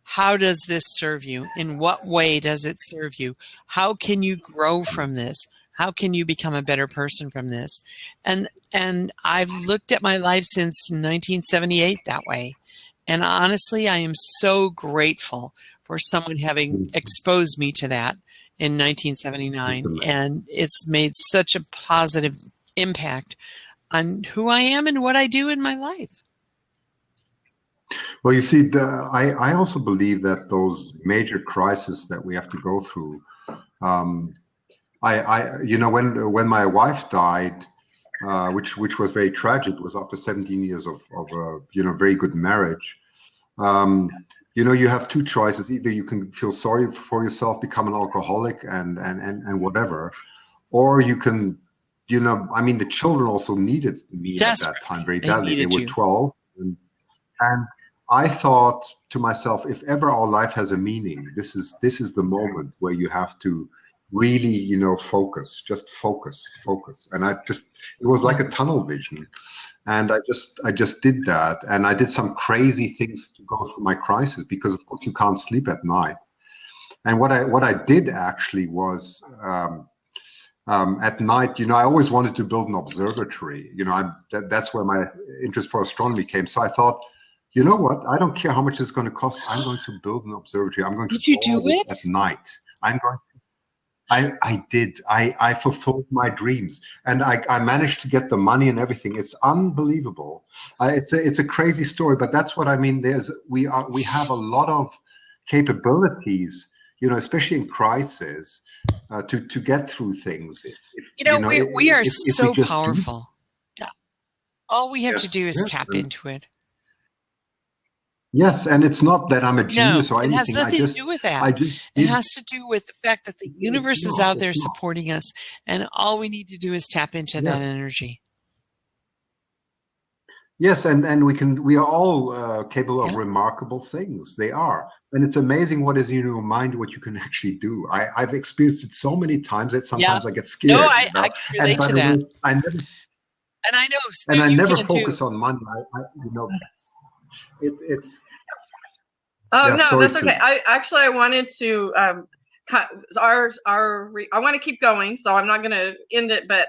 how does this serve you? In what way does it serve you? How can you grow from this? How can you become a better person from this? And I've looked at my life since 1978 that way. And honestly, I am so grateful for someone having exposed me to that in 1979. And it's made such a positive impact on who I am and what I do in my life. Well, you see, I also believe that those major crises that we have to go through, when my wife died, which was very tragic, was after 17 years of very good marriage. You have two choices. Either you can feel sorry for yourself, become an alcoholic, and whatever, or you can, the children also needed me at that time very badly. They were 12, and I thought to myself, if ever our life has a meaning, this is the moment where you have to really, focus, just focus. And it was like a tunnel vision. And I just did that. And I did some crazy things to go through my crisis, because of course you can't sleep at night. And what I did actually was, at night, I always wanted to build an observatory. That's where my interest for astronomy came. So I thought, you know what? I don't care how much it's going to cost. I'm going to build an observatory. I'm going to do it at night. I did. I fulfilled my dreams, and I managed to get the money and everything. It's unbelievable. It's a crazy story, but that's what I mean. We have a lot of capabilities, especially in crisis, to get through things. We are so powerful. Yeah. All we have to do is tap into it. Yes, and it's not that I'm a genius or anything. It has nothing to do with that. It has to do with the fact that the universe is out there supporting us, and all we need to do is tap into that energy. Yes, and we are all capable of remarkable things. They are, and it's amazing what is in your mind, what you can actually do. I've experienced it so many times that sometimes I get scared. No, I can relate to that. I never focus on money. It's no, that's okay. I wanted to I want to keep going, so I'm not going to end it, but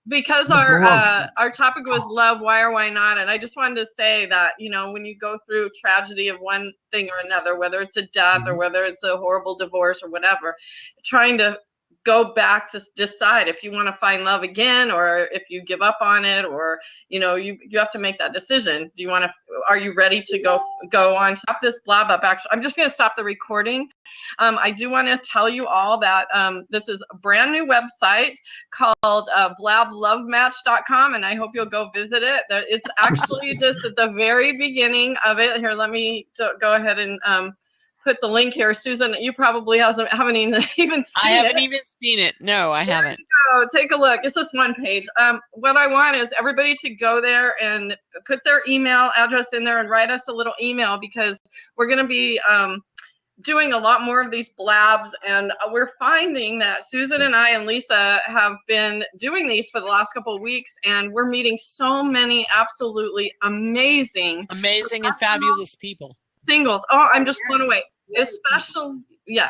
because Go on. our topic was love, why or why not, and I just wanted to say that, you know, when you go through tragedy of one thing or another, whether it's a death or whether it's a horrible divorce or whatever, trying to go back to decide if you want to find love again, or if you give up on it, or, you know, you have to make that decision. Do you want to, are you ready to go on? Stop this blab up. Actually, I'm just going to stop the recording. I do want to tell you all that this is a brand new website called blablovematch.com, and I hope you'll go visit it. It's actually just at the very beginning of it. Here, let me go ahead and put the link here. Susan, you probably haven't even seen it. I haven't even seen it. No, I haven't. So take a look. It's just one page. What I want is everybody to go there and put their email address in there and write us a little email, because we're going to be doing a lot more of these blabs, and we're finding that Susan and I and Lisa have been doing these for the last couple of weeks, and we're meeting so many absolutely amazing and fabulous people. Singles. Oh, I'm just blown away.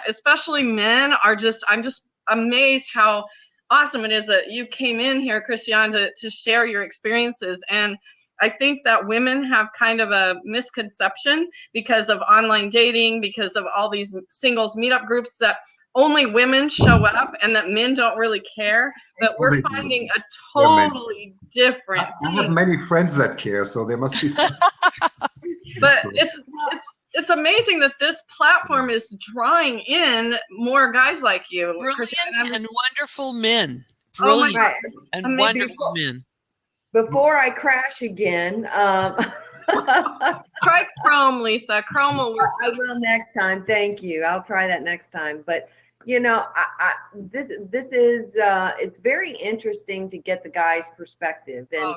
Especially men are just, I'm just amazed how awesome it is that you came in here, Christiane, to share your experiences. And I think that women have kind of a misconception because of online dating, because of all these singles meetup groups, that only women show up and that men don't really care. But we're finding a totally different I have many friends that care, so there must be some. But it's amazing that this platform is drawing in more guys like you. Brilliant and wonderful men. Brilliant and wonderful men. Before I crash again, try Chrome, Lisa. Chrome will work. I will next time. Thank you. I'll try that next time. But you know, this is it's very interesting to get the guy's perspective. And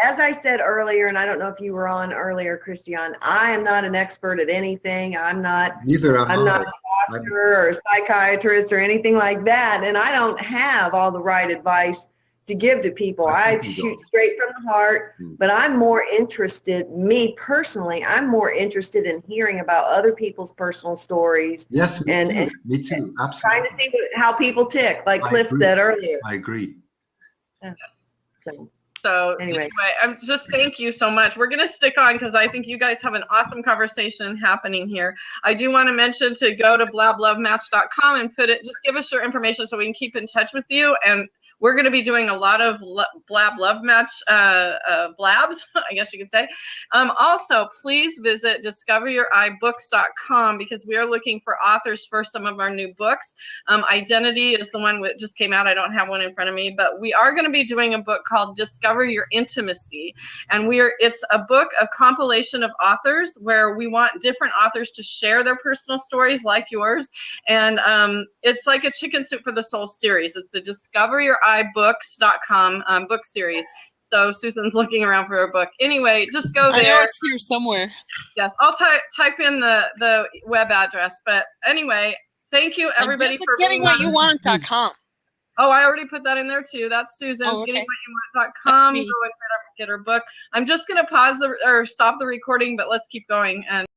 as I said earlier, and I don't know if you were on earlier, Christiane, I am not an expert at anything. I'm not. Neither am I. I'm not a doctor or a psychiatrist or anything like that, and I don't have all the right advice to give to people. I shoot straight from the heart, but I'm more interested, me personally, I'm more interested in hearing about other people's personal stories. Yes, me too. Absolutely. Trying to see how people tick, like Cliff said earlier. I agree. Yeah. So anyway, I'm just, thank you so much. We're going to stick on because I think you guys have an awesome conversation happening here. I do want to mention to go to blablovematch.com and just give us your information so we can keep in touch with you. And we're going to be doing a lot of Blab Love Match blabs, I guess you could say. Also, please visit discoveryouribooks.com because we are looking for authors for some of our new books. Identity is the one that just came out. I don't have one in front of me, but we are going to be doing a book called Discover Your Intimacy. And it's a book, a compilation of authors where we want different authors to share their personal stories like yours. And it's like a Chicken Soup for the Soul series. It's the discoveryouribooks.com book series. So Susan's looking around for her book. Anyway, just go there. I know it's here somewhere. Yes, I'll type in the web address. But anyway, thank you everybody for gettingwhatyowant.com. Oh, I already put that in there too. That's Susan's gettingwhatyowant.com. Go and get her book. I'm just gonna stop the recording, but let's keep going. And